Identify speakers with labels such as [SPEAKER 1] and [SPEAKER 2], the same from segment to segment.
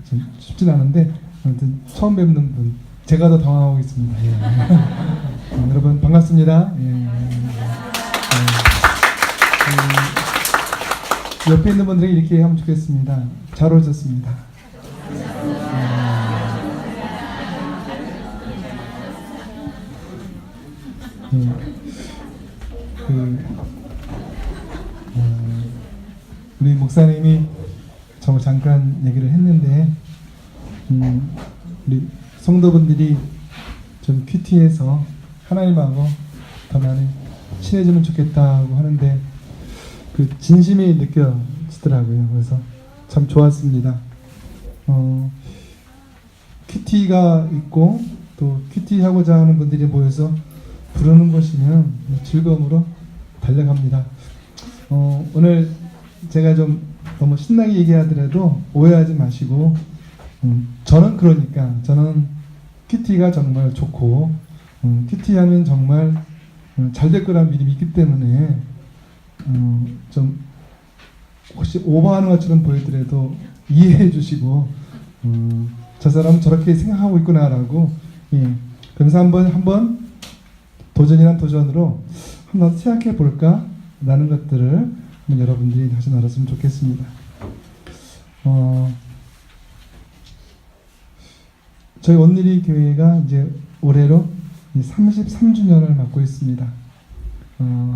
[SPEAKER 1] 좀 쉽진 않은데 아무튼 처음 뵙는 분 제가 더 당황하고 있습니다. 예. 여러분 반갑습니다. 예. 옆에 있는 분들에게 이렇게 하면 좋겠습니다. 잘 오셨습니다. 우리 목사님이 저 잠깐 얘기를 했는데 우리 성도분들이 좀 큐티에서 하나님하고 더 많이 친해지면 좋겠다고 하는데 그 진심이 느껴지더라고요. 그래서 참 좋았습니다. 큐티가 있고 또 큐티 하고자 하는 분들이 모여서 부르는 것이면 즐거움으로 달려갑니다. 오늘 제가 좀 너무 신나게 얘기하더라도 오해하지 마시고 저는 그러니까 저는 큐티가 정말 좋고 큐티하면 정말 잘 될 거라는 믿음이 있기 때문에 좀 혹시 오버하는 것처럼 보이더라도 이해해 주시고 저 사람은 저렇게 생각하고 있구나라고 그래서 한번 도전이란 도전으로 한번 생각해 볼까 라는 것들을 여러분들이 다시 알았으면 좋겠습니다. 저희 온누리 교회가 이제 올해로 33주년을 맞고 있습니다.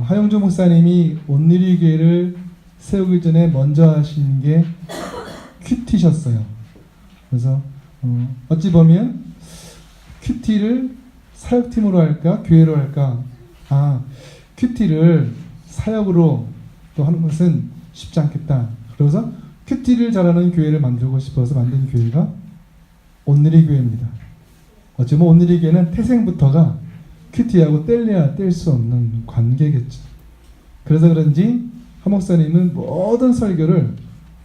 [SPEAKER 1] 하영주 목사님이 온누리 교회를 세우기 전에 먼저 하신 게 큐티셨어요. 그래서 어찌 보면 큐티를 사역팀으로 할까 교회로 할까 큐티를 사역으로 또 하는 것은 쉽지 않겠다. 그래서 큐티를 잘하는 교회를 만들고 싶어서 만든 교회가 온누리 교회입니다. 어찌 보면 온누리 교회는 태생부터가 큐티하고 뗄래야 뗄 수 없는 관계겠죠. 그래서 그런지 하 목사님은 모든 설교를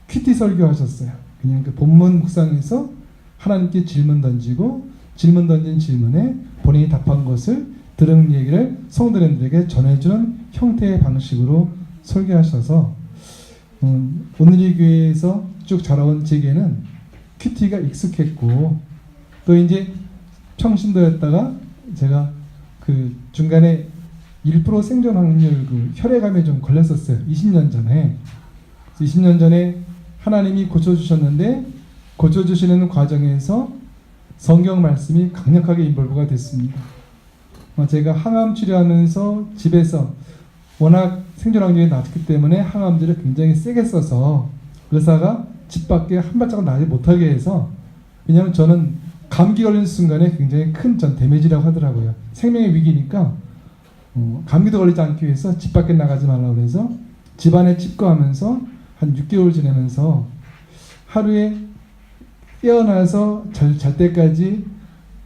[SPEAKER 1] 큐티 설교하셨어요. 그냥 그 본문 묵상에서 하나님께 질문 던지고 질문 던진 질문에 본인이 답한 것을 들은 얘기를 성도님들에게 전해주는 형태의 방식으로 설교하셔서 온누리 교회에서 쭉 자라온 제게는 큐티가 익숙했고 또 이제 평신도였다가 제가 그 중간에 1% 생존 확률 그 혈액암에 좀 걸렸었어요. 20년 전에. 20년 전에 하나님이 고쳐주셨는데 고쳐주시는 과정에서 성경 말씀이 강력하게 인볼브가 됐습니다. 제가 항암 치료하면서 집에서 워낙 생존 확률이 낮기 때문에 항암제를 굉장히 세게 써서 의사가 집 밖에 한 발자국 나가지 못하게 해서 왜냐하면 저는 감기 걸리는 순간에 굉장히 큰 전 데미지라고 하더라고요. 생명의 위기니까 감기도 걸리지 않기 위해서 집 밖에 나가지 말라고 그래서 집안에 집거하면서 한 6개월 지내면서 하루에 깨어나서 잘 때까지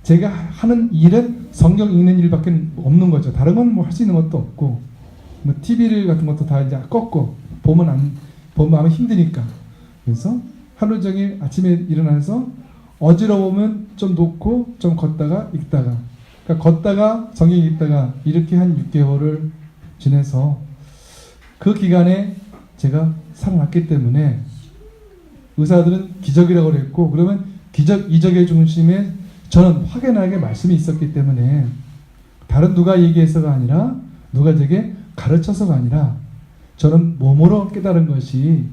[SPEAKER 1] 제가 하는 일은 성경 읽는 일밖에 없는 거죠. 다른 건 뭐 할 수 있는 것도 없고 뭐 TV를 같은 것도 다 이제 껐고 보면 힘드니까 그래서 하루 종일 아침에 일어나서 어지러우면 좀 놓고 좀 걷다가 읽다가 그러니까 걷다가 성경 읽다가 이렇게 한 6개월을 지내서 그 기간에 제가 살아났기 때문에 의사들은 기적이라고 그랬고 그러면 기적 이적의 중심에 저는 확연하게 말씀이 있었기 때문에 다른 누가 얘기해서가 아니라 누가 제게 가르쳐서가 아니라 저는 몸으로 깨달은 것이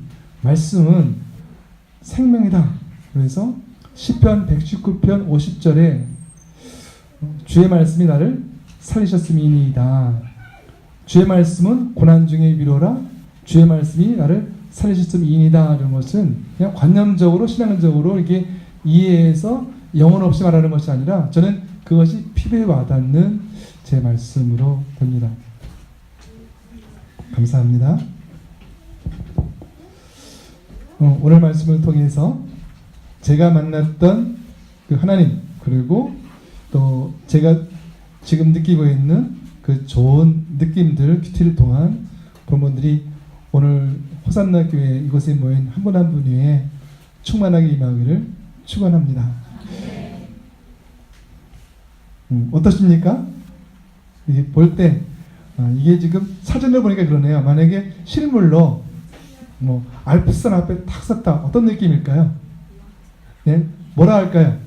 [SPEAKER 1] 말씀은 생명이다. 그래서 시편 119편 50절에 주의 말씀이 나를 살리셨음이니이다. 주의 말씀은 고난 중에 위로라. 주의 말씀이 나를 살리셨음이니이다. 이런 것은 그냥 관념적으로 신앙적으로 이렇게 이해해서 영혼 없이 말하는 것이 아니라 저는 그것이 피부에 와닿는 제 말씀으로 됩니다. 감사합니다. 오늘 말씀을 통해서 제가 만났던 그 하나님 그리고 또 제가 지금 느끼고 있는 그 좋은 느낌들 큐티를 통한 본문들이 오늘 호산나 교회 이곳에 모인 한 분 한 분 위에 충만하게 임하기를 축원합니다. 어떠십니까? 이게 볼 때 이게 지금 사진을 보니까 그러네요. 만약에 실물로 뭐 알프스 앞에 탁 섰다 어떤 느낌일까요? 예? 뭐라 할까요?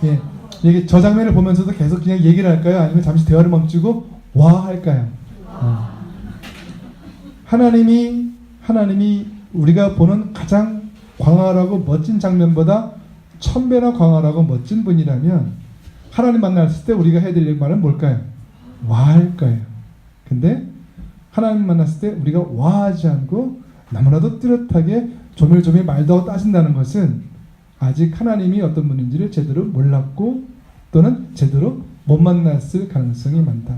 [SPEAKER 1] 예. 이게 저 장면을 보면서도 계속 그냥 얘기를 할까요? 아니면 잠시 대화를 멈추고 와 할까요? 하나님이 우리가 보는 가장 광활하고 멋진 장면보다 1000배나 광활하고 멋진 분이라면 하나님 만났을 때 우리가 해야 될 말은 뭘까요? 와 할 거예요. 근데 하나님 만났을 때 우리가 와 하지 않고 너무나도 뚜렷하게 조밀조밀 말도 따진다는 것은 아직 하나님이 어떤 분인지를 제대로 몰랐고 또는 제대로 못 만났을 가능성이 많다.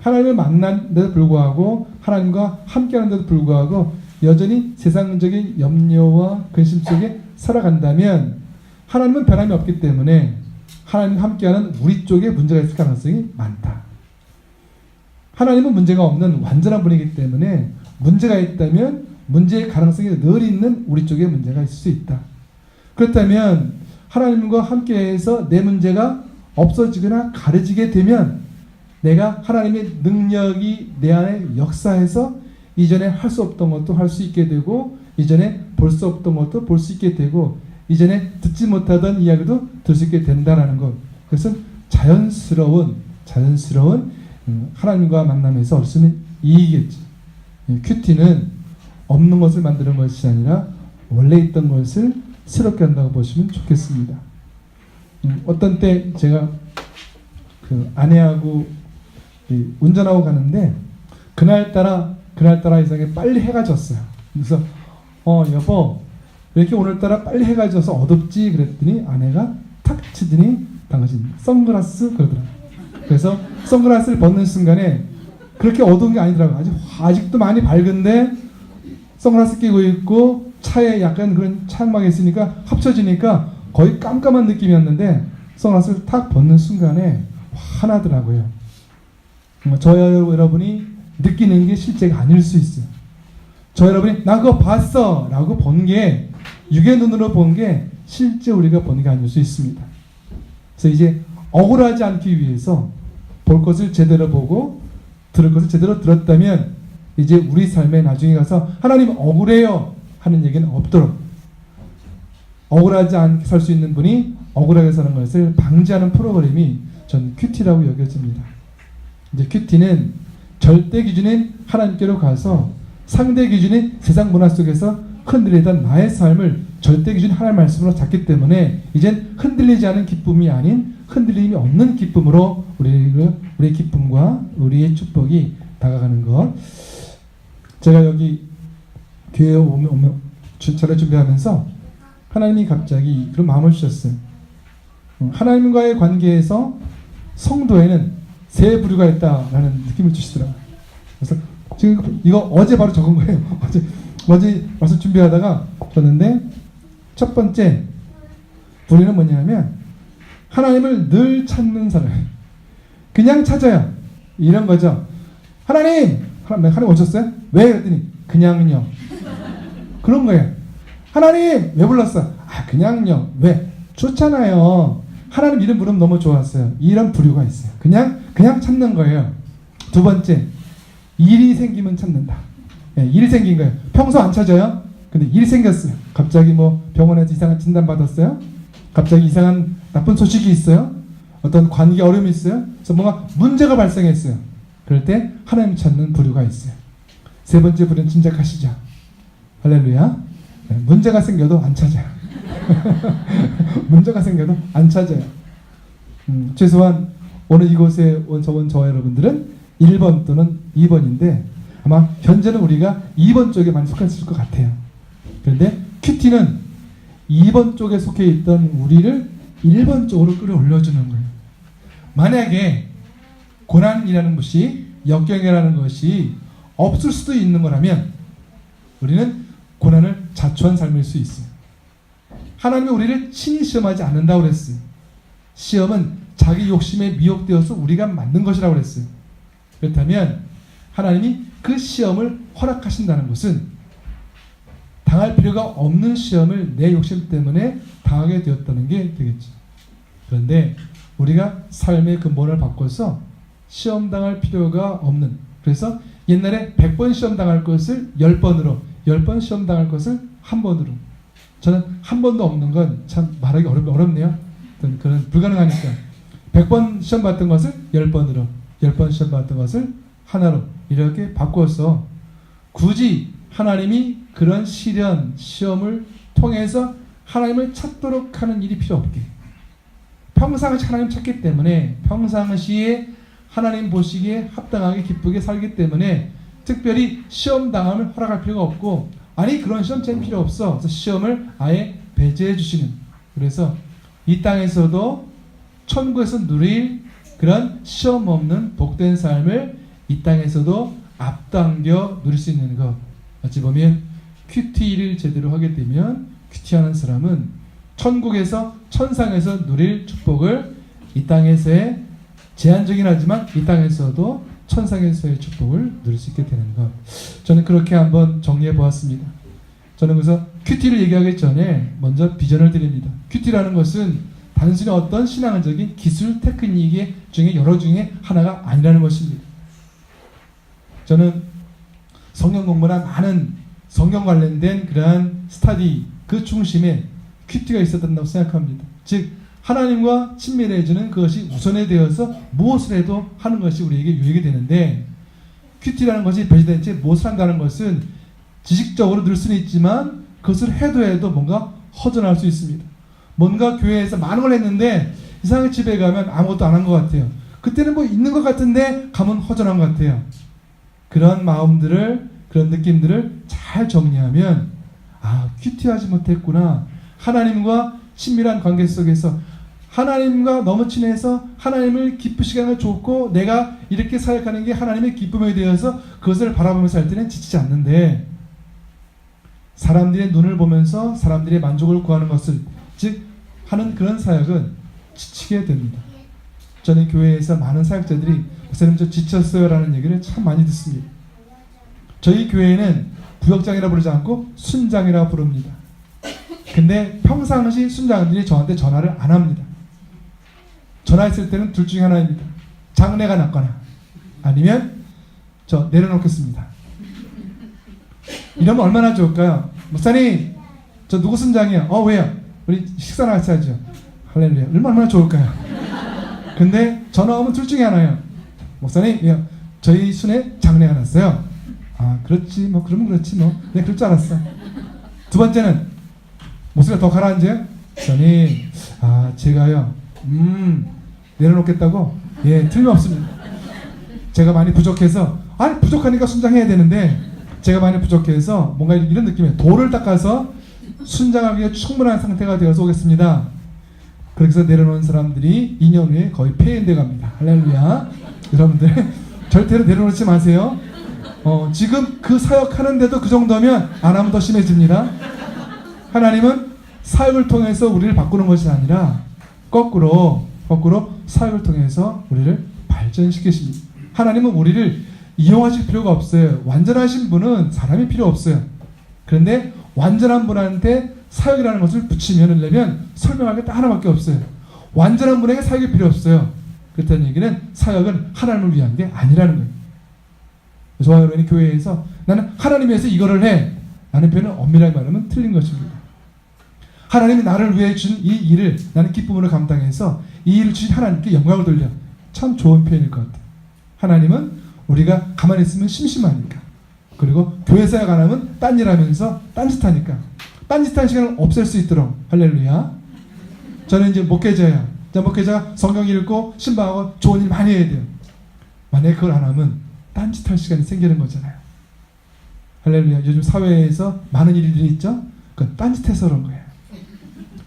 [SPEAKER 1] 하나님을 만난데도 불구하고 하나님과 함께하는데도 불구하고 여전히 세상적인 염려와 근심 속에 살아간다면 하나님은 변함이 없기 때문에 하나님과 함께하는 우리 쪽에 문제가 있을 가능성이 많다. 하나님은 문제가 없는 완전한 분이기 때문에 문제가 있다면 문제의 가능성이 늘 있는 우리 쪽에 문제가 있을 수 있다. 그렇다면 하나님과 함께해서 내 문제가 없어지거나 가려지게 되면 내가 하나님의 능력이 내 안에 역사해서 이전에 할 수 없던 것도 할 수 있게 되고 이전에 볼 수 없던 것도 볼 수 있게 되고 이전에 듣지 못하던 이야기도 들을 수 있게 된다는 것. 그것은 자연스러운 하나님과 만남에서 얻을 수 있는 이익이겠지. 큐티는 없는 것을 만드는 것이 아니라 원래 있던 것을 새롭게 한다고 보시면 좋겠습니다. 어떤 때 제가 그 아내하고 운전하고 가는데 그날따라 이상하게 빨리 해가 졌어요. 그래서 여보 왜 이렇게 오늘따라 빨리 해가 져서 어둡지? 그랬더니 아내가 탁 치더니 당신 선글라스 그러더라고요. 그래서 선글라스를 벗는 순간에 그렇게 어두운 게 아니더라고요. 아직도 많이 밝은데 선글라스 끼고 있고 차에 약간 그런 차양막이 있으니까 합쳐지니까 거의 깜깜한 느낌이었는데 선글라스를 탁 벗는 순간에 환하더라고요. 저 여러분이 느끼는 게 실제가 아닐 수 있어요. 저 여러분이 나 그거 봤어 라고 본 게 육의 눈으로 본 게 실제 우리가 본 게 아닐 수 있습니다. 그래서 이제 억울하지 않기 위해서 볼 것을 제대로 보고 들을 것을 제대로 들었다면 이제 우리 삶에 나중에 가서 하나님 억울해요 하는 얘기는 없도록 억울하지 않게 살 수 있는 분이 억울하게 사는 것을 방지하는 프로그램이 전 큐티라고 여겨집니다. 이제 큐티는 절대 기준인 하나님께로 가서 상대 기준인 세상 문화 속에서 흔들리던 나의 삶을 절대 기준 하나님 말씀으로 잡기 때문에 이젠 흔들리지 않은 기쁨이 아닌 흔들림이 없는 기쁨으로 우리의 기쁨과 우리의 축복이 다가가는 것. 제가 여기 교회에 오면 저를 준비하면서 하나님이 갑자기 그런 마음을 주셨어요. 하나님과의 관계에서 성도에는 세 부류가 있다라는 느낌을 주시더라고요. 그래서 지금 이거 어제 바로 적은 거예요. 어제 말씀 준비하다가 줬는데 첫 번째 부류는 뭐냐면 하나님을 늘 찾는 사람. 그냥 찾아요. 이런 거죠. 하나님 오셨어요? 왜? 그랬더니 그냥요. 그런 거예요. 하나님 왜 불렀어? 그냥요. 왜? 좋잖아요. 하나님 이름 부르면 너무 좋았어요. 이런 부류가 있어요. 그냥 찾는 거예요. 두 번째, 일이 생기면 찾는다. 일이 생긴 거예요. 평소 안 찾아요. 근데 일이 생겼어요. 갑자기 뭐 병원에서 이상한 진단 받았어요. 갑자기 이상한 나쁜 소식이 있어요. 어떤 관계 어려움이 있어요. 그래서 뭔가 문제가 발생했어요. 그럴 때 하나님 찾는 부류가 있어요. 세 번째 부류는 짐작하시죠. 할렐루야. 문제가 생겨도 안 찾아요. 문제가 생겨도 안 찾아요. 최소한 오늘 이곳에 온 저 여러분들은 1번 또는 2번인데 아마 현재는 우리가 2번 쪽에 많이 속했을 것 같아요. 그런데 큐티는 2번 쪽에 속해 있던 우리를 1번 쪽으로 끌어올려주는 거예요. 만약에 고난이라는 것이 역경이라는 것이 없을 수도 있는 거라면 우리는 고난을 자초한 삶일 수 있어요. 하나님이 우리를 친히 시험하지 않는다고 그랬어요. 시험은 자기 욕심에 미혹되어서 우리가 만든 것이라고 그랬어요. 그렇다면 하나님이 그 시험을 허락하신다는 것은 당할 필요가 없는 시험을 내 욕심 때문에 당하게 되었다는 게 되겠죠. 그런데 우리가 삶의 근본을 바꿔서 시험 당할 필요가 없는, 그래서 옛날에 100번 시험 당할 것을 10번으로, 10번 시험 당할 것을 1번으로, 저는 한 번도 없는 건 참 말하기 어렵네요. 그런 불가능하니까 100번 시험 봤던 것을 10번으로, 10번 시험 봤던 것을 하나로 이렇게 바꾸어서 굳이 하나님이 그런 시련, 시험을 통해서 하나님을 찾도록 하는 일이 필요 없게, 평상시 하나님 찾기 때문에, 평상시에 하나님 보시기에 합당하게 기쁘게 살기 때문에 특별히 시험 당함을 허락할 필요가 없고, 아니 그런 시험장이 필요 없어. 그래서 시험을 아예 배제해 주시는, 그래서 이 땅에서도 천국에서 누릴 그런 시험 없는 복된 삶을 이 땅에서도 앞당겨 누릴 수 있는 것. 어찌 보면 큐티를 제대로 하게 되면 큐티하는 사람은 천국에서, 천상에서 누릴 축복을 이 땅에서의 제한적이긴 하지만 이 땅에서도 천상에서의 축복을 누릴 수 있게 되는 것. 저는 그렇게 한번 정리해 보았습니다. 저는 그래서 큐티를 얘기하기 전에 먼저 비전을 드립니다. 큐티라는 것은 단순히 어떤 신앙적인 기술 테크닉의 중에 여러 중에 하나가 아니라는 것입니다. 저는 성경 공부나 많은 성경 관련된 그러한 스터디 그 중심에 큐티가 있어야 된다고 생각합니다. 즉 하나님과 친밀해지는 그것이 우선에 되어서 무엇을 해도 하는 것이 우리에게 유익이 되는데, 큐티라는 것이 배제된 채 무엇을 한다는 것은 지식적으로 늘 수는 있지만 그것을 해도 뭔가 허전할 수 있습니다. 뭔가 교회에서 많은 걸 했는데 이상하게 집에 가면 아무것도 안 한 것 같아요. 그때는 뭐 있는 것 같은데 가면 허전한 것 같아요. 그런 마음들을, 그런 느낌들을 잘 정리하면, 아, 큐티하지 못했구나. 하나님과 친밀한 관계 속에서 하나님과 너무 친해서 하나님을 기쁘시게 하는 걸 좋고, 내가 이렇게 사역하는 게 하나님의 기쁨이 되어서 그것을 바라보면서 할 때는 지치지 않는데, 사람들의 눈을 보면서 사람들의 만족을 구하는 것을, 즉 하는 그런 사역은 지치게 됩니다. 저는 교회에서 많은 사역자들이 목사님 저 지쳤어요 라는 얘기를 참 많이 듣습니다. 저희 교회는 부역장이라 부르지 않고 순장이라 부릅니다. 근데 평상시 순장들이 저한테 전화를 안 합니다. 전화했을 때는 둘 중에 하나입니다. 장례가 났거나 아니면 저 내려놓겠습니다. 이러면 얼마나 좋을까요? 목사님 저 누구 순장이에요? 왜요? 우리 식사나 같이 하죠. 할렐루야. 얼마나 좋을까요? 근데 전화 오면 둘 중에 하나예요. 목사님 저희 순에 장례가 났어요. 아 그렇지 뭐 그러면 그렇지 뭐 내가 그럴 줄 알았어. 두 번째는 목소리가 더 가라앉아요. 목사님 제가요 내려놓겠다고? 예 틀림없습니다. 제가 많이 부족해서 부족하니까 순장해야 되는데 제가 많이 부족해서 뭔가 이런 느낌이에요. 돌을 닦아서 순장하기에 충분한 상태가 되어서 오겠습니다. 그렇게 해서 내려놓은 사람들이 2년 후에 거의 폐인돼 갑니다. 할렐루야. 여러분들 절대로 내려놓지 마세요. 지금 그 사역하는데도 그 정도면 안 하면 더 심해집니다. 하나님은 사역을 통해서 우리를 바꾸는 것이 아니라 거꾸로 사역을 통해서 우리를 발전시키십니다. 하나님은 우리를 이용하실 필요가 없어요. 완전하신 분은 사람이 필요 없어요. 그런데 완전한 분한테 사역이라는 것을 붙이면 설명할 게 딱 하나밖에 없어요. 완전한 분에게 사역이 필요 없어요. 그렇다는 얘기는 사역은 하나님을 위한 게 아니라는 거예요. 저와 여러분이 교회에서 나는 하나님 위해서 이거를 해 라는 표현은 엄밀하게 말하면 틀린 것입니다. 하나님이 나를 위해 준 이 일을 나는 기쁨으로 감당해서 이 일을 주신 하나님께 영광을 돌려. 참 좋은 표현일 것 같아요. 하나님은 우리가 가만히 있으면 심심하니까, 그리고 교회 사역 안 하면 딴일 하면서 딴짓하니까 딴짓한 시간을 없앨 수 있도록 할렐루야. 저는 이제 목회자야. 목회자가 성경 읽고 신방하고 좋은 일 많이 해야 돼요. 만약에 그걸 안 하면 딴짓할 시간이 생기는 거잖아요. 할렐루야. 요즘 사회에서 많은 일들이 있죠? 그건 딴짓해서 그런 거예요.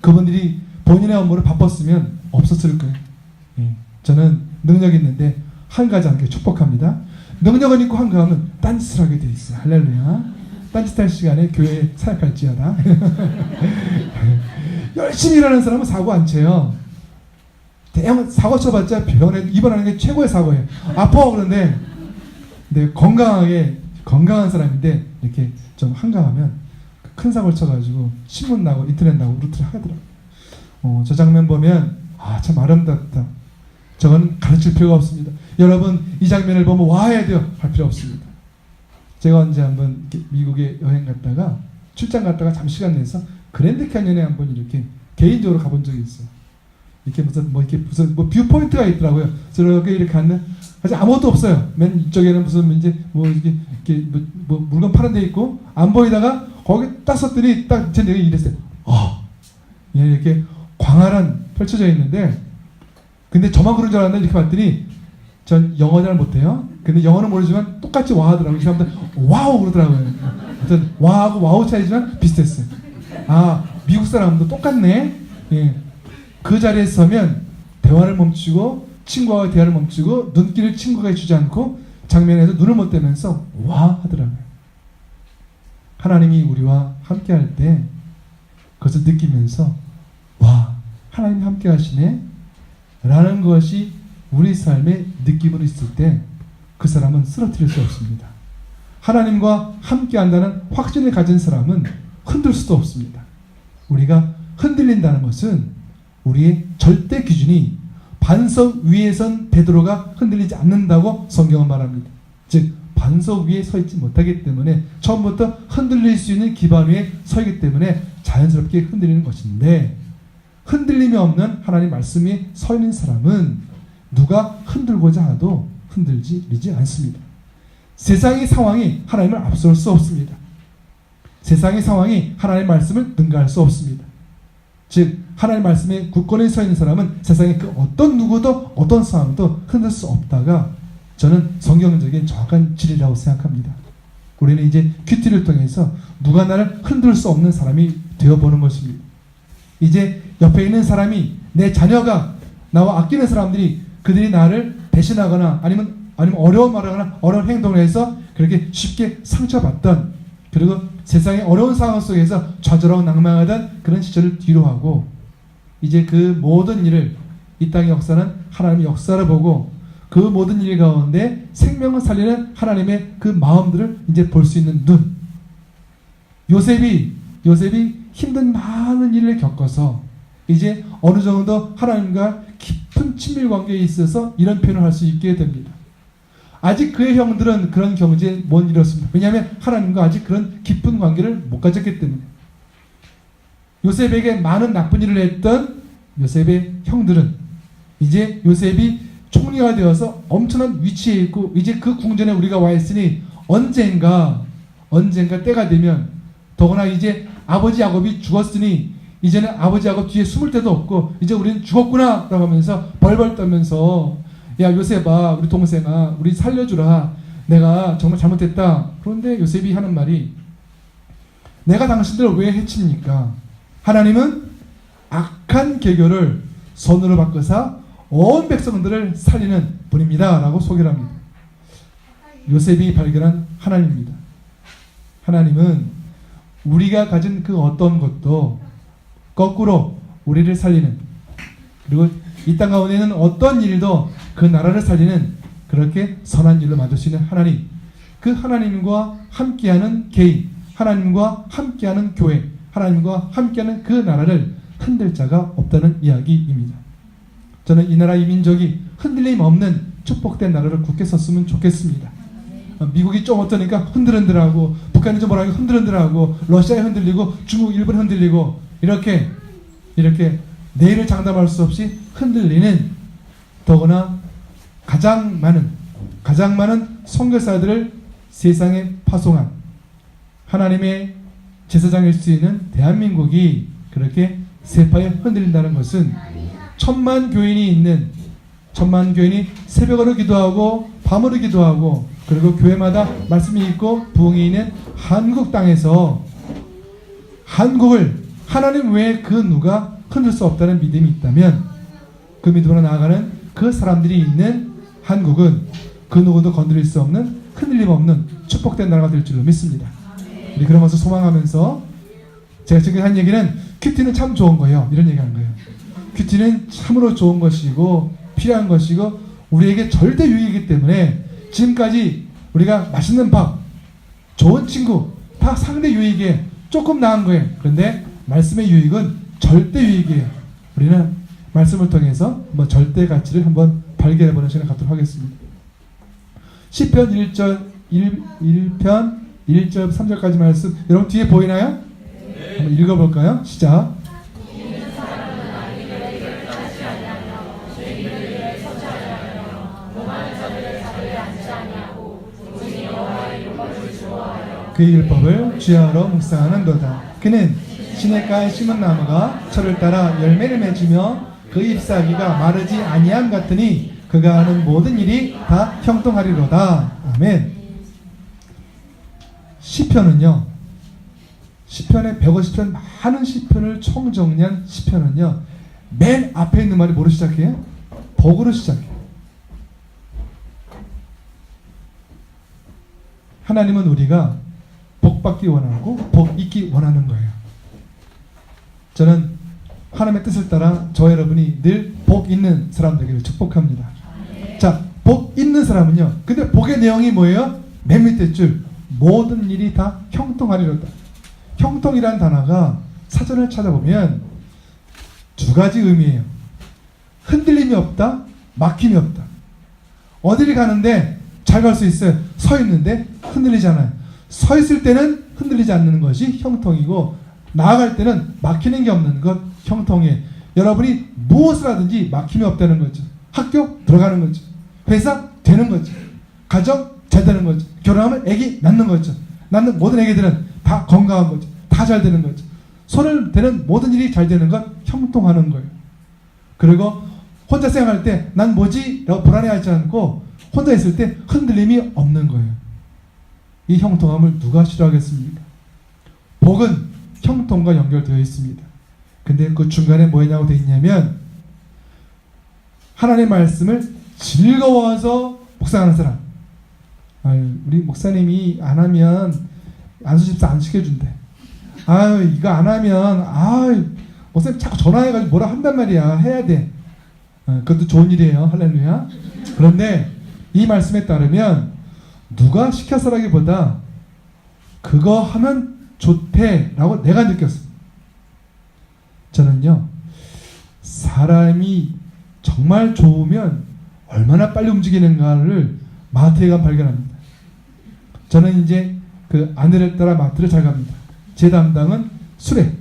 [SPEAKER 1] 그분들이 본인의 업무를 바빴으면 없었을 거예요. 저는 능력이 있는데 한가하지 축복합니다. 능력은 있고 한가하면 딴짓을 하게 돼 있어요. 할렐루야. 딴짓할 시간에 교회에 사역할지어다. 열심히 일하는 사람은 사고 안 쳐요. 대형 사고 쳐봤자 병원에 입원하는 게 최고의 사고예요. 아파 그런데 근데 건강한 사람인데 이렇게 좀 한가하면 큰 사고를 쳐가지고 신문 나고 인터넷 나고 루트를 하더라고요. 저 장면 보면 참 아름답다. 저건 가르칠 필요가 없습니다. 여러분 이 장면을 보면 와 해야 돼요. 할 필요 없습니다. 제가 언제 한번 미국에 여행 갔다가 출장 갔다가 잠시 시간 내서 그랜드 캐년에 한번 이렇게 개인적으로 가본 적이 있어요. 이렇게 무슨 뷰 포인트가 있더라고요. 저렇게 이렇게 갔는데 사실 아무것도 없어요. 맨 이쪽에는 무슨 이제 이렇게 물건 파는 데 있고 안 보이다가 거기 딱 섰더니 딱 제 내가 이랬어요. 이렇게 광활한 펼쳐져 있는데 근데 저만 그런 줄 알았는데 이렇게 봤더니 전 영어 잘 못해요. 근데 영어는 모르지만 똑같이 와 하더라고요. 이 사람들 와우 그러더라고요. 하여튼 와하고 와우 차이지만 비슷했어요. 미국 사람도 똑같네. 예. 그 자리에 서면 대화를 멈추고 친구와 대화를 멈추고 눈길을 친구가 주지 않고 장면에서 눈을 못 떼면서 와 하더라고요. 하나님이 우리와 함께 할 때 그것을 느끼면서 와 하나님이 함께 하시네 라는 것이 우리 삶의 느낌으로 있을 때 그 사람은 쓰러뜨릴 수 없습니다. 하나님과 함께 한다는 확신을 가진 사람은 흔들 수도 없습니다. 우리가 흔들린다는 것은 우리의 절대 기준이 반석 위에선 베드로가 흔들리지 않는다고 성경은 말합니다. 즉 반석 위에 서 있지 못하기 때문에 처음부터 흔들릴 수 있는 기반 위에 서있기 때문에 자연스럽게 흔들리는 것인데 흔들림이 없는 하나님 말씀 위에 서 있는 사람은 누가 흔들고자 하도 흔들리지 않습니다. 세상의 상황이 하나님을 앞설 수 없습니다. 세상의 상황이 하나님의 말씀을 능가할 수 없습니다. 즉 하나님의 말씀에 굳건히 서 있는 사람은 세상의 그 어떤 누구도 어떤 상황도 흔들 수 없다가 저는 성경적인 정확한 진리라고 생각합니다. 우리는 이제 큐티를 통해서 누가 나를 흔들 수 없는 사람이 되어보는 것입니다. 이제 옆에 있는 사람이 내 자녀가 나와 아끼는 사람들이 그들이 나를 배신하거나 아니면 어려운 말을 하거나 어려운 행동을 해서 그렇게 쉽게 상처받던 그리고 세상의 어려운 상황 속에서 좌절하고 낭망하던 그런 시절을 뒤로하고 이제 그 모든 일을 이 땅의 역사는 하나님의 역사를 보고 그 모든 일 가운데 생명을 살리는 하나님의 그 마음들을 이제 볼 수 있는 눈. 요셉이 힘든 많은 일을 겪어서 이제 어느 정도 하나님과 깊은 친밀 관계에 있어서 이런 표현을 할 수 있게 됩니다. 아직 그의 형들은 그런 경지에 못 이뤘습니다. 왜냐하면 하나님과 아직 그런 깊은 관계를 못 가졌기 때문에. 요셉에게 많은 나쁜 일을 했던 요셉의 형들은 이제 요셉이 총리가 되어서 엄청난 위치에 있고 이제 그 궁전에 우리가 와 있으니 언젠가 때가 되면 더구나 이제 아버지 야곱이 죽었으니 이제는 아버지 야곱 뒤에 숨을 데도 없고 이제 우리는 죽었구나 라고 하면서 벌벌 떨면서 야 요셉아 우리 동생아 우리 살려주라 내가 정말 잘못했다. 그런데 요셉이 하는 말이 내가 당신들을 왜 해칩니까? 하나님은 악한 계교를 손으로 바꾸사 온 백성들을 살리는 분입니다 라고 소개를 합니다. 요셉이 발견한 하나님입니다. 하나님은 우리가 가진 그 어떤 것도 거꾸로 우리를 살리는 그리고 이 땅 가운데 있는 어떤 일도 그 나라를 살리는 그렇게 선한 일로 만들 수 있는 하나님, 그 하나님과 함께하는 개인, 하나님과 함께하는 교회, 하나님과 함께하는 그 나라를 흔들 자가 없다는 이야기입니다. 저는 이 나라 이 민족이 흔들림 없는 축복된 나라를 굳게 섰으면 좋겠습니다. 미국이 좀 어떠니까 흔들흔들하고 북한이 좀 뭐라고 흔들흔들하고 러시아에 흔들리고 중국, 일본 흔들리고 이렇게 내일을 장담할 수 없이 흔들리는 더구나 가장 많은 선교사들을 세상에 파송한 하나님의 제사장일 수 있는 대한민국이 그렇게 세파에 흔들린다는 것은 천만 교인이 새벽으로 기도하고 밤으로 기도하고 그리고 교회마다 말씀이 있고 부흥이 있는 한국 땅에서 한국을 하나님 외에 그 누가 흔들 수 없다는 믿음이 있다면 그 믿음으로 나아가는 그 사람들이 있는 한국은 그 누구도 건드릴 수 없는 흔들림 없는 축복된 나라가 될 줄로 믿습니다. 우리 그런 것을 소망하면서 제가 지금 한 얘기는 큐티는 참 좋은 거예요. 이런 얘기하는 거예요. 큐티는 참으로 좋은 것이고 필요한 것이고 우리에게 절대 유익이기 때문에 지금까지 우리가 맛있는 밥, 좋은 친구 다 상대 유익이에요. 조금 나은 거예요. 그런데 말씀의 유익은 절대 유익이에요. 우리는 말씀을 통해서 절대 가치를 한번 발견해보는 시간을 갖도록 하겠습니다. 시편 1편 1절 3절까지 말씀 여러분 뒤에 보이나요? 네. 한번 읽어볼까요? 시작. 그의 율법을 주야로 묵상하는도다. 그는 시냇가에 심은 나무가 철을 따라 열매를 맺으며 그 잎사귀가 마르지 아니함 같으니 그가 하는 모든 일이 다 형통하리로다. 아멘. 시편은요, 시편의 150편 많은 시편을 총정리한 시편은요, 맨 앞에 있는 말이 뭐로 시작해요? 복으로 시작해요. 하나님은 우리가 복 받기 원하고 복 있기 원하는 거예요. 저는 하나님의 뜻을 따라 저 여러분이 늘 복 있는 사람 되기를 축복합니다. 자, 복 있는 사람은요, 근데 복의 내용이 뭐예요? 맨 밑에 줄, 모든 일이 다 형통하리로다. 형통이란 단어가 사전을 찾아보면 두 가지 의미예요. 흔들림이 없다, 막힘이 없다. 어디를 가는데 잘 갈 수 있어요. 서 있는데 흔들리지 않아요. 서 있을 때는 흔들리지 않는 것이 형통이고, 나아갈 때는 막히는 게 없는 것 형통이에요. 여러분이 무엇을 하든지 막힘이 없다는 거죠. 학교 들어가는 거죠. 회사 되는 거죠. 가정 잘 되는 거죠. 결혼하면 아기 낳는 거죠. 낳는 모든 아기들은 다 건강한 거죠. 다 잘 되는 거죠. 손을 대는 모든 일이 잘 되는 것 형통하는 거예요. 그리고 혼자 생각할 때 난 뭐지? 라고 불안해하지 않고 혼자 있을 때 흔들림이 없는 거예요. 이 형통함을 누가 싫어하겠습니까? 복은 형통과 연결되어 있습니다. 근데 그 중간에 뭐냐고 되어 있냐면, 하나님의 말씀을 즐거워서 묵상하는 사람. 아유, 우리 목사님이 안 하면 안수집사 안 시켜준대. 아유, 이거 안 하면, 아유, 목사님 자꾸 전화해가지고 뭐라 한단 말이야. 해야 돼. 그것도 좋은 일이에요. 할렐루야. 그런데 이 말씀에 따르면 누가 시켜서라기보다 그거 하면 좋대라고 내가 느꼈어. 저는요, 사람이 정말 좋으면 얼마나 빨리 움직이는가를 마트에 가면 발견합니다. 저는 이제 그 아내를 따라 마트를 잘 갑니다. 제 담당은 수레.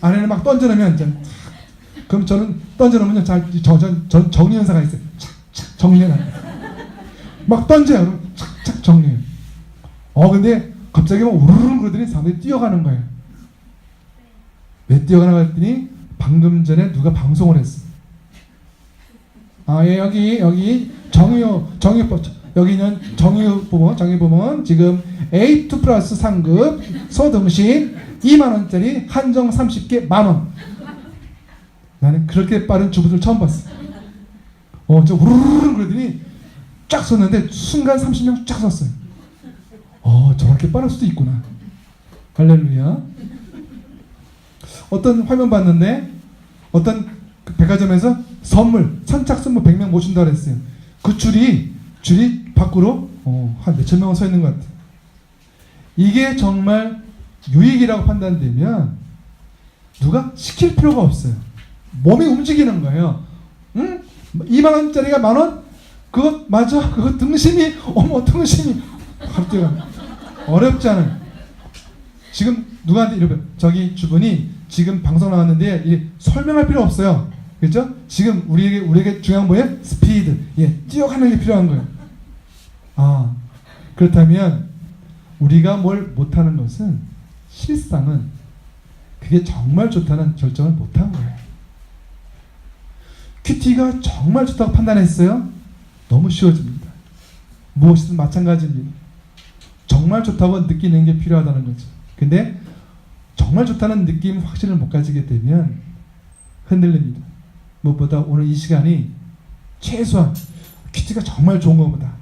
[SPEAKER 1] 아내는 막 던져놓으면, 그럼 저는 던져놓으면 전 정리연사가 있어요. 착착 정리해놔요. 막 던져요. 그럼 착착 정리해요. 근데 갑자기 막 우르르 그러더니 사람들이 뛰어가는 거예요. 왜 뛰어가나 했더니 방금 전에 누가 방송을 했어. 예, 여기 정의법, 여기는 정의부문 지금 A2 플러스 상급 소등신 2만원짜리 한정 30개 만원. 나는 그렇게 빠른 주부들 처음 봤어. 저 우르르 그러더니 쫙 섰는데 순간 30명 쫙 섰어요. 저렇게 빠를 수도 있구나. 할렐루야. 어떤 화면 봤는데 어떤 백화점에서 선착순 100명 모신다 그랬어요. 그 줄이 밖으로 한 몇천 명은 서 있는 것 같아요. 이게 정말 유익이라고 판단되면 누가 시킬 필요가 없어요. 몸이 움직이는 거예요. 응? 2만원짜리가 만원? 그거 맞아? 그거 등심이 등심이 갑자기 어렵지 않아요. 지금 누구한테 이러면 저기 주분이 지금 방송 나왔는데 설명할 필요 없어요. 그렇죠? 지금 우리에게 중요한 뭐예요? 스피드. 뛰어가는 게 필요한 거예요. 그렇다면 우리가 뭘 못하는 것은 실상은 그게 정말 좋다는 결정을 못한 거예요. 큐티가 정말 좋다고 판단했어요? 너무 쉬워집니다. 무엇이든 마찬가지입니다. 정말 좋다고 느끼는 게 필요하다는 거죠. 근데 정말 좋다는 느낌 확신을 못 가지게 되면 흔들립니다. 무엇보다 오늘 이 시간이 최소한 큐티가 정말 좋은 것보다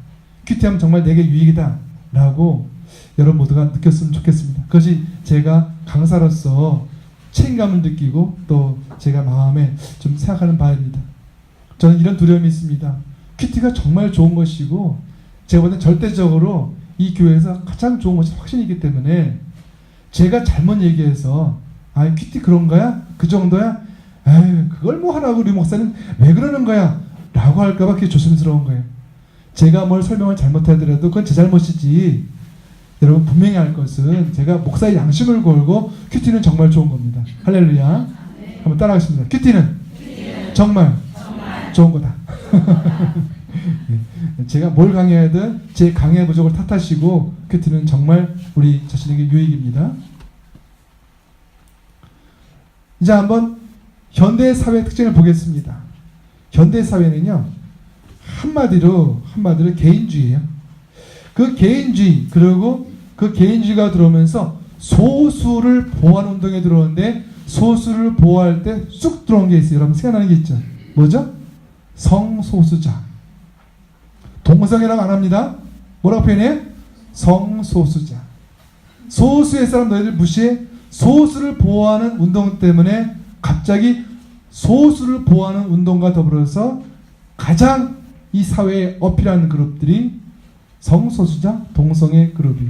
[SPEAKER 1] 큐티하면 정말 내게 유익이다 라고 여러분 모두가 느꼈으면 좋겠습니다. 그것이 제가 강사로서 책임감을 느끼고 또 제가 마음에 좀 생각하는 바입니다. 저는 이런 두려움이 있습니다. 큐티가 정말 좋은 것이고 제가 볼 때 절대적으로 이 교회에서 가장 좋은 것이 확신이기 때문에 제가 잘못 얘기해서 큐티 그런 거야? 그 정도야? 에이, 그걸 뭐 하라고 우리 목사는 왜 그러는 거야? 라고 할까봐 그게 조심스러운 거예요. 제가 뭘 설명을 잘못하더라도 그건 제 잘못이지 여러분 분명히 알 것은 제가 목사의 양심을 걸고 큐티는 정말 좋은 겁니다. 할렐루야. 한번 따라하겠습니다. 큐티는 정말 좋은 거다. 제가 뭘 강의하든 제 강의 부족을 탓하시고 큐티는 정말 우리 자신에게 유익입니다. 이제 한번 현대 사회 특징을 보겠습니다. 현대 사회는요, 한마디로 개인주의예요. 그 개인주의, 그리고 그 개인주의가 들어오면서 소수를 보호하는 운동에 들어오는데, 소수를 보호할 때 쑥 들어온 게 있어요. 여러분 생각나는 게 있죠? 뭐죠? 성소수자. 동성애라고 안 합니다. 뭐라고 표현해요? 성소수자. 소수의 사람 너희들 무시해? 소수를 보호하는 운동 때문에 갑자기 소수를 보호하는 운동과 더불어서 가장 이 사회에 어필하는 그룹들이 성소수자, 동성애 그룹이.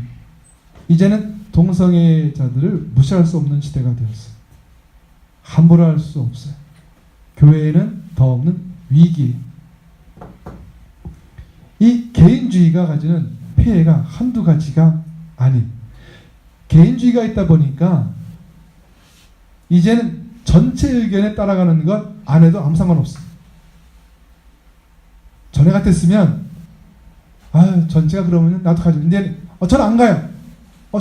[SPEAKER 1] 이제는 동성애자들을 무시할 수 없는 시대가 되었어요. 함부로 할 수 없어요. 교회에는 더 없는 위기. 이 개인주의가 가지는 폐해가 한두 가지가 아닌, 개인주의가 있다 보니까 이제는 전체 의견에 따라가는 것 안 해도 아무 상관없어요. 전에 같았으면 전체가 그러면 나도 가죠. 근데 저는 안 가요.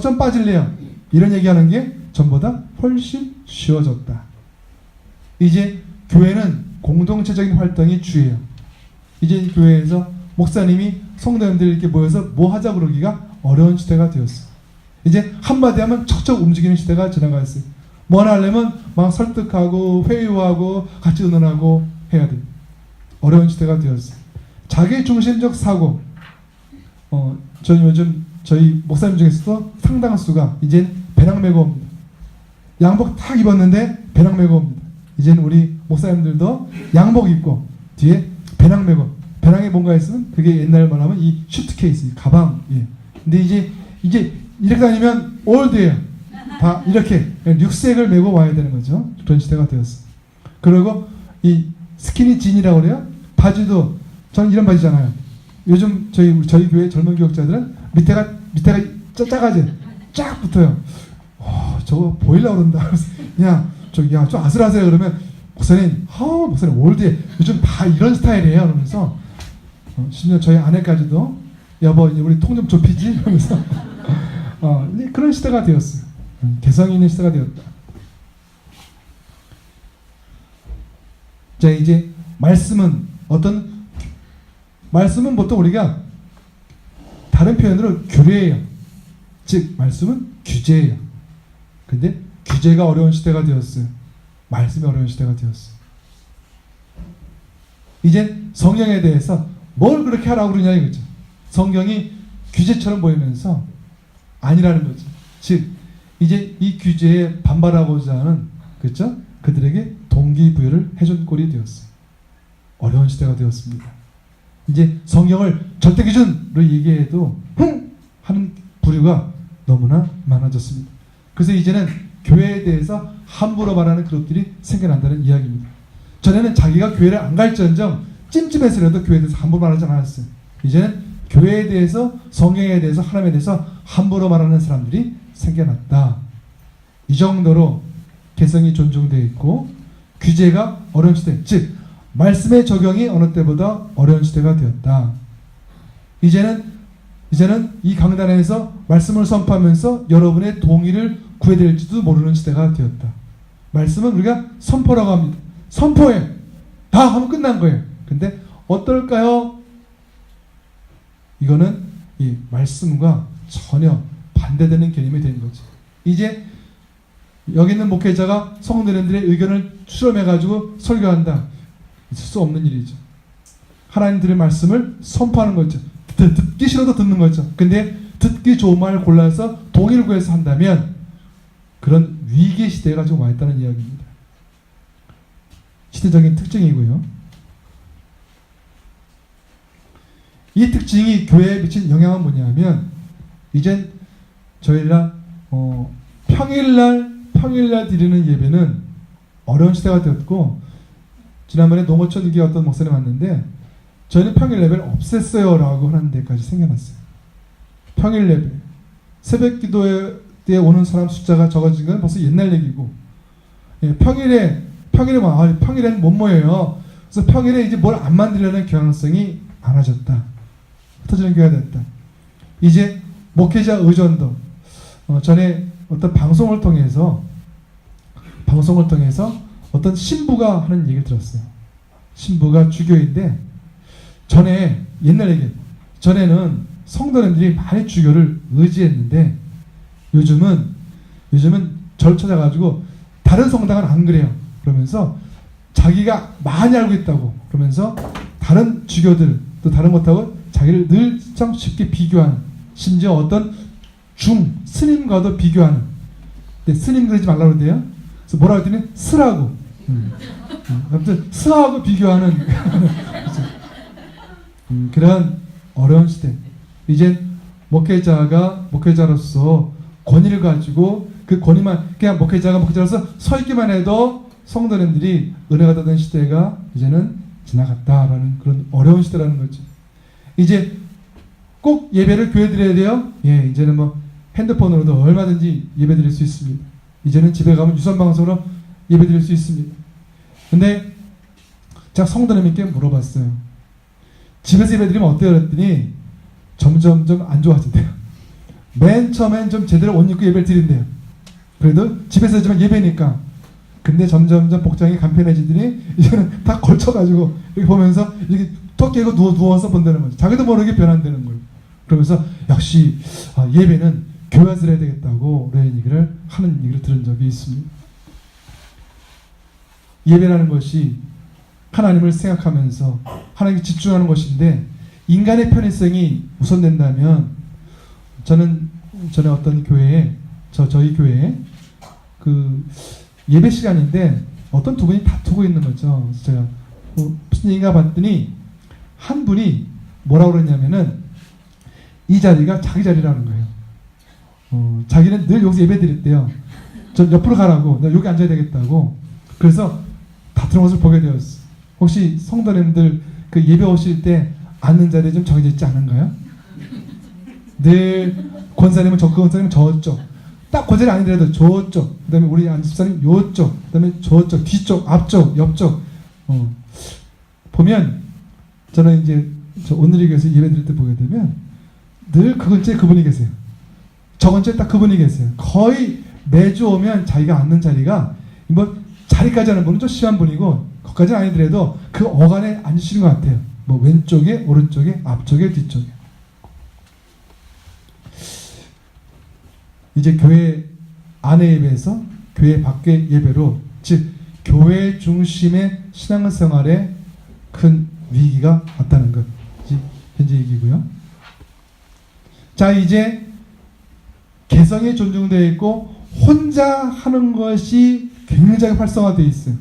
[SPEAKER 1] 전 빠질래요. 이런 얘기하는 게 전보다 훨씬 쉬워졌다. 이제 교회는 공동체적인 활동이 주예요. 이제 교회에서 목사님이 성도님들이 이렇게 모여서 뭐 하자 그러기가 어려운 시대가 되었어. 이제 한마디 하면 척척 움직이는 시대가 지나가 있어요. 뭐 하나 하려면 막 설득하고 회유하고 같이 의논하고 해야 돼요. 어려운 시대가 되었어요. 자기중심적 사고. 저는 요즘 저희 목사님 중에서도 상당수가 이제 배낭 메고 옵니다. 양복 딱 입었는데 배낭 메고 옵니다. 이제는 우리 목사님들도 양복 입고 뒤에 배낭 메고, 배낭에 뭔가 있으면 그게 옛날 말하면 이 슈트케이스, 이 가방. 예. 근데 이제 이렇게 다니면 올드예요. 다 이렇게 육색을 메고 와야 되는 거죠. 그런 시대가 되었어. 그리고 이 스키니 진이라고 그래요. 바지도 저는 이런 바지잖아요. 요즘 저희 교회 젊은 교역자들은 밑에가 작아지 쫙 붙어요. 저거 보이려고 그런다. 야, 좀 아슬아슬해. 그러면 목사님 올드해. 요즘 다 이런 스타일이에요. 그러면서 심지어 저희 아내까지도 여보 이제 우리 통 좀 좁히지. 그러면서 그런 시대가 되었어요. 개성이 있는 시대가 되었다. 자, 이제 말씀은 보통 우리가 다른 표현으로 규례예요. 즉 말씀은 규제예요. 근데 규제가 어려운 시대가 되었어요. 말씀이 어려운 시대가 되었어요. 이제 성경에 대해서 뭘 그렇게 하라고 그러냐 이거죠. 성경이 규제처럼 보이면서 아니라는 거죠. 즉 이제 이 규제에 반발하고자 하는, 그렇죠? 그들에게 동기부여를 해준 꼴이 되었어요. 어려운 시대가 되었습니다. 이제 성경을 절대 기준으로 얘기해도 하는 부류가 너무나 많아졌습니다. 그래서 이제는 교회에 대해서 함부로 말하는 그룹들이 생겨난다는 이야기입니다. 전에는 자기가 교회를 안 갈지언정 찜찜해서라도 교회에 대해서 함부로 말하지 않았어요. 이제는 교회에 대해서, 성경에 대해서, 하나님에 대해서 함부로 말하는 사람들이 생겨났다. 이 정도로 개성이 존중되어 있고 규제가 어려운 시대, 즉 말씀의 적용이 어느 때보다 어려운 시대가 되었다. 이제는 이 강단에서 말씀을 선포하면서 여러분의 동의를 구해야 될지도 모르는 시대가 되었다. 말씀은 우리가 선포라고 합니다. 선포해. 다 하면 끝난 거예요. 근데 어떨까요? 이거는 이 말씀과 전혀 반대되는 개념이 된 거죠. 이제 여기 있는 목회자가 성도님들의 의견을 수렴해가지고 설교한다. 있을 수 없는 일이죠. 하나님들의 말씀을 선포하는 거죠. 듣기 싫어도 듣는 거죠. 근데 듣기 좋은 말을 골라서 동의를 구해서 한다면 그런 위기의 시대가 지금 와 있다는 이야기입니다. 시대적인 특징이고요. 이 특징이 교회에 미친 영향은 뭐냐면 이젠 저희가 평일날 드리는 예배는 어려운 시대가 되었고, 지난번에 농어촌 유기 어떤 목사님 왔는데 저희는 평일 예배를 없앴어요 라고 하는 데까지 생겨났어요. 평일 예배. 새벽 기도에 오는 사람 숫자가 적어진 건 벌써 옛날 얘기고, 예, 평일에는 못 모여요. 그래서 평일에 이제 뭘 안 만들려는 경향성이 많아졌다. 흩어지는 교회가 됐다. 이제 목회자 의존도, 전에 어떤 방송을 통해서 어떤 신부가 하는 얘기를 들었어요. 신부가 주교인데, 전에는 성도님들이 많이 주교를 의지했는데, 요즘은 절 찾아가지고 다른 성당은 안 그래요. 그러면서 자기가 많이 알고 있다고 그러면서 다른 주교들 또 다른 것하고 자기를 늘 참 쉽게 비교하는, 심지어 어떤 스님과도 비교하는. 근데 스님 그러지 말라고 그러대요. 그래서 뭐라 했더니 스라고. 아무튼 스하고 비교하는 그런 어려운 시대. 이제 목회자로서 권위를 가지고 그 권위만, 그냥 목회자로서 서 있기만 해도 성도님들이 은혜가 되는 시대가 이제는 지나갔다라는 그런 어려운 시대라는 거죠. 이제 꼭 예배를 교회 드려야 돼요? 예, 이제는 뭐 핸드폰으로도 얼마든지 예배 드릴 수 있습니다. 이제는 집에 가면 유선방송으로 예배 드릴 수 있습니다. 근데 제가 성도님께 물어봤어요. 집에서 예배 드리면 어때요? 그랬더니 점점 안 좋아진대요. 맨 처음엔 좀 제대로 옷 입고 예배를 드린대요. 그래도 집에서 하지만 예배니까. 근데 점점 복장이 간편해지더니 이제는 다 걸쳐가지고 이렇게 보면서 이렇게 턱 깨고 누워서 본다는 거죠. 자기도 모르게 변한다는 거예요. 그러면서 역시 예배는 교회에서 해야 되겠다고 그런 얘기를 하는 얘기를 들은 적이 있습니다. 예배라는 것이 하나님을 생각하면서 하나님께 집중하는 것인데, 인간의 편의성이 우선된다면, 전에 어떤 교회에, 저희 교회에 그 예배 시간인데 어떤 두 분이 다투고 있는 거죠. 그래서 제가 무슨 얘기인가 봤더니 한 분이 뭐라고 그러냐면은 이 자리가 자기 자리라는 거예요. 자기는 늘 여기서 예배 드렸대요. 저 옆으로 가라고, 나 여기 앉아야 되겠다고. 그래서 다투는 것을 보게 되었어. 혹시 성도님들 그 예배 오실 때 앉는 자리에 좀 정해져 있지 않은가요? 늘 권사님은 그 권사님은 저쪽, 딱 그 자리 아니더라도 저쪽, 그 다음에 우리 안집사님 요쪽, 그 다음에 저쪽, 뒤쪽, 앞쪽, 옆쪽. 보면 저는 이제 오늘의 교회에서 예배 드릴 때 보게 되면 늘 그 근처에 그분이 계세요. 저 근처에 딱 그분이 계세요. 거의 매주 오면 자기가 앉는 자리가 뭐 자리까지 하는 분은 좀 심한 분이고, 거기까지는 아니더라도 그 어간에 앉으시는 것 같아요. 뭐 왼쪽에, 오른쪽에, 앞쪽에, 뒤쪽에. 이제 교회 안에 예배에서 교회 밖의 예배로, 즉 교회 중심의 신앙생활에 큰 위기가 왔다는 것, 현재 얘기고요. 자, 이제 개성이 존중되어 있고 혼자 하는 것이 굉장히 활성화되어 있어요.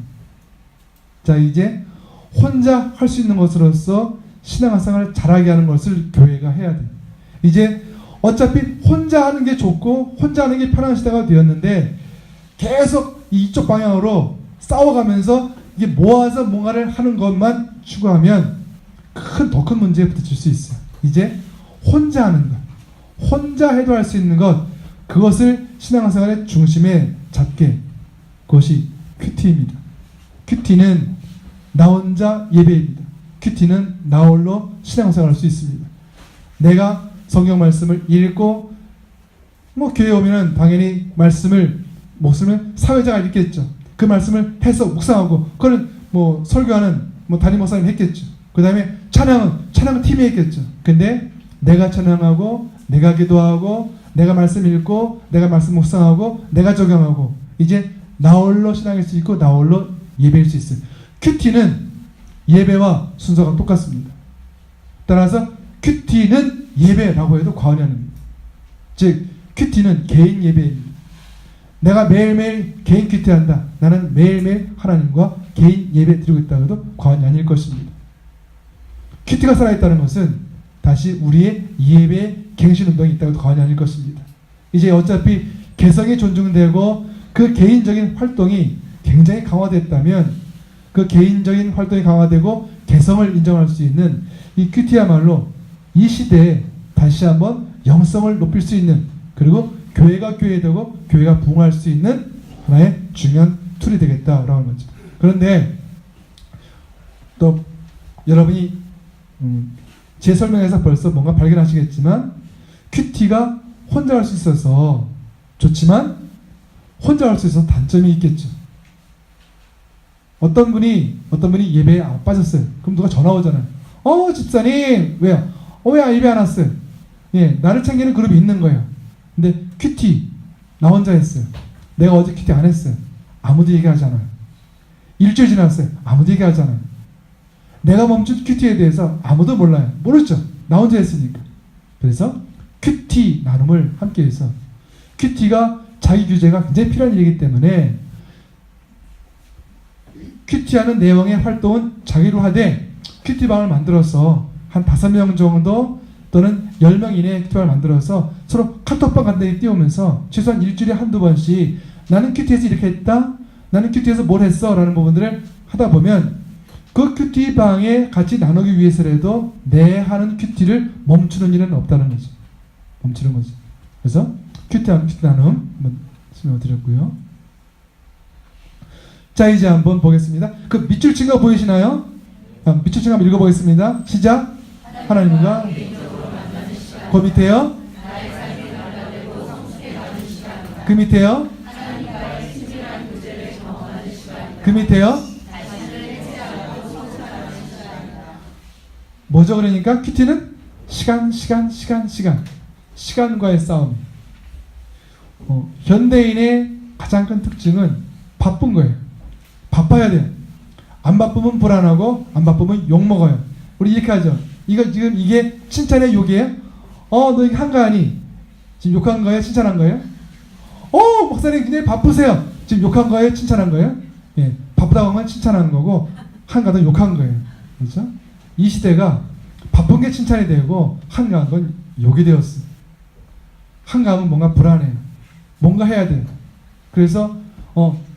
[SPEAKER 1] 자, 이제 혼자 할 수 있는 것으로서 신앙생활을 잘하게 하는 것을 교회가 해야 돼요. 이제 어차피 혼자 하는 게 좋고 혼자 하는 게 편한 시대가 되었는데, 계속 이쪽 방향으로 싸워가면서 이게 모아서 뭔가를 하는 것만 추구하면 더 큰 문제에 부딪힐 수 있어요. 이제 혼자 하는 것, 혼자 해도 할 수 있는 것, 그것을 신앙생활의 중심에 잡게, 그것이 큐티입니다. 큐티는 나 혼자 예배입니다. 큐티는 나 홀로 신앙생활할 수 있습니다. 내가 성경 말씀을 읽고, 뭐 교회 오면은 당연히 목숨을 사회자가 읽겠죠. 그 말씀을 해서 묵상하고, 그거는 뭐 설교하는 뭐 담임 목사님 했겠죠. 그 다음에 찬양은 팀이 했겠죠. 근데 내가 찬양하고, 내가 기도하고, 내가 말씀 읽고, 내가 말씀 묵상하고, 내가 적용하고, 이제 나 홀로 신앙할 수 있고 나 홀로 예배할 수 있어요. 큐티는 예배와 순서가 똑같습니다. 따라서 큐티는 예배라고 해도 과언이 아닙니다. 즉 큐티는 개인 예배입니다. 내가 매일매일 개인 큐티한다. 나는 매일매일 하나님과 개인 예배 드리고 있다고 해도 과언이 아닐 것입니다. 큐티가 살아있다는 것은 다시 우리의 예배 갱신운동이 있다고 해도 과언이 아닐 것입니다. 이제 어차피 개성이 존중되고 그 개인적인 활동이 굉장히 강화됐다면, 그 개인적인 활동이 강화되고 개성을 인정할 수 있는 이 큐티야말로 이 시대에 다시 한번 영성을 높일 수 있는 그리고 교회가 교회되고 교회가 부흥할 수 있는 하나의 중요한 툴이 되겠다라고 하는 거죠. 그런데 또 여러분이 제 설명에서 벌써 뭔가 발견하시겠지만 큐티가 혼자 할 수 있어서 좋지만 혼자 할 수 있어서 단점이 있겠죠. 어떤 분이 예배에 빠졌어요. 그럼 누가 전화 오잖아요. 집사님 왜요? 왜 예배 안 왔어요? 예, 나를 챙기는 그룹이 있는 거예요. 근데 큐티 나 혼자 했어요. 내가 어제 큐티 안 했어요. 아무도 얘기하잖아요. 일주일 지났어요. 아무도 얘기하잖아요. 내가 멈춘 큐티에 대해서 아무도 몰라요. 모르죠. 나 혼자 했으니까. 그래서 큐티 나눔을 함께 해서 큐티가 자기 규제가 굉장히 필요한 일이기 때문에 큐티하는 내용의 활동은 자기로 하되 큐티방을 만들어서 한 5명 정도 또는 10명 이내의 큐티방을 만들어서 서로 카톡방 같은 데 띄우면서 최소한 일주일에 한두 번씩 나는 큐티에서 이렇게 했다, 나는 큐티에서 뭘 했어 라는 부분들을 하다 보면 그 큐티방에 같이 나누기 위해서라도 내 하는 큐티를 멈추는 일은 없다는 거죠. 멈추는 거죠. 그래서 큐티 나눔 한번 설명을 드렸고요. 자, 이제 한번 보겠습니다. 그 밑줄 친 거 보이시나요? 밑줄 친 거 한번 읽어보겠습니다. 시작. 하나님과 그 밑에요. 그 밑에요. 그 밑에요. 뭐죠? 그러니까 큐티는 시간과의 싸움. 현대인의 가장 큰 특징은 바쁜 거예요. 바빠야 돼요. 안 바쁘면 불안하고 안 바쁘면 욕먹어요. 우리 이렇게 하죠. 지금 이게 칭찬의 욕이에요? 너 이거 한가하니? 지금 욕한 거예요? 칭찬한 거예요? 목사님 굉장히 바쁘세요. 지금 욕한 거예요? 칭찬한 거예요? 예, 바쁘다고 하면 칭찬하는 거고 한가하다 욕한 거예요. 그렇죠? 이 시대가 바쁜 게 칭찬이 되고 한가한 건 욕이 되었어요. 한가하면 뭔가 불안해요. 뭔가 해야 돼요. 그래서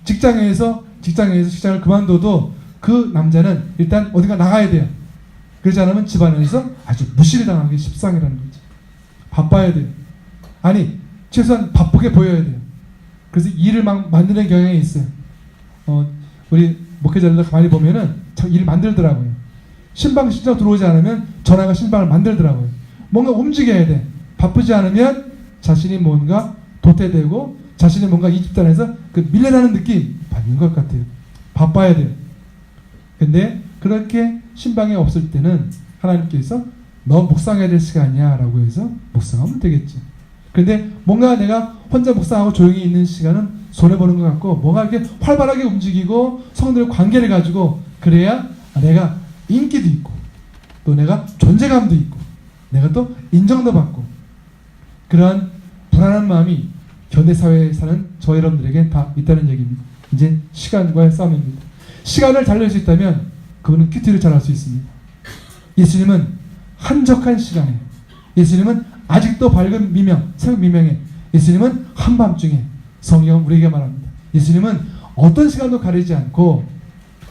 [SPEAKER 1] 직장에서 직장을 그만둬도 그 남자는 일단 어딘가 나가야 돼요. 그렇지 않으면 집안에서 아주 무시를 당하기 십상이라는 거죠. 바빠야 돼요. 아니 최소한 바쁘게 보여야 돼요. 그래서 일을 막 만드는 경향이 있어요. 우리 목회자들 가만히 보면은 참 일을 만들더라고요. 신방 신청 들어오지 않으면 전화가 신방을 만들더라고요. 뭔가 움직여야 돼. 바쁘지 않으면 자신이 뭔가 도태되고 자신이 뭔가 이 집단에서 그 밀려나는 느낌 받는 것 같아요. 바빠야 돼요. 근데 그렇게 신방이 없을 때는 하나님께서 너 묵상해야 될 시간이야 라고 해서 묵상하면 되겠지. 근데 뭔가 내가 혼자 묵상하고 조용히 있는 시간은 손해보는 것 같고 뭔가 이렇게 활발하게 움직이고 성도들의 관계를 가지고 그래야 내가 인기도 있고 또 내가 존재감도 있고 내가 또 인정도 받고 그러한 불안한 마음이 현대사회에 사는 저 여러분들에게 다 있다는 얘기입니다. 이제 시간과의 싸움입니다. 시간을 달릴 수 있다면 그거는 큐티를 잘할 수 있습니다. 예수님은 한적한 시간에 예수님은 아직도 밝은 미명, 새벽 미명에 예수님은 한밤중에 성경 우리에게 말합니다. 예수님은 어떤 시간도 가리지 않고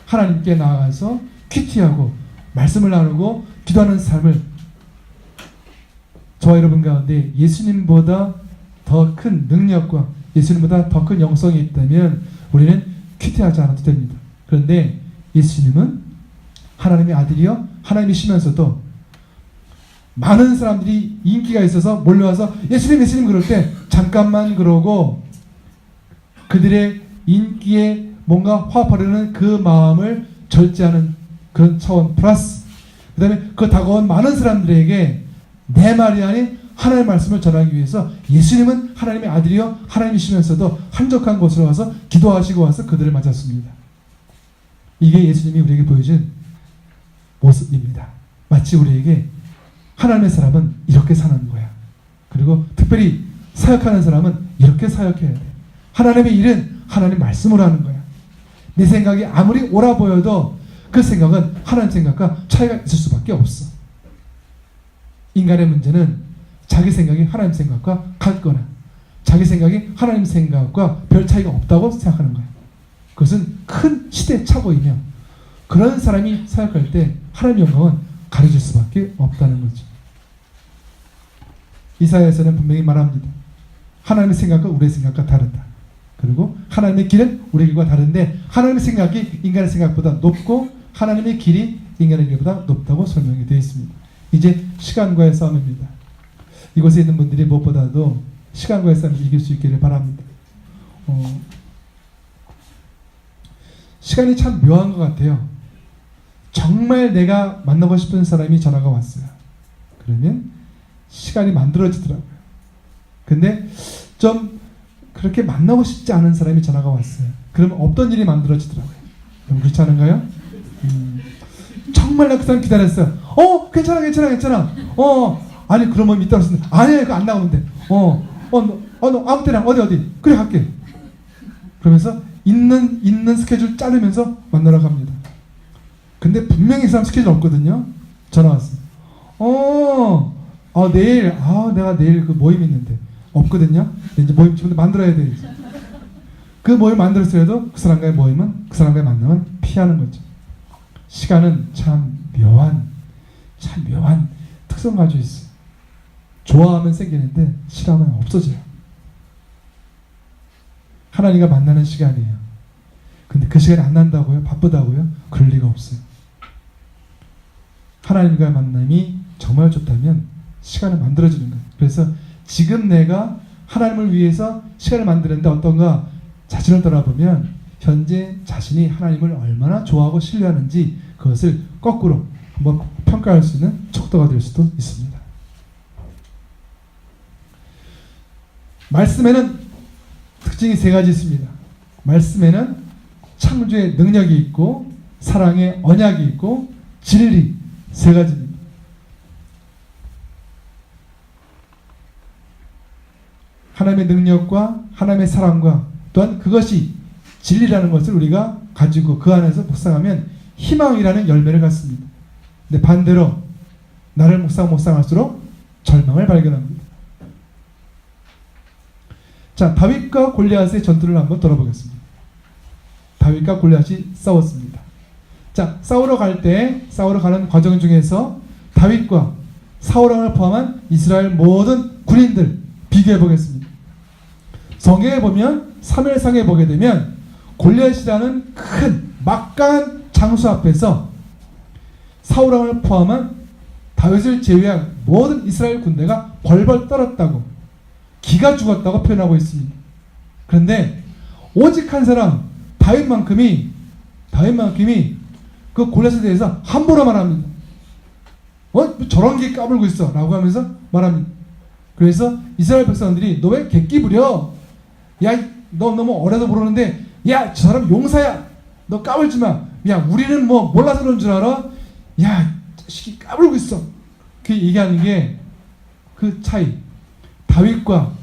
[SPEAKER 1] 하나님께 나아가서 큐티하고 말씀을 나누고 기도하는 삶을 저와 여러분 가운데 예수님보다 더 큰 능력과 예수님보다 더 큰 영성이 있다면 우리는 큐티하지 않아도 됩니다. 그런데 예수님은 하나님의 아들이요 하나님이시면서도 많은 사람들이 인기가 있어서 몰려와서 예수님 그럴 때 잠깐만 그러고 그들의 인기에 뭔가 화합하려는 그 마음을 절제하는 그런 차원 플러스 그 다음에 그 다가온 많은 사람들에게 내 말이 아닌 하나님의 말씀을 전하기 위해서 예수님은 하나님의 아들이요 하나님이시면서도 한적한 곳으로 와서 기도하시고 와서 그들을 맞았습니다. 이게 예수님이 우리에게 보여준 모습입니다. 마치 우리에게 하나님의 사람은 이렇게 사는 거야. 그리고 특별히 사역하는 사람은 이렇게 사역해야 돼. 하나님의 일은 하나님 말씀으로 하는 거야. 내 생각이 아무리 옳아 보여도 그 생각은 하나님 생각과 차이가 있을 수밖에 없어. 인간의 문제는 자기 생각이 하나님 생각과 같거나 자기 생각이 하나님 생각과 별 차이가 없다고 생각하는 거야. 그것은 큰 시대 착오이며 그런 사람이 사역할 때 하나님의 영광은 가려질 수밖에 없다는 거죠. 이사야에서는 분명히 말합니다. 하나님의 생각과 우리의 생각과 다르다. 그리고 하나님의 길은 우리의 길과 다른데 하나님의 생각이 인간의 생각보다 높고 하나님의 길이 인간의 길보다 높다고 설명이 되어 있습니다. 이제 시간과의 싸움입니다. 이곳에 있는 분들이 무엇보다도 시간과의 싸움을 이길 수 있기를 바랍니다. 시간이 참 묘한 것 같아요. 정말 내가 만나고 싶은 사람이 전화가 왔어요. 그러면 시간이 만들어지더라고요. 근데 좀 그렇게 만나고 싶지 않은 사람이 전화가 왔어요. 그러면 없던 일이 만들어지더라고요. 그럼 그렇지 않은가요? 정말 나 그 사람 기다렸어요. 괜찮아. 아니 그러면 이따 왔을 때 아니 그거 안 나오면 돼. 너 아무 때나 어디 그래 갈게. 그러면서 있는 스케줄 자르면서 만나러 갑니다. 근데 분명히 이 사람 스케줄 없거든요. 전화 왔어요. 내일 내가 내일 그 모임 있는데 없거든요. 이제 모임 지금 만들어야 돼. 그 모임 만들었어도 그 사람과의 만남은 피하는 거죠. 시간은 참 묘한 특성 가지고 있어요. 좋아하면 생기는데 싫어하면 없어져요. 하나님과 만나는 시간이에요. 근데 그 시간이 안 난다고요? 바쁘다고요? 그럴 리가 없어요. 하나님과 만남이 정말 좋다면 시간을 만들어주는 거예요. 그래서 지금 내가 하나님을 위해서 시간을 만드는데 어떤가 자신을 돌아보면 현재 자신이 하나님을 얼마나 좋아하고 신뢰하는지 그것을 거꾸로 한번 평가할 수 있는 척도가 될 수도 있습니다. 말씀에는 특징이 세 가지 있습니다. 말씀에는 창조의 능력이 있고 사랑의 언약이 있고 진리 세 가지입니다. 하나님의 능력과 하나님의 사랑과 또한 그것이 진리라는 것을 우리가 가지고 그 안에서 묵상하면 희망이라는 열매를 갖습니다. 근데 반대로 나를 묵상할수록 절망을 발견합니다. 자, 다윗과 골리앗의 전투를 한번 돌아보겠습니다. 다윗과 골리앗이 싸웠습니다. 자, 싸우러 가는 과정 중에서 다윗과 사울왕을 포함한 이스라엘 모든 군인들 비교해 보겠습니다. 성경에 보면 사무엘상에 보게 되면 골리앗이라는 큰 막강한 장수 앞에서 사울왕을 포함한 다윗을 제외한 모든 이스라엘 군대가 벌벌 떨었다고 기가 죽었다고 표현하고 있습니다. 그런데 오직 한 사람 다윗만큼이 그 골리앗에 대해서 함부로 말합니다. 저런 게 까불고 있어 라고 하면서 말합니다. 그래서 이스라엘 백성들이 너 왜 객기 부려? 야, 너 너무 어려서 모르는데 야, 저 사람 용사야. 너 까불지 마. 야, 우리는 뭐 몰라서 그런 줄 알아? 야, 자식이 까불고 있어. 그 얘기하는 게 그 차이. 다윗과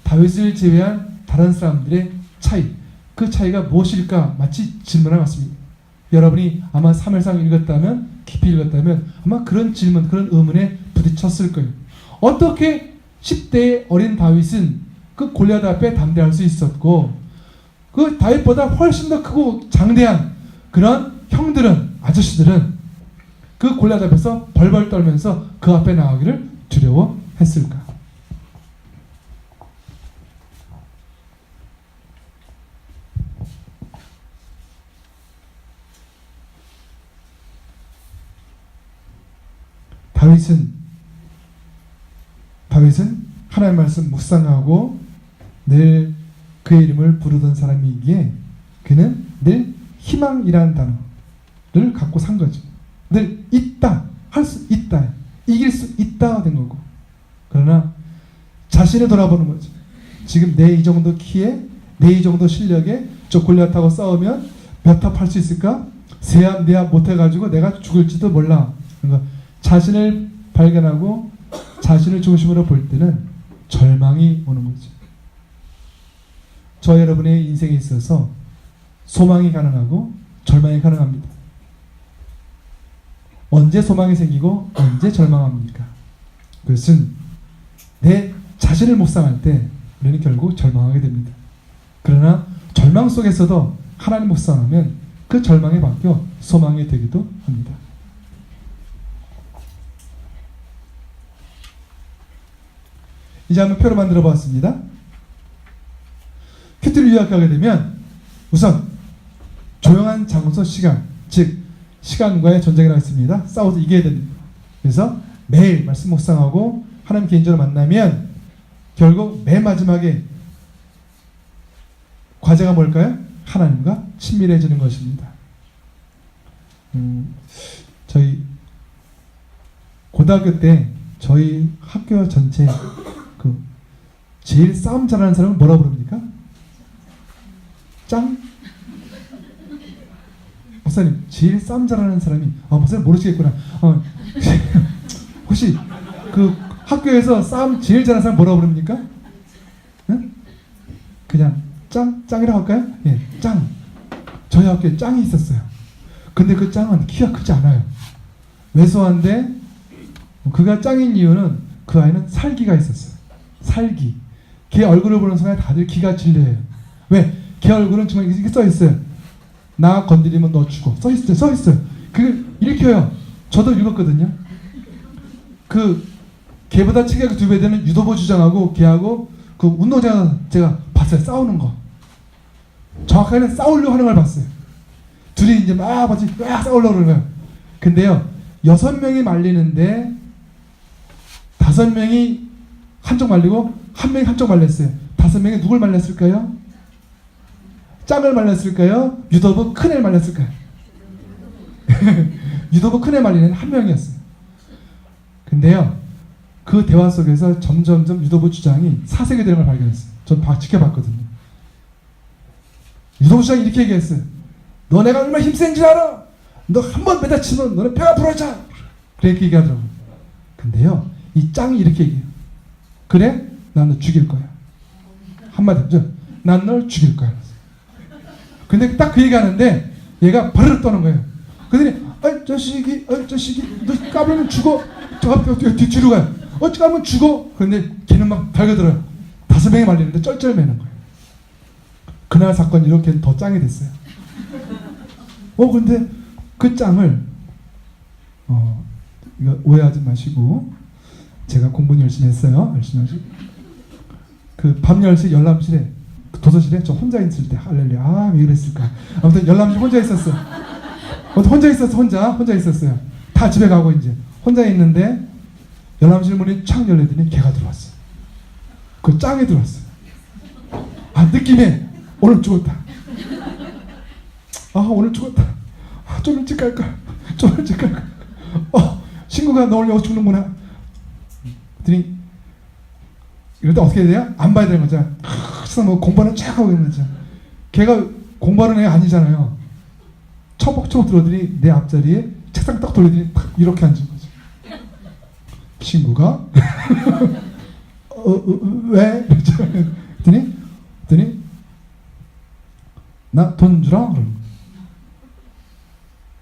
[SPEAKER 1] 다윗을 제외한 다른 사람들의 차이. 그 차이가 무엇일까? 마치 질문을 받습니다. 여러분이 아마 사무엘상 읽었다면, 깊이 읽었다면 아마 그런 질문, 그런 의문에 부딪혔을 거예요. 어떻게 10대의 어린 다윗은 그 골리앗 앞에 담대할 수 있었고 그 다윗보다 훨씬 더 크고 장대한 그런 형들은, 아저씨들은 그 골리앗 앞에서 벌벌 떨면서 그 앞에 나가기를 두려워했을까? 다윗은 하나님의 말씀 묵상하고 늘 그의 이름을 부르던 사람이기에 그는 늘 희망이라는 단어를 갖고 산 거죠. 늘 있다, 할 수 있다, 이길 수 있다 된 거고. 그러나 자신을 돌아보는 거죠. 지금 내 이 정도 키에, 내 이 정도 실력에 저 골리앗하고 싸우면 몇 합 할 수 있을까? 세 합, 네 합 못해가지고 내가 죽을지도 몰라. 그러니까 자신을 발견하고 자신을 중심으로 볼 때는 절망이 오는 거죠. 저 여러분의 인생에 있어서 소망이 가능하고 절망이 가능합니다. 언제 소망이 생기고 언제 절망합니까? 그것은 내 자신을 묵상할 때 우리는 결국 절망하게 됩니다. 그러나 절망 속에서도 하나님 묵상하면 그 절망이 바뀌어 소망이 되기도 합니다. 이제 한번 표로 만들어 보았습니다. 큐티를 요약하게 되면 우선 조용한 장소 시간, 즉 시간과의 전쟁이라고 했습니다. 싸워서 이겨야 됩니다. 그래서 매일 말씀 묵상하고 하나님 개인적으로 만나면 결국 맨 마지막에 과제가 뭘까요? 하나님과 친밀해지는 것입니다. 저희 고등학교 때 저희 학교 전체 그 제일 싸움 잘하는 사람은 뭐라고 부릅니까? 짱? 목사님, 제일 싸움 잘하는 사람이, 목사님 모르시겠구나. 혹시 그 학교에서 싸움 제일 잘하는 사람 뭐라고 부릅니까? 응? 그냥 짱이라고 할까요? 예, 짱. 저희 학교에 짱이 있었어요. 근데 그 짱은 키가 크지 않아요. 왜소한데 그가 짱인 이유는 그 아이는 살기가 있었어요. 살기. 걔 얼굴을 보는 순간 다들 기가 질려요. 왜? 걔 얼굴은 정말 이렇게 써있어요. 나 건드리면 너 죽어. 써있어요. 그걸 일으켜요. 저도 읽었거든요. 그 걔보다 체격이 2배 되는 유도보 주장하고 걔하고 그 운동장 제가 봤어요. 싸우는 거. 정확하게는 싸우려고 하는 걸 봤어요. 둘이 이제 막 싸우려고 그러는 거예요. 근데요, 6명이 말리는데 5명이 한쪽 말리고 1명이 한쪽 말렸어요. 5명이 누굴 말렸을까요? 짱을 말렸을까요? 유도부 큰애를 말렸을까요? 유도부 큰애 말리는 1명이었어요. 근데요, 그 대화 속에서 점점점 유도부 주장이 사색이 되는 걸 발견했어요. 전 지켜봤거든요. 유도부 주장이 이렇게 얘기했어요. 너네가 얼마나 힘센 줄 알아? 너 한 번 매다치면 너네 뼈가 부러져. 그렇게 얘기하더라고요. 근데요, 이 짱이 이렇게 얘기해요. 그래? 난 너 죽일 거야. 한마디죠. 난 널 죽일 거야. 근데 딱 그 얘기하는데 얘가 바르르 떠는 거예요. 그랬더니 자식이 너 까불면 죽어. 뒤로 가요. 까불면 죽어. 그런데 걔는 막 달겨들어요. 5명이 말리는데 쩔쩔매는 거예요. 그날 사건이 이렇게 더 짱이 됐어요. 근데 그 짱을 이거 오해하지 마시고 제가 공부는 열심히 했어요. 열심히 하시고 그 밤 10시 열람실에 도서실에 저 혼자 있을 때 할렐루야 왜 그랬을까. 아무튼 열람실 혼자 있었어. 혼자 있었어요. 다 집에 가고 이제 혼자 있는데 열람실 문이 촥 열리더니 걔가 들어왔어. 그 짱이 들어왔어. 느낌에 오늘 죽었다. 오늘 죽었다. 좀 일찍 갈까. 친구가 너 오늘 여기서 죽는구나. 그랬더니 이럴 때 어떻게 해야 돼요? 안 봐야 되는 거죠. 뭐 공부하는 척 하고 있는 거죠. 걔가 공부하는 애가 아니잖아요. 처벅처벅 들어더니 내 앞자리에 책상 딱 돌리더니 탁 이렇게 앉은 거죠. 친구가 왜? 그랬더니 나 돈 주라 그러는 거예요.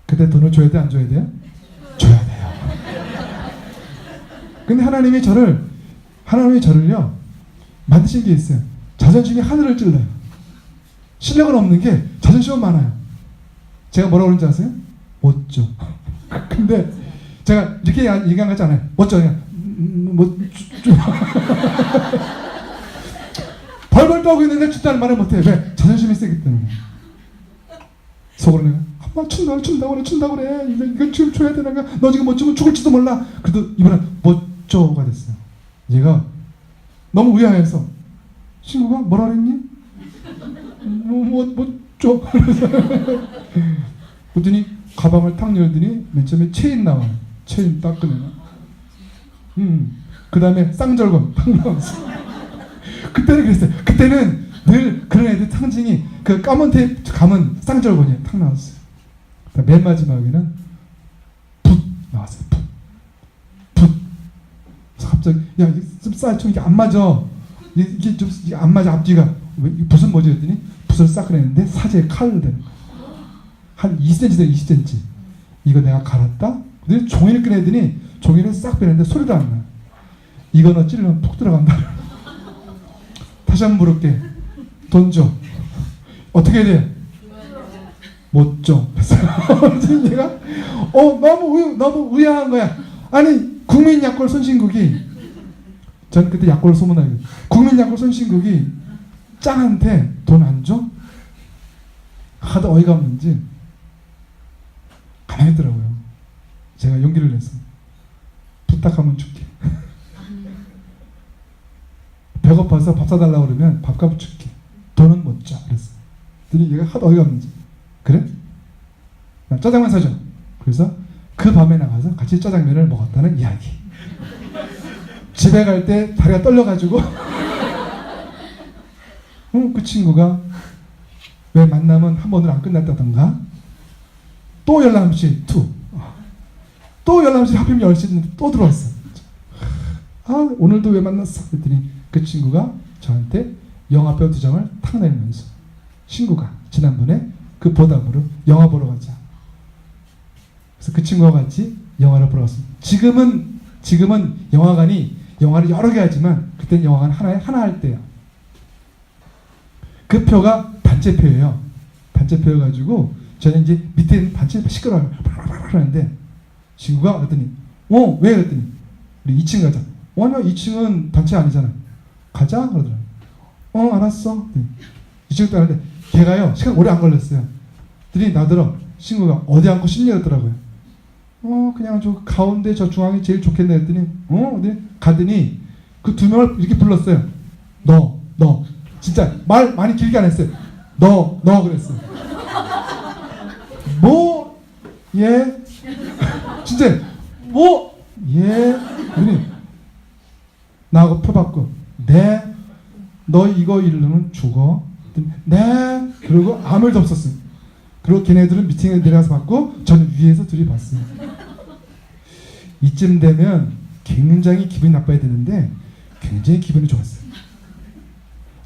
[SPEAKER 1] 그때 돈을 줘야 돼, 안 줘야 돼요? 줘야 돼요. 근데 하나님이 저를요 만드신 게 있어요. 자존심이 하늘을 찔러요. 실력은 없는 게 자존심은 많아요. 제가 뭐라고 그러는지 아세요? 멋져. 근데 제가 이렇게 얘기한 거 같지 않아요? 멋져. 그냥 벌벌 떠고 있는데 춥다는 말을 못해. 왜? 자존심이 세기 때문에. 속으로 내가 춘다고 그래. 이건 지금 줘야 되나? 너 지금 못 주면 죽을지도 몰라. 그래도 이번엔 멋져가 됐어요. 얘가 너무 의아해서 친구가 뭐라 그랬니? 멋져. 그랬더니 가방을 탁 열더니 맨 처음에 체인 나와요. 체인 딱 꺼내나. 그 다음에 쌍절곤 탁 나왔어. 그때는 그랬어요. 그때는 늘 그런 애들 상징이 그 까만 테이프 감은 쌍절곤이 탁 나왔어요. 맨 마지막에는 붓 나왔어요. 붓. 갑자기 좀 쌀총 이게 안 맞아. 이게 좀 안 맞아 앞뒤가. 붓은 뭐지 했더니 붓을 싹 꺼냈는데 사제에 칼로 되는 거야. 한 2cm 돼 20cm. 이거 내가 갈았다. 근데 종이를 꺼내더니 종이를 싹 빼는데 소리도 안 나. 이거 너 찌르면 푹 들어간다. 다시 한번 물을게. 돈 줘. 어떻게 해야 돼? 못 줘. 그래서 얘가 너무 의아한 거야. 아니 국민약골 손신국이 전 그때 약골 소문나요. 국민약골 손신국이 짱한테 돈 안 줘? 하도 어이가 없는지 가만히 있더라고요. 제가 용기를 내서 부탁하면 줄게. 배고파서 밥 사달라고 그러면 밥값 줄게. 돈은 못 줘. 그랬어. 그랬더니 얘가 하도 어이가 없는지 그래? 나 짜장면 사줘. 그래서 그 밤에 나가서 같이 짜장면을 먹었다는 이야기. 집에 갈 때 다리가 떨려가지고 그 친구가 왜 만남은 한 번으로 안 끝났다던가 또 열람실 2 또 열람실 하필이면 10시 또 들어왔어. 아 오늘도 왜 만났어? 그랬더니 그 친구가 저한테 영화표 2장을 탁 내면서 친구가 지난번에 그 보답으로 영화 보러 가자. 그래서 그 친구와 같이 영화를 보러 갔습니다. 지금은 영화관이 영화를 여러 개 하지만 그때는 영화관 하나 할 때요. 그 표가 단체표예요. 단체표여가지고 저는 이제 밑에 있는 단체 시끄러워요. 하는데 친구가 그랬더니 왜? 그랬더니 우리 2층 가자. 아니야 2층은 단체 아니잖아. 가자 그러더라고요. 알았어. 2층 가는데 걔가요 시간 오래 안 걸렸어요. 들이 나더러 친구가 어디 앉고 싶냐더라고요. 그냥 저 가운데 저 중앙이 제일 좋겠네 했더니 어디 가더니 그 2명을 이렇게 불렀어요. 너 진짜 말 많이 길게 안 했어요. 너 그랬어요. 뭐? 예? 진짜 뭐? 예? 그러니 나하고 표 받고 네? 너 이거 이르면 죽어? 네? 그리고 아무 일도 없었어요. 그리고 걔네들은 미팅에 내려가서 받고 저는 위에서 둘이 봤어요. 이쯤 되면 굉장히 기분이 나빠야 되는데 굉장히 기분이 좋았어요.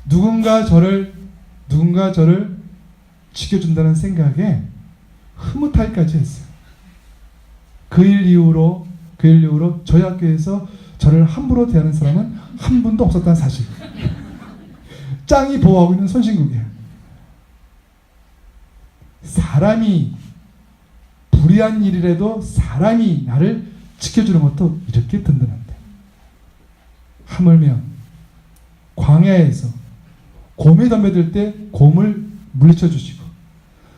[SPEAKER 1] 누군가 저를 지켜준다는 생각에 흐뭇하기까지 했어요. 그 일 이후로 저희 학교에서 저를 함부로 대하는 사람은 한 분도 없었다는 사실. 짱이 보호하고 있는 선진국이에요. 사람이 불의한 일이라도 사람이 나를 지켜주는 것도 이렇게 든든한데 하물며 광야에서 곰이 덤벼들 때 곰을 물리쳐 주시고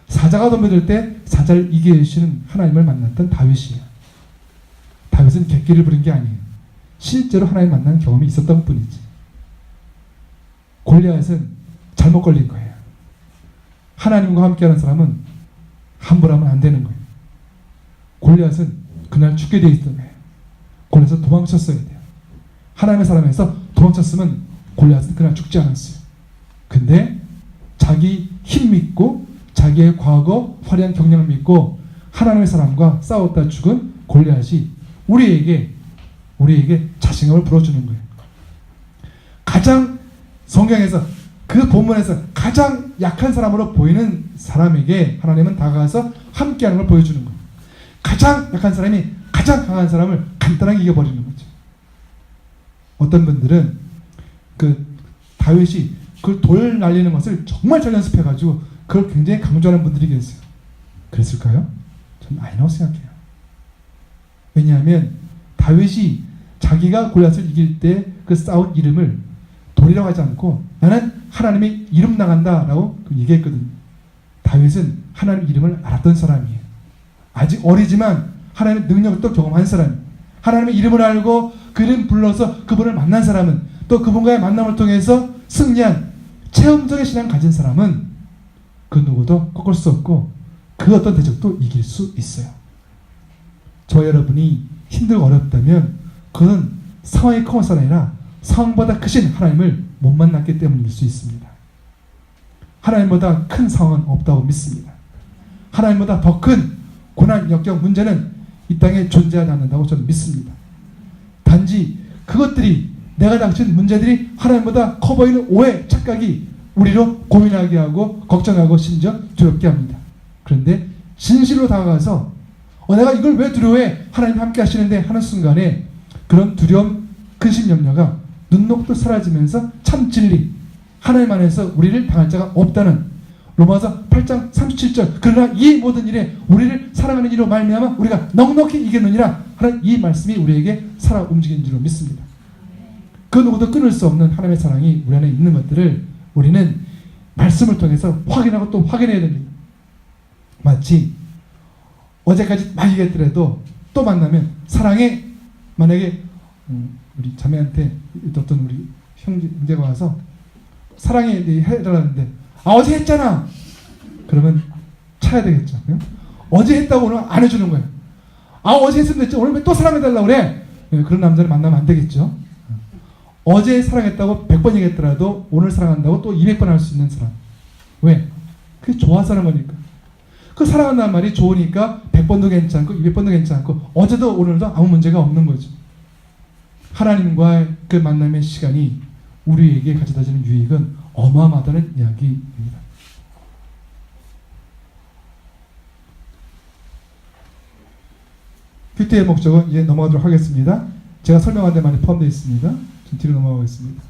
[SPEAKER 1] 사자가 덤벼들 때 사자를 이겨주시는 하나님을 만났던 다윗이에요. 다윗은 객기를 부린 게 아니에요. 실제로 하나님 만난 경험이 있었던 뿐이지. 골리앗은 잘못 걸린 거예요. 하나님과 함께하는 사람은 함부로 하면 안 되는 거예요. 골리앗은 그날 죽게 돼 있던 거예요. 골리앗은 도망쳤어야 돼요. 하나님의 사람에서 도망쳤으면 골리앗은 그날 죽지 않았어요. 근데 자기 힘 믿고 자기의 과거 화려한 경력을 믿고 하나님의 사람과 싸웠다 죽은 골리앗이 우리에게 자신감을 불어주는 거예요. 가장 성경에서 그 본문에서 가장 약한 사람으로 보이는 사람에게 하나님은 다가가서 함께하는 걸 보여주는 거예요. 가장 약한 사람이 가장 강한 사람을 간단하게 이겨버리는 거죠. 어떤 분들은 그 다윗이 그 돌 날리는 것을 정말 잘 연습해가지고 그걸 굉장히 강조하는 분들이 계세요. 그랬을까요? 저는 아니라고 생각해요. 왜냐하면 다윗이 자기가 골리앗을 이길 때 그 싸운 이름을 돌이라고 하지 않고 나는 하나님의 이름 나간다 라고 얘기했거든요. 다윗은 하나님 이름을 알았던 사람이에요. 아직 어리지만 하나님의 능력도 경험한 사람, 하나님의 이름을 알고 그 이름 불러서 그분을 만난 사람은 또 그분과의 만남을 통해서 승리한 체험적인 신앙 가진 사람은 그 누구도 꺾을 수 없고 그 어떤 대적도 이길 수 있어요. 저 여러분이 힘들고 어렵다면 그는 상황이 커서가 아니라 상황보다 크신 하나님을 못 만났기 때문일 수 있습니다. 하나님보다 큰 상황은 없다고 믿습니다. 하나님보다 더 큰 고난, 역경, 문제는 이 땅에 존재하지 않는다고 저는 믿습니다. 단지 그것들이 내가 닥친 문제들이 하나님보다 커 보이는 오해, 착각이 우리로 고민하게 하고 걱정하고 심지어 두렵게 합니다. 그런데 진실로 다가가서 내가 이걸 왜 두려워해? 하나님 함께 하시는데 하는 순간에 그런 두려움, 근심, 염려가 눈녹듯 사라지면서 참 진리, 하나님 안에서 우리를 당할 자가 없다는 로마서 8장 37절 그러나 이 모든 일에 우리를 사랑하는 이로 말미암아 우리가 넉넉히 이겼느니라 하는 이 말씀이 우리에게 살아 움직이는 줄로 믿습니다. 그 누구도 끊을 수 없는 하나님의 사랑이 우리 안에 있는 것들을 우리는 말씀을 통해서 확인하고 또 확인해야 됩니다. 마치 어제까지 막 얘기했더라도 또 만나면 사랑해. 만약에 우리 자매한테 어떤 우리 형제가 와서 사랑해 해달라는데 어제 했잖아. 그러면 차야 되겠죠. 어제 했다고 오늘 안 해주는 거예요. 어제 했으면 됐지. 오늘 왜 또 사랑해달라고 그래? 그런 남자를 만나면 안 되겠죠. 어제 사랑했다고 100번 얘기했더라도 오늘 사랑한다고 또 200번 할 수 있는 사람. 왜? 그게 좋아서 하는 거니까. 그 사랑한다는 말이 좋으니까 100번도 괜찮고 200번도 괜찮고 어제도 오늘도 아무 문제가 없는 거죠. 하나님과 그 만남의 시간이 우리에게 가져다주는 유익은 어마어마하다는 이야기입니다. 큐티의 목적은 이제 넘어가도록 하겠습니다. 제가 설명한 데 많이 포함되어 있습니다. 좀 뒤로 넘어가겠습니다.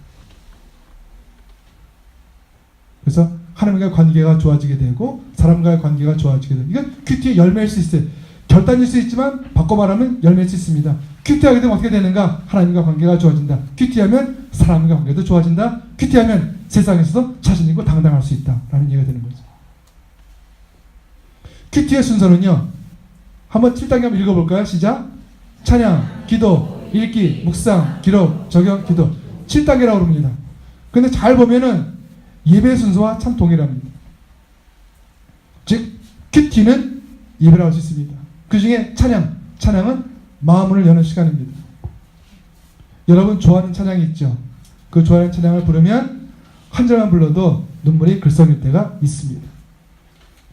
[SPEAKER 1] 그래서 하나님과의 관계가 좋아지게 되고 사람과의 관계가 좋아지게 되고 이건 큐티의 열매일 수 있어요. 결단일 수 있지만 바꿔 말하면 열매일 수 있습니다. 큐티하게 되면 어떻게 되는가? 하나님과 관계가 좋아진다. 큐티하면 사람과 관계도 좋아진다. 큐티하면 세상에서도 자신 있고 당당할 수 있다 라는 얘기가 되는 거죠. 큐티의 순서는요, 한번 7단계 한번 읽어볼까요? 시작. 찬양, 기도, 읽기, 묵상, 기록, 적용, 기도. 7단계라고 그럽니다. 근데 잘 보면은 예배 순서와 참 동일합니다. 즉 큐티는 예배라고 할 수 있습니다. 그 중에 찬양은 마음을 여는 시간입니다. 여러분 좋아하는 찬양이 있죠? 그 좋아하는 찬양을 부르면 한 절만 불러도 눈물이 글썽일 때가 있습니다.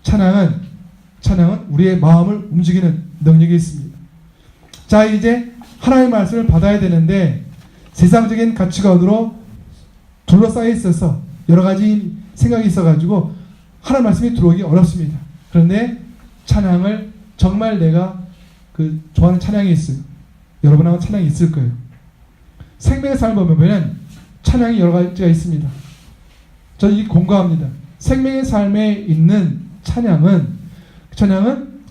[SPEAKER 1] 찬양은 우리의 마음을 움직이는 능력이 있습니다. 자, 이제 하나님의 말씀을 받아야 되는데 세상적인 가치관으로 둘러싸여 있어서 여러 가지 생각이 있어가지고 하나님 말씀이 들어오기 어렵습니다. 그런데 찬양을 정말 내가 좋아하는 찬양이 있어요. 여러분하고 찬양이 있을 거예요. 생명의 삶을 보면 찬양이 여러 가지가 있습니다. 저는 이 공감합니다. 생명의 삶에 있는 찬양은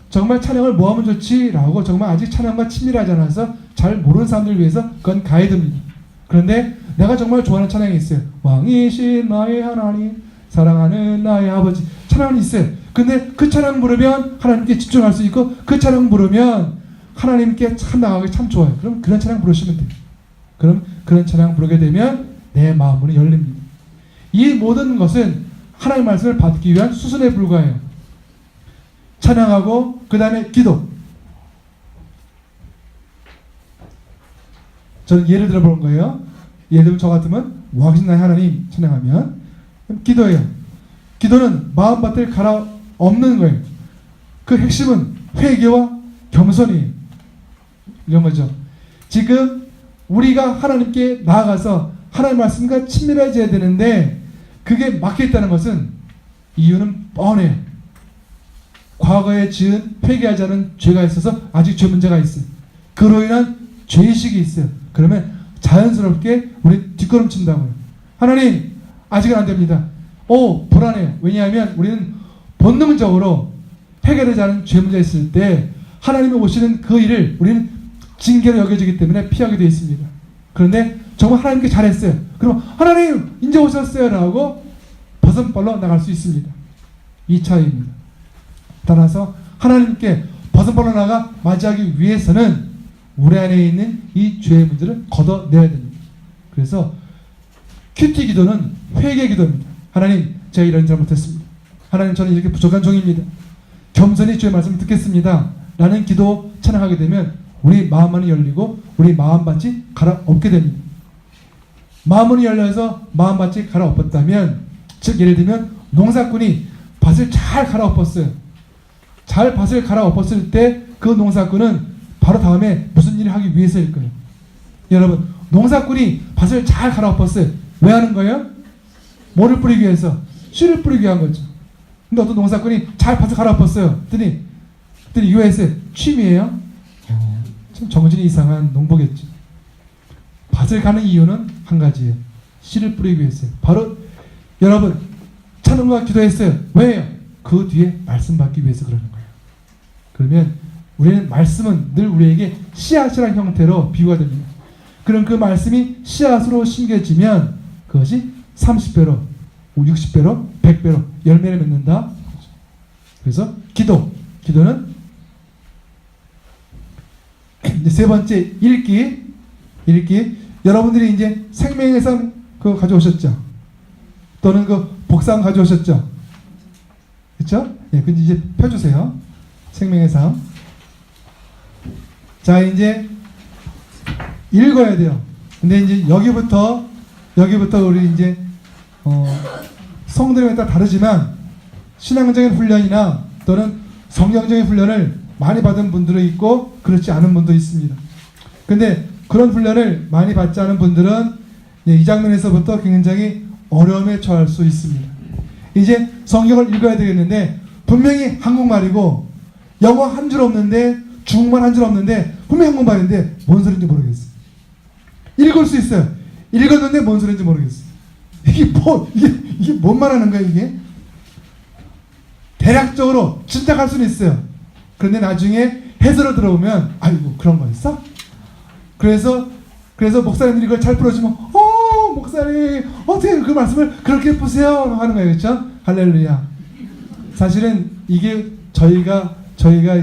[SPEAKER 1] 정말 찬양을 뭐 하면 좋지라고 정말 아직 찬양과 친밀하지 않아서 잘 모르는 사람들을 위해서 그건 가이드입니다. 그런데 내가 정말 좋아하는 찬양이 있어요. 왕이신 나의 하나님, 사랑하는 나의 아버지. 찬양은 있어요. 근데 그 찬양 부르면 하나님께 집중할 수 있고 그 찬양 부르면 하나님께 참 나가기 참 좋아요. 그럼 그런 찬양 부르시면 돼요. 그럼 그런 찬양 부르게 되면 내 마음문이 열립니다. 이 모든 것은 하나님의 말씀을 받기 위한 수순에 불과해요. 찬양하고 그 다음에 기도. 저는 예를 들어 보는 거예요. 예를 들면 저 같으면 왕이신 나의 하나님 찬양하면 기도예요. 기도는 마음밭을 갈아엎는 거예요. 그 핵심은 회개와 겸손이에요. 이런 거죠. 지금 우리가 하나님께 나아가서 하나님의 말씀과 친밀해져야 되는데 그게 막혀있다는 것은 이유는 뻔해요. 과거에 지은 회개하지 않은 죄가 있어서 아직 죄 문제가 있어요. 그로 인한 죄의식이 있어요. 그러면 자연스럽게 우리 뒷걸음친다고요. 하나님 아직은 안 됩니다. 불안해요. 왜냐하면 우리는 본능적으로 해결되지 않은 죄 문제가 있을 때 하나님이 오시는 그 일을 우리는 징계로 여겨지기 때문에 피하게 되어 있습니다. 그런데 정말 하나님께 잘했어요. 그럼 하나님 이제 오셨어요 라고 버선발로 나갈 수 있습니다. 이 차이입니다. 따라서 하나님께 버선발로 나가 맞이하기 위해서는 우리 안에 있는 이 죄의 문제를 걷어내야 됩니다. 그래서 큐티 기도는 회개 기도입니다. 하나님 제가 이런 잘못했습니다. 하나님 저는 이렇게 부족한 종입니다. 겸손히 주의 말씀을 듣겠습니다. 라는 기도 찬양하게 되면 우리 마음만이 열리고 우리 마음밭이 갈아엎게 됩니다. 마음문이 열려서 마음밭이 갈아엎었다면, 즉 예를 들면 농사꾼이 밭을 잘 갈아엎었어요. 잘 밭을 갈아엎었을 때 그 농사꾼은 바로 다음에 무슨 일을 하기 위해서일 거예요. 여러분 농사꾼이 밭을 잘 갈아엎었어요. 왜 하는 거예요? 뭐를 뿌리기 위해서? 씨를 뿌리기 위한 거죠. 근데 어떤 농사꾼이 잘 밭을 갈아엎었어요. 그랬더니 이거 했어요. 취미예요? 참 정신이 이상한 농부겠죠. 밭을 가는 이유는 한 가지예요. 씨를 뿌리기 위해서요. 바로 여러분 찬양과 기도했어요. 왜요? 그 뒤에 말씀 받기 위해서 그러는 거예요. 그러면 우리는 말씀은 늘 우리에게 씨앗이라는 형태로 비유가 됩니다. 그럼 그 말씀이 씨앗으로 심겨지면 그것이 30배로 60배로, 100배로 열매를 맺는다. 그래서 기도는 이제 세 번째 읽기. 여러분들이 이제 생명의 삶 그거 가져오셨죠? 또는 그 복상 가져오셨죠? 그렇죠? 예, 근데 이제 펴주세요. 생명의 삶. 자, 이제 읽어야 돼요. 근데 이제 여기부터 우리 이제 성도에 따라 다르지만 신앙적인 훈련이나 또는 성경적인 훈련을 많이 받은 분들도 있고 그렇지 않은 분도 있습니다. 근데 그런 훈련을 많이 받지 않은 분들은 이 장면에서부터 굉장히 어려움에 처할 수 있습니다. 이제 성경을 읽어야 되겠는데 분명히 한국말이고 영어 한 줄 없는데 중국말 한 줄 없는데 분명히 한국말인데 뭔 소리인지 모르겠어요. 읽을 수 있어요. 읽었는데 뭔 소리인지 모르겠어요. 이게 뭔 말하는 거야 이게? 대략적으로 짐작할 수는 있어요. 그런데 나중에 해설을 들어보면 아이고 그런 거 있어? 그래서 목사님들이 이걸 잘 풀어주면 목사님 어떻게 그 말씀을 그렇게 푸세요 하는 거예요. 그렇죠? 할렐루야. 사실은 이게 저희가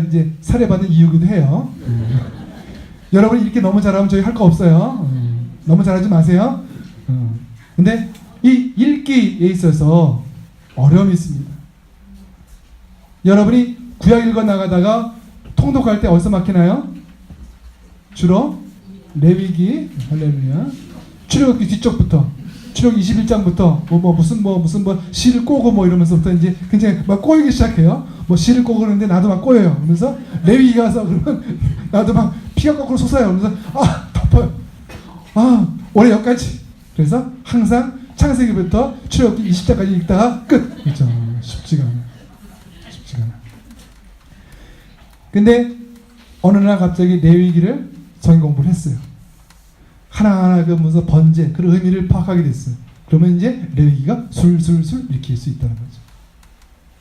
[SPEAKER 1] 이제 살해받은 이유기도 해요. 여러분이 이렇게 너무 잘하면 저희 할 거 없어요. 너무 잘하지 마세요. 근데 이 읽기에 있어서 어려움이 있습니다. 여러분이 구약 읽어 나가다가 통독할 때 어디서 막히나요? 주로 레위기, 할렐루야. 출애굽기 뒤쪽부터, 출애굽기 21장부터 무슨 실을 꼬고 이러면서부터 이제 굉장히 막 꼬이기 시작해요. 실을 꼬고 그러는데 나도 막 꼬여요. 그러면서 레위기 가서 그러면 나도 막 피가 거꾸로 솟아요. 그러면서 덮어요. 올해 여기까지. 그래서 항상 창세기부터 출애굽기 20장까지 읽다가 끝. 그렇죠. 쉽지가 않아. 근데 어느 날 갑자기 레위기를 성경 공부를 했어요. 하나하나 그 무슨 번제 그 의미를 파악하게 됐어요. 그러면 이제 레위기가 술술술 읽힐 수 있다는 거죠.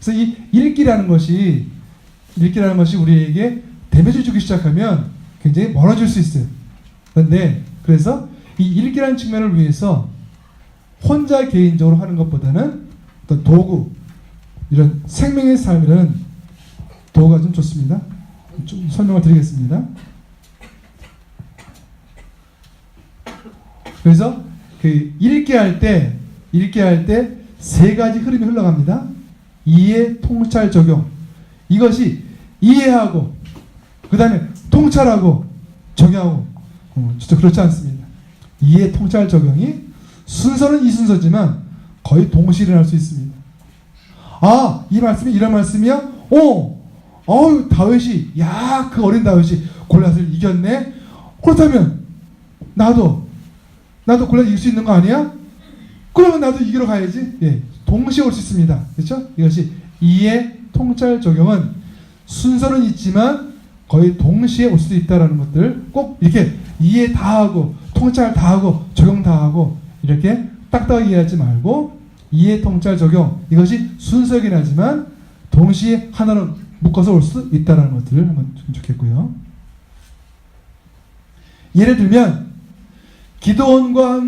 [SPEAKER 1] 그래서 이 읽기라는 것이 우리에게 대면을 주기 시작하면 굉장히 멀어질 수 있어요. 그래서 이 읽기라는 측면을 위해서 혼자 개인적으로 하는 것보다는 어떤 도구, 이런 생명의 삶이라는 도구가 좀 좋습니다. 좀 설명을 드리겠습니다. 그래서 그 읽기 할 때 세 가지 흐름이 흘러갑니다. 이해, 통찰, 적용. 이것이 이해하고 그 다음에 통찰하고 적용하고 진짜 그렇지 않습니다. 이해, 통찰, 적용이 순서는 이 순서지만 거의 동시에 일어날 수 있습니다. 이 말씀이 이런 말씀이야? 다윗이 그 어린 다윗이 골리앗을 이겼네. 그렇다면 나도 골리앗 이길 수 있는 거 아니야? 그러면 나도 이기러 가야지. 예, 동시에 올 수 있습니다. 그렇죠? 이것이 이해, 통찰, 적용은 순서는 있지만 거의 동시에 올 수도 있다라는 것들 꼭 이렇게 이해 다 하고 통찰 다 하고 적용 다 하고 이렇게 딱딱하게 이해하지 말고 이해, 통찰, 적용 이것이 순서이긴 하지만 동시에 하나로 묶어서 올 수 있다는 것들을 한번 좀 좋겠고요. 예를 들면 기드온과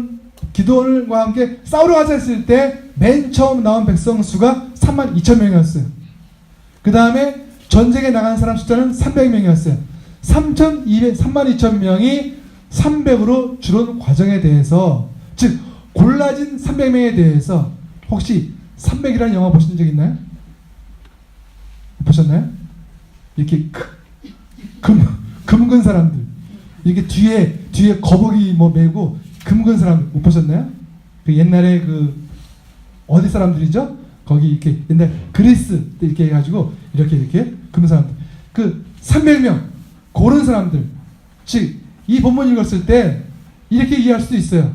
[SPEAKER 1] 함께 싸우러 가자 했을 때 맨 처음 나온 백성 수가 32,000명이었어요. 그 다음에 전쟁에 나간 사람 숫자는 300명이었어요. 32,000명이 300으로 줄은 과정에 대해서, 즉 골라진 300명에 대해서 혹시 300이라는 영화 보신 적 있나요? 보셨나요? 이렇게 금근 사람들, 이렇게 뒤에 거북이 메고 금근 사람들 못 보셨나요? 그 옛날에 어디 사람들이죠? 거기 이렇게 옛날 그리스 때 이렇게 해가지고 이렇게 금근 사람들, 그 300명 고른 사람들, 즉 이 본문 읽었을 때 이렇게 이해할 수도 있어요.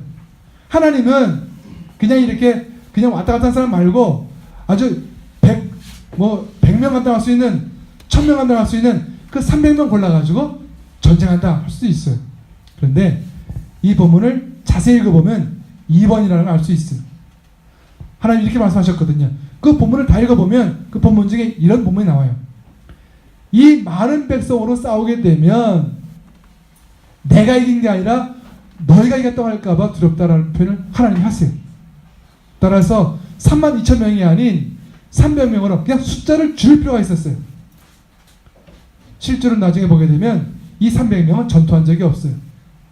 [SPEAKER 1] 하나님은 그냥 왔다 갔다 하는 사람 말고 아주 100명 간다 할 수 있는 1000명 간다 할 수 있는 그 300명 골라가지고 전쟁한다 할 수도 있어요. 그런데 이 본문을 자세히 읽어보면 2번이라는 걸 알 수 있어요. 하나님 이렇게 말씀하셨거든요. 그 본문을 다 읽어보면 그 본문 중에 이런 본문이 나와요. 이 많은 백성으로 싸우게 되면 내가 이긴 게 아니라 너희가 이겼다고 할까봐 두렵다라는 표현을 하나님이 하세요. 따라서 32,000명이 아닌 300명으로 그냥 숫자를 줄일 필요가 있었어요. 실제로 나중에 보게 되면 이 300명은 전투한 적이 없어요.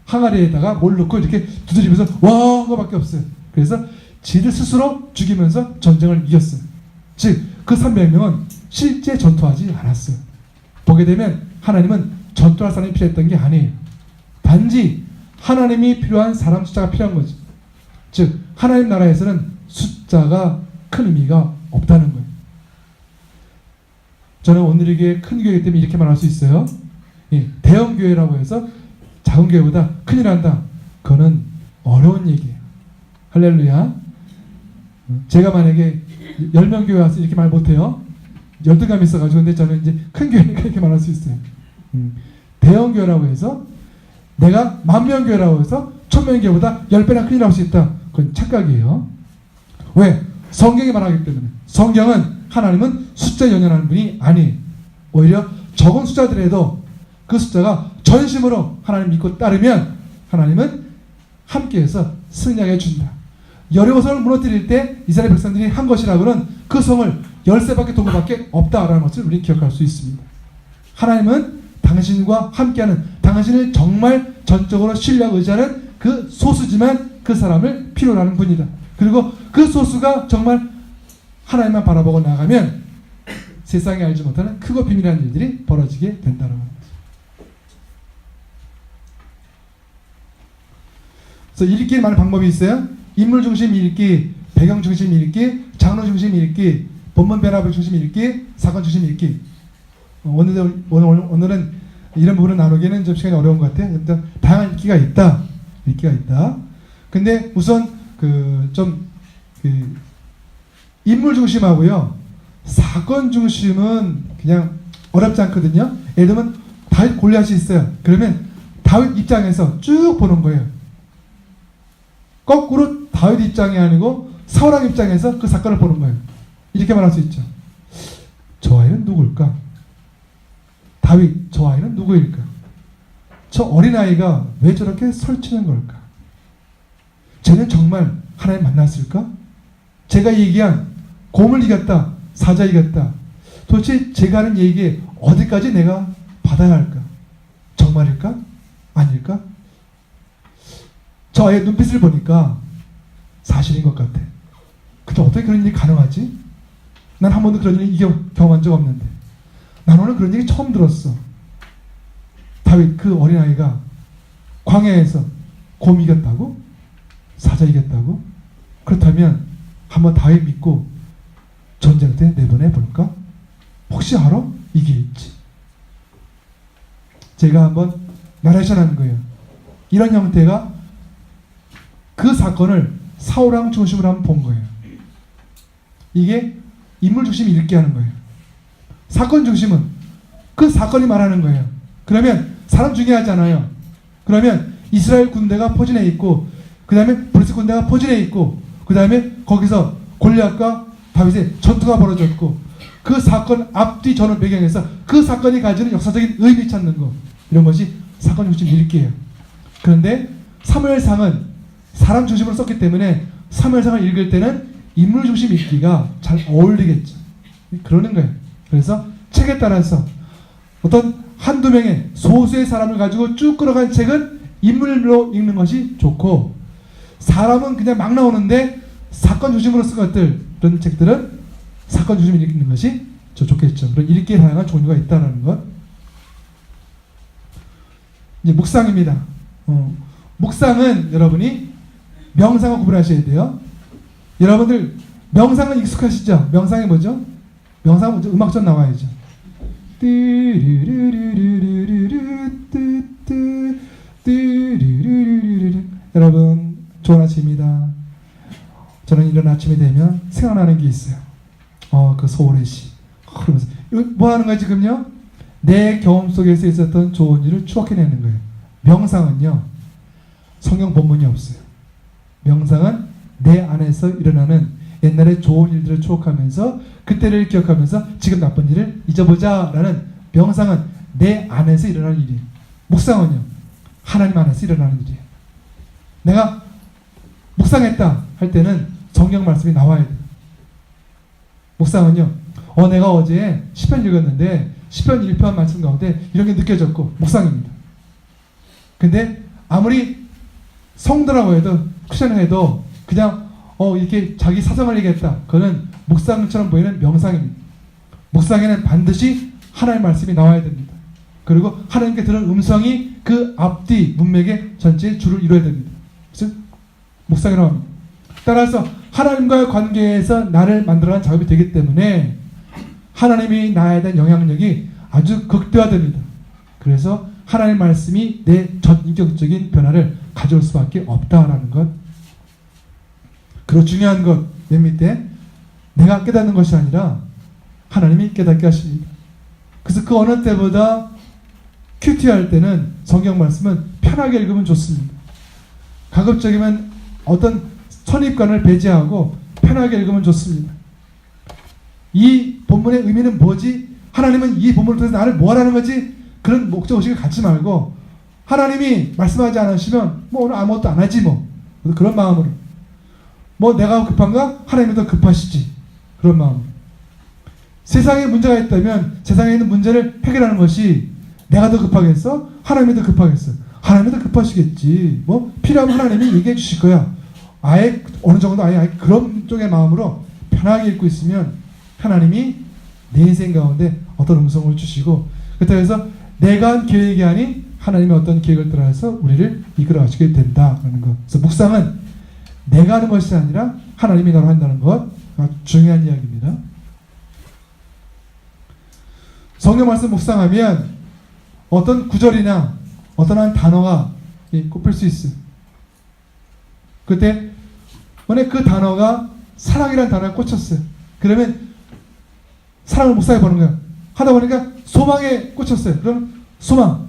[SPEAKER 1] 항아리에다가 뭘 넣고 이렇게 두드리면서 와 그거밖에 없어요. 그래서 지들 스스로 죽이면서 전쟁을 이겼어요. 즉 그 300명은 실제 전투하지 않았어요. 보게 되면 하나님은 전투할 사람이 필요했던 게 아니에요. 단지 하나님이 필요한 사람 숫자가 필요한 거죠. 즉 하나님 나라에서는 숫자가 큰 의미가 없다는 거예요. 저는 오늘 이게 큰 교회이기 때문에 이렇게 말할 수 있어요. 대형 교회라고 해서 작은 교회보다 큰일 난다. 그거는 어려운 얘기예요. 할렐루야. 제가 만약에 10명 교회 와서 이렇게 말 못해요. 열등감이 있어가지고. 근데 저는 이제 큰 교회니까 이렇게 말할 수 있어요. 대형 교회라고 해서 내가 10,000명 교회라고 해서 1,000명 교회보다 10배나 큰일 날 수 있다. 그건 착각이에요. 왜? 성경이 말하기 때문에. 성경은 하나님은 숫자 연연하는 분이 아니에요. 오히려 적은 숫자들에도 그 숫자가 전심으로 하나님 믿고 따르면 하나님은 함께해서 승리하게 해준다. 여리고성을 무너뜨릴 때 이스라엘 백성들이 한 것이라고는 그 성을 열쇠밖에 도구밖에 없다라는 것을 우리 기억할 수 있습니다. 하나님은 당신과 함께하는, 당신을 정말 전적으로 신뢰하고 의지하는 그 소수지만 그 사람을 필요로 하는 분이다. 그리고 그 소수가 정말 하나님만 바라보고 나가면 세상에 알지 못하는 크고 비밀한 일들이 벌어지게 된다는 겁니다. 그래서 읽기에 많은 방법이 있어요. 인물 중심 읽기, 배경 중심 읽기, 장르 중심 읽기, 본문 변화 중심 읽기, 사건 중심 읽기. 오늘은 이런 부분을 나누기는 좀 시간이 어려운 것 같아요. 일단 다양한 읽기가 있다. 근데 우선 인물 중심하고요, 사건 중심은 그냥 어렵지 않거든요. 예를 들면 다윗 골리앗이 있어요. 그러면 다윗 입장에서 쭉 보는 거예요. 거꾸로 다윗 입장이 아니고 사울 왕 입장에서 그 사건을 보는 거예요. 이렇게 말할 수 있죠. 저 아이는 누굴까? 다윗, 저 아이는 누구일까? 저 어린아이가 왜 저렇게 설치는 걸까? 쟤는 정말 하나님 만났을까? 제가 얘기한 곰을 이겼다, 사자 이겼다. 도대체 제가 하는 얘기에 어디까지 내가 받아야 할까? 정말일까? 아닐까? 저 아이의 눈빛을 보니까 사실인 것 같아. 근데 어떻게 그런 일이 가능하지? 난 한 번도 그런 일을 경험한 적 없는데. 난 오늘 그런 얘기 처음 들었어. 다윗 그 어린아이가 광야에서 곰 이겼다고? 사자 이겼다고? 그렇다면 한번 다윗 믿고 전쟁터에 내보내 볼까? 혹시 알아? 이길지. 제가 한번 나레이션하는 거예요. 이런 형태가 그 사건을 사울왕 중심으로 한번 본 거예요. 이게 인물 중심 읽게 하는 거예요. 사건 중심은 그 사건이 말하는 거예요. 그러면 사람 중요하잖아요. 그러면 이스라엘 군대가 포진해 있고, 그 다음에 블레셋 군대가 포진해 있고, 그 다음에 거기서 골리앗과 다윗의 전투가 벌어졌고, 그 사건 앞뒤 전후 배경에서 그 사건이 가지는 역사적인 의미 찾는 거, 이런 것이 사건 중심 읽기예요. 그런데 사무엘상은 사람 중심으로 썼기 때문에 사무엘상을 읽을 때는 인물 중심 읽기가 잘 어울리겠죠. 그러는 거예요. 그래서 책에 따라서 어떤 한두 명의 소수의 사람을 가지고 쭉 끌어간 책은 인물로 읽는 것이 좋고, 사람은 그냥 막 나오는데 사건 중심으로 쓴 것들, 그런 책들은 사건 중심으로 읽는 것이 좋겠죠. 그런 읽기에 다양한 종류가 있다는 것. 이제 묵상입니다. 묵상은 여러분이 명상과 구분하셔야 돼요. 여러분들 명상은 익숙하시죠? 명상이 뭐죠? 명상은 먼저 음악전 나와야죠. 여러분 좋은 아침입니다. 저는 이런 아침이 되면 생각나는 게 있어요. 그 소울의 시. 그러면서 이거 뭐 하는 거야 지금요? 내 경험 속에서 있었던 좋은 일을 추억해내는 거예요. 명상은요, 성경 본문이 없어요. 명상은 내 안에서 일어나는 옛날의 좋은 일들을 추억하면서 그때를 기억하면서 지금 나쁜 일을 잊어보자라는, 명상은 내 안에서 일어나는 일이에요. 묵상은요, 하나님 안에서 일어나는 일이에요. 내가 묵상했다 할 때는 성경 말씀이 나와야 돼요. 묵상은요. 내가 어제 시편 읽었는데 시편 1편 말씀 가운데 이런 게 느껴졌고 묵상입니다. 근데 아무리 성도라고 해도 크리스천이라고 해도 그냥 이렇게 자기 사정을 얘기했다. 그거는 묵상처럼 보이는 명상입니다. 묵상에는 반드시 하나님의 말씀이 나와야 됩니다. 그리고 하나님께 들은 음성이 그 앞뒤 문맥의 전체의 줄을 이루어야 됩니다. 그래서 묵상이라고 합니다. 따라서 하나님과의 관계에서 나를 만들어가는 작업이 되기 때문에 하나님이 나에 대한 영향력이 아주 극대화됩니다. 그래서 하나님의 말씀이 내 전인격적인 변화를 가져올 수밖에 없다라는 것. 그리고 중요한 것, 맨 밑에 내가 깨닫는 것이 아니라 하나님이 깨닫게 하십니다. 그래서 그 어느 때보다 큐티할 때는 성경 말씀은 편하게 읽으면 좋습니다. 가급적이면 어떤 선입관을 배제하고 편하게 읽으면 좋습니다. 이 본문의 의미는 뭐지? 하나님은 이 본문을 통해서 나를 뭐 하라는 거지? 그런 목적의식을 갖지 말고 하나님이 말씀하지 않으시면 오늘 아무것도 안 하지 그런 마음으로 내가 급한가? 하나님이 더 급하시지. 그런 마음으로. 세상에 문제가 있다면 세상에 있는 문제를 해결하는 것이 내가 더 급하겠어? 하나님이 더 급하겠어? 하나님이 더 급하시겠지. 필요하면 하나님이 얘기해 주실 거야. 아예 어느 정도 아예 그런 쪽의 마음으로 편하게 읽고 있으면 하나님이 내 인생 가운데 어떤 음성을 주시고 그렇다고 해서 내가 한 계획이 아닌 하나님의 어떤 계획을 따라서 우리를 이끌어 가시게 된다라는 것. 그래서 묵상은 내가 하는 것이 아니라 하나님이 나로 한다는 것. 중요한 이야기입니다. 성경 말씀 묵상하면 어떤 구절이나 어떤 한 단어가 꼽힐 수 있어요. 그때 만약 그 단어가 사랑이라는 단어에 꽂혔어요. 그러면 사랑을 묵상해 보는 거예요. 하다 보니까 소망에 꽂혔어요. 그럼 소망.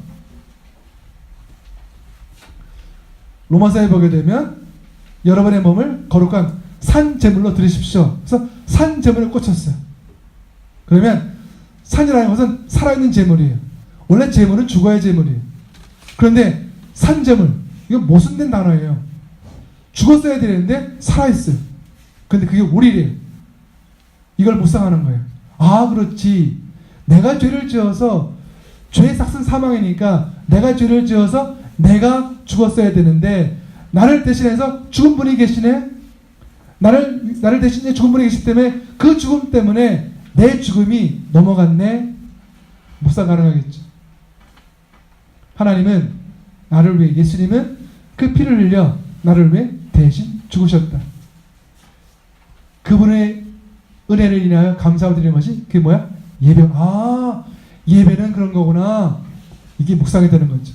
[SPEAKER 1] 로마서에 보게 되면 여러분의 몸을 거룩한 산 제물로 드리십시오. 그래서 산 제물에 꽂혔어요. 그러면 산이라는 것은 살아있는 제물이에요. 원래 제물은 죽어야 제물이에요. 그런데 산 제물, 이거 모순된 단어예요. 죽었어야 되는데 살아있어요. 근데 그게 우리래요. 이걸 묵상하는 거예요. 그렇지. 내가 죄를 지어서 죄의 삭은 사망이니까 내가 죄를 지어서 내가 죽었어야 되는데 나를 대신해서 죽은 분이 계시네. 나를 대신해 죽은 분이 계시기 때문에 그 죽음 때문에 내 죽음이 넘어갔네. 묵상 가능하겠죠. 하나님은 나를 위해, 예수님은 그 피를 흘려 나를 위해 대신 죽으셨다. 그분의 은혜를 인하여 감사드리는 것이 그게 뭐야? 예배. 예배는 그런 거구나. 이게 묵상이 되는 거죠.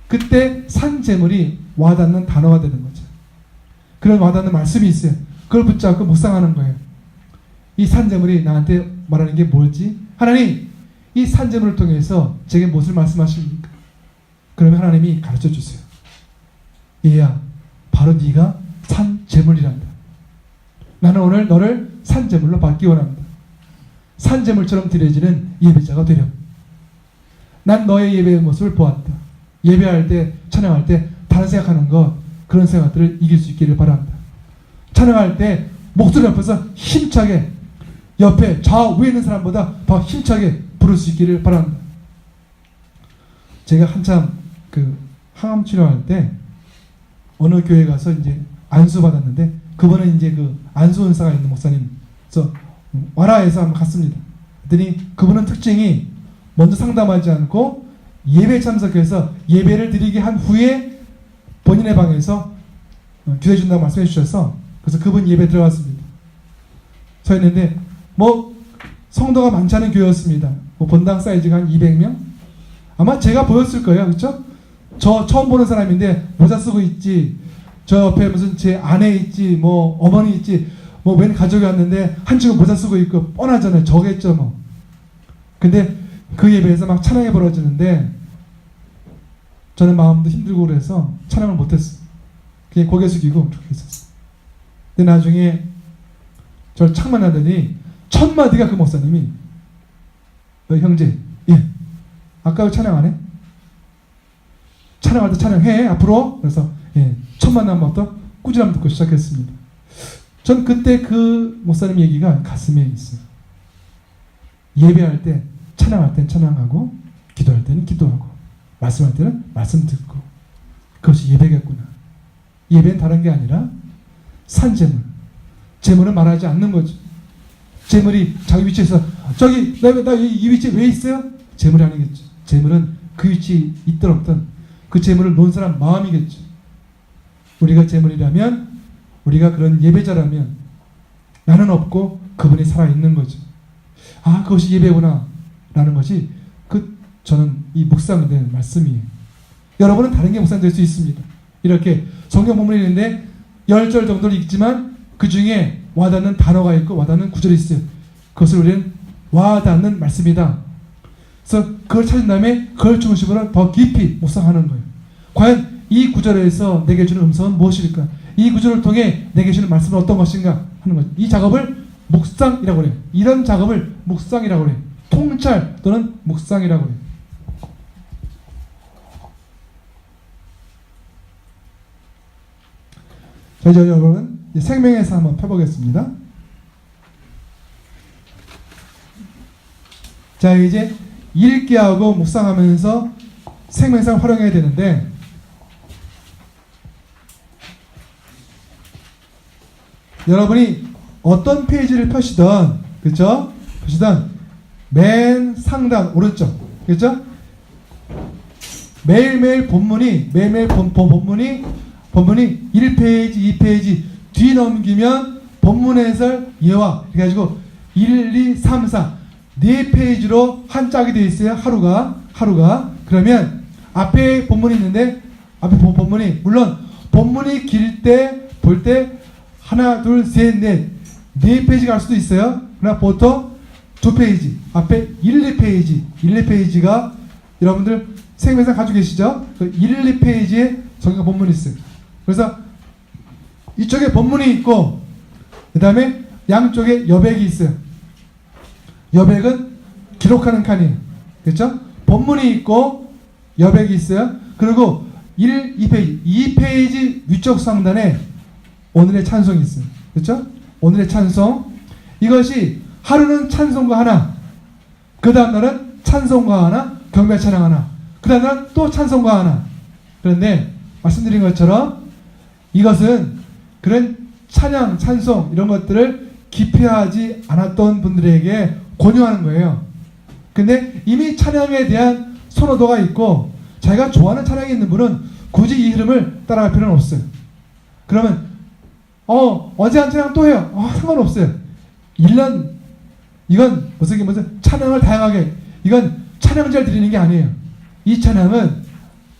[SPEAKER 1] 그때 산제물이 와닿는 단어가 되는 거죠. 그런 와닿는 말씀이 있어요. 그걸 붙잡고 묵상하는 거예요. 이 산제물이 나한테 말하는 게 뭘지? 하나님, 이 산제물을 통해서 제게 무엇을 말씀하십니까? 그러면 하나님이 가르쳐 주세요. 얘야, 바로 네가 산제물이란다. 나는 오늘 너를 산제물로 받기 원합니다. 산제물처럼 드려지는 예배자가 되렴. 난 너의 예배의 모습을 보았다. 예배할 때, 찬양할 때 다른 생각하는 것, 그런 생각들을 이길 수 있기를 바랍니다. 찬양할 때 목소리 앞에서 힘차게 옆에 좌우에 있는 사람보다 더 힘차게 부를 수 있기를 바랍니다. 제가 한참 항암 치료할 때 어느 교회 가서 이제 안수 받았는데 그분은 이제 안수 은사가 있는 목사님, 그래서 와라에서 한번 갔습니다. 그랬더니 그분은 특징이 먼저 상담하지 않고 예배에 참석해서 예배를 드리게 한 후에 본인의 방에서 기도해 준다고 말씀해 주셔서 그래서 그분 예배 들어갔습니다. 서 있는데 성도가 많지 않은 교회였습니다. 본당 사이즈가 한 200명? 아마 제가 보였을 거예요. 그렇죠? 저 처음 보는 사람인데 모자 쓰고 있지, 저 옆에 무슨 제 아내 있지, 어머니 있지, 웬 가족이 왔는데 한 친구 모자 쓰고 있고 뻔하잖아요. 저겠죠 근데 그 예배에서 막 찬양이 벌어지는데 저는 마음도 힘들고 그래서 찬양을 못했어요. 그냥 고개 숙이고 이렇게 있었어요. 근데 나중에 저를 착 만나더니 첫 마디가 그 목사님이 형제, 아까 왜 찬양 안 해? 찬양할 때 찬양해 앞으로. 그래서 첫 만남부터 꾸준함 듣고 시작했습니다. 전 그때 그 목사님 얘기가 가슴에 있어요. 예배할 때, 찬양할 땐 찬양하고, 기도할 때는 기도하고, 말씀할 때는 말씀 듣고, 그것이 예배겠구나. 예배는 다른 게 아니라 산재물. 재물은 말하지 않는 거죠. 재물이 자기 위치에서 저기 나 이 위치에 왜 있어요? 재물이 아니겠죠. 재물은 그 위치에 있든 없든 그 재물을 놓은 사람 마음이겠죠. 우리가 재물이라면, 우리가 그런 예배자라면 나는 없고 그분이 살아있는 거죠. 아, 그것이 예배구나 라는 것이 저는 이 묵상이 되는 말씀이에요. 여러분은 다른 게 묵상될 수 있습니다. 이렇게 성경 본문이 있는데 10절 정도를 읽지만 그 중에 와닿는 단어가 있고 와닿는 구절이 있어요. 그것을 우리는 와닿는 말씀이다. 그래서 그걸 찾은 다음에 그걸 중심으로 더 깊이 묵상하는 거예요. 과연 이 구절에서 내게 주는 음성은 무엇일까? 이 구절을 통해 내게 주는 말씀은 어떤 것인가 하는 거죠. 이 작업을 묵상이라고 해요. 이런 작업을 묵상이라고 해요. 통찰 또는 묵상이라고 해요. 자, 이제 여러분 생명에서 한번 펴보겠습니다. 자, 이제 읽기 하고 묵상하면서 생명상을 활용해야 되는데, 여러분이 어떤 페이지를 펴시든, 그렇죠? 펴시든 맨 상단 오른쪽, 그렇죠? 매일매일 본문이 1페이지, 2페이지 뒤 넘기면 본문 해설 예화 그래가지고 1, 2, 3, 4 4페이지로 한 짝이 되어 있어요. 하루가. 그러면 앞에 본문이 있는데, 앞에 본문이 물론 본문이 길 때 볼 때 하나, 둘, 셋, 넷 4페이지 갈 수도 있어요. 그러나 보통 2페이지 앞에 1, 2페이지가 여러분들 생명상 가지고 계시죠? 그 1, 2페이지에 성경 본문이 있어요. 그래서 이쪽에 본문이 있고 그 다음에 양쪽에 여백이 있어요. 여백은 기록하는 칸이에요. 그렇죠? 본문이 있고 여백이 있어요. 그리고 1, 2페이지 2페이지 위쪽 상단에 오늘의 찬송이 있어요. 그렇죠? 오늘의 찬송. 이것이 하루는 찬송가 하나, 그 다음 날은 찬송가 하나, 경배 찬양 하나, 그 다음 날은 또 찬송가 하나. 그런데 말씀드린 것처럼 이것은 그런 찬양, 찬송 이런 것들을 기피하지 않았던 분들에게 권유하는 거예요. 근데 이미 찬양에 대한 선호도가 있고 자기가 좋아하는 찬양이 있는 분은 굳이 이 흐름을 따라갈 필요는 없어요. 그러면 어제 한 찬양 또 해요. 상관없어요. 1년 이건 무슨 찬양을 다양하게, 이건 찬양제를 드리는 게 아니에요. 이 찬양은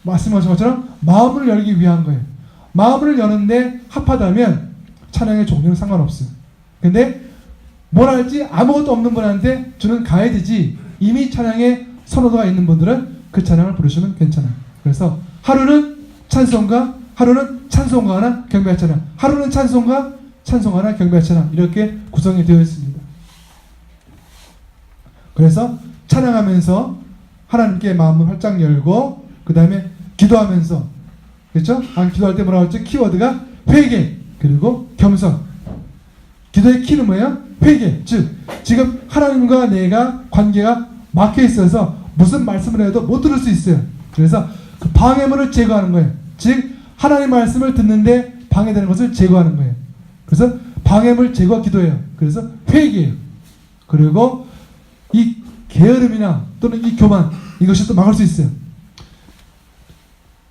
[SPEAKER 1] 말씀하신 것처럼 마음을 열기 위한 거예요. 마음을 여는데 합하다면 찬양의 종류는 상관없어요. 근데 뭘 할지 아무것도 없는 분한테 주는 가이드지, 이미 찬양에 선호도가 있는 분들은 그 찬양을 부르시면 괜찮아요. 그래서 하루는 찬송가, 하루는 찬송가 하나, 경배 찬양, 하루는 찬송가, 찬송가 하나, 경배 찬양, 이렇게 구성이 되어 있습니다. 그래서 찬양하면서 하나님께 마음을 활짝 열고 그 다음에 기도하면서, 그렇죠? 기도할 때 뭐라고 했죠? 키워드가 회개 그리고 겸손. 기도의 키는 뭐예요? 회개. 즉 지금 하나님과 내가 관계가 막혀 있어서 무슨 말씀을 해도 못 들을 수 있어요. 그래서 그 방해물을 제거하는 거예요. 즉 하나님 말씀을 듣는데 방해되는 것을 제거하는 거예요. 그래서 방해물 제거 기도예요. 그래서 회개예요. 그리고 이 게으름이나 또는 이 교만, 이것이 또 막을 수 있어요.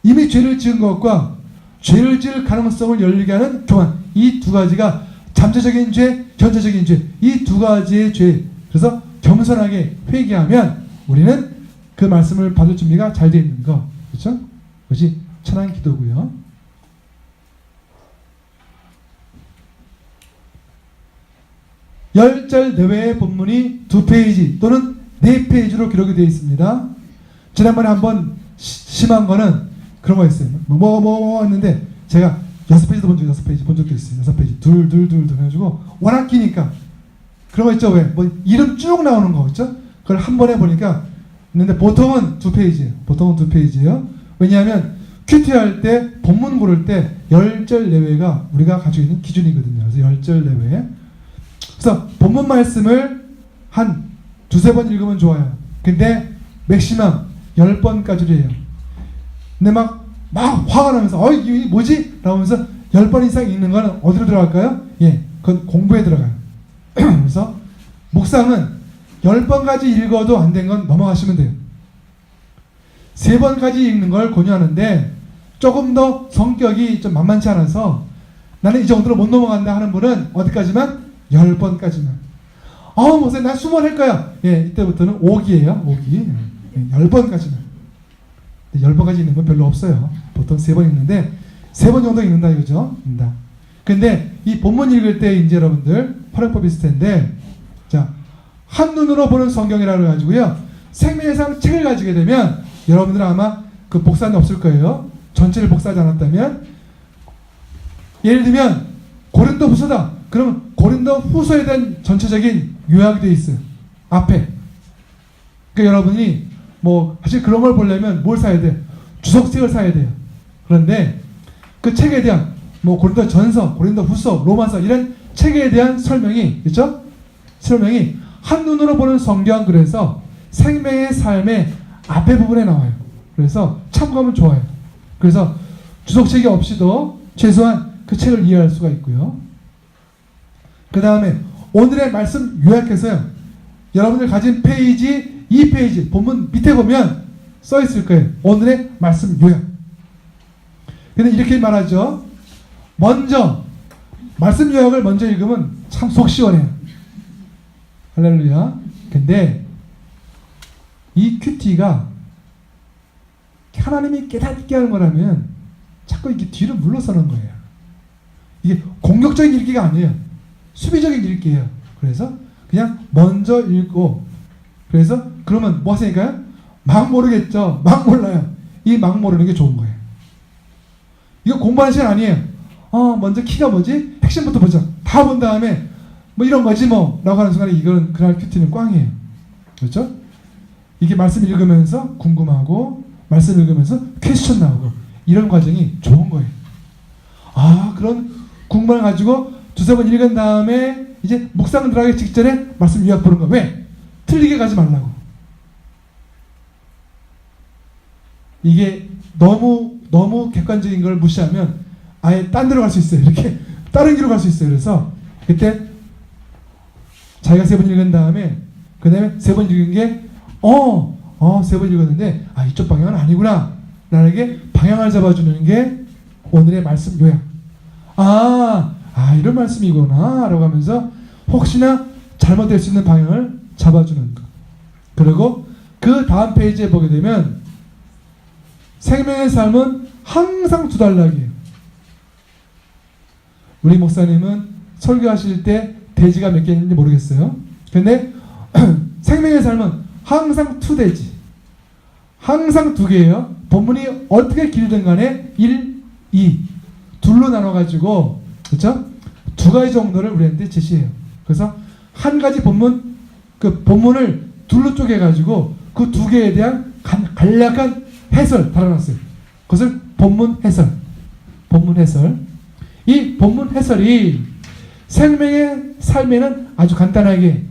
[SPEAKER 1] 이미 죄를 지은 것과 죄를 지을 가능성을 열리게 하는 교만, 이 두 가지가 잠재적인 죄, 현재적인 죄, 이 두 가지의 죄. 그래서 겸손하게 회개하면 우리는 그 말씀을 받을 준비가 잘 되어 있는 거, 그렇죠? 그것이 찬양 기도고요. 열절 내외의 본문이 2페이지 또는 4페이지로 기록이 되어 있습니다. 지난번에 한번 심한 거는 그런 거 있어요. 뭐 했는데 제가 6페이지도 본 적도 있어요. 6페이지 둘 해가지고 워낙 기니까 그런 거 있죠. 왜? 뭐 이름 쭉 나오는 거 있죠. 그걸 한 번에 보니까 있는데 보통은 2페이지예요. 왜냐하면 큐티 할 때 본문 고를 때 10절 내외가 우리가 가지고 있는 기준이거든요. 그래서 10절 내외. 그래서 본문 말씀을 한 두세 번 읽으면 좋아요. 근데 맥시멈 10번까지로 해요. 근데 막 화가 나면서 이게 뭐지? 라면서 10번 이상 읽는 건 어디로 들어갈까요? 예, 그건 공부에 들어가요. 그래서 묵상은 10번까지 읽어도 안 된 건 넘어가시면 돼요. 3번까지 읽는 걸 권유하는데 조금 더 성격이 좀 만만치 않아서 나는 이 정도로 못 넘어간다 하는 분은 어디까지만? 10번까지만. 목사님 난 20번 할 거야. 예, 이때부터는 5기예요. 5기. 10번까지만. 10번까지 읽는 건 별로 없어요. 보통 3번 읽는데 3번 정도 읽는다 이거죠. 근데 이 본문 읽을 때 이제 여러분들 활용법 있을 텐데, 자, 한눈으로 보는 성경이라고 해가지고요. 생명의 삶 책을 가지게 되면 여러분들은 아마 그 복사는 없을 거예요. 전체를 복사하지 않았다면, 예를 들면 고린도 후서다. 그러면 고린도 후서에 대한 전체적인 요약이 되어 있어요. 앞에. 그러니까 여러분이 사실 그런 걸 보려면 뭘 사야 돼? 주석책을 사야 돼요. 그런데 그 책에 대한 고린도 전서, 고린도 후서, 로마서 이런 책에 대한 설명이, 그렇죠? 설명이 한눈으로 보는 성경, 그래서 생명의 삶의 앞에 부분에 나와요. 그래서 참고하면 좋아요. 그래서 주석책이 없이도 최소한 그 책을 이해할 수가 있고요. 그 다음에 오늘의 말씀 요약해서요. 여러분들 가진 페이지 2페이지 본문 밑에 보면 써 있을 거예요. 오늘의 말씀 요약. 근데 이렇게 말하죠. 먼저 말씀 요약을 먼저 읽으면 참 속 시원해요. 할렐루야. 근데 이 큐티가 하나님이 깨닫게 하는 거라면 자꾸 이렇게 뒤로 물러서는 거예요. 이게 공격적인 읽기가 아니에요. 수비적인 읽기예요. 그래서 그냥 먼저 읽고, 그래서 그러면 뭐 하시니까요? 막 모르겠죠. 막 몰라요. 이 막 모르는 게 좋은 거예요. 이거 공부하는 시간 아니에요. 먼저 키가 뭐지? 핵심부터 보자. 다 본 다음에 이런 거지 라고 하는 순간에 이건 그날 큐티는 꽝이에요. 그렇죠? 이게 말씀 읽으면서 궁금하고 말씀 읽으면서 퀘스천 나오고 이런 과정이 좋은 거예요. 그런 궁금을 가지고 두세 번 읽은 다음에 이제 묵상 들어가기 직전에 말씀 요약 보는 거. 왜? 틀리게 가지 말라고. 이게 너무 객관적인 걸 무시하면 아예 딴 데로 갈 수 있어요. 이렇게 다른 길로 갈 수 있어요. 그래서 그때 자기가 3번 읽은 다음에 그 다음에 3번 읽은 게 3번 읽었는데 이쪽 방향은 아니구나 라는 게 방향을 잡아주는 게 오늘의 말씀 요약. 이런 말씀이구나 라고 하면서 혹시나 잘못될 수 있는 방향을 잡아주는 것. 그리고 그 다음 페이지에 보게 되면 생명의 삶은 항상 2단락이에요. 우리 목사님은 설교하실 때 대지가 몇 개 있는지 모르겠어요. 근데 생명의 삶은 항상 2대지. 항상 2개예요. 본문이 어떻게 길든 간에 1, 2 둘로 나눠가지고, 그렇죠? 2가지 정도를 우리한테 제시해요. 그래서 한 가지 본문, 그 본문을 둘로 쪼개가지고 그 2개에 대한 간략한 해설 달아놨어요. 그것을 본문 해설. 이 본문 해설이 생명의 삶에는 아주 간단하게,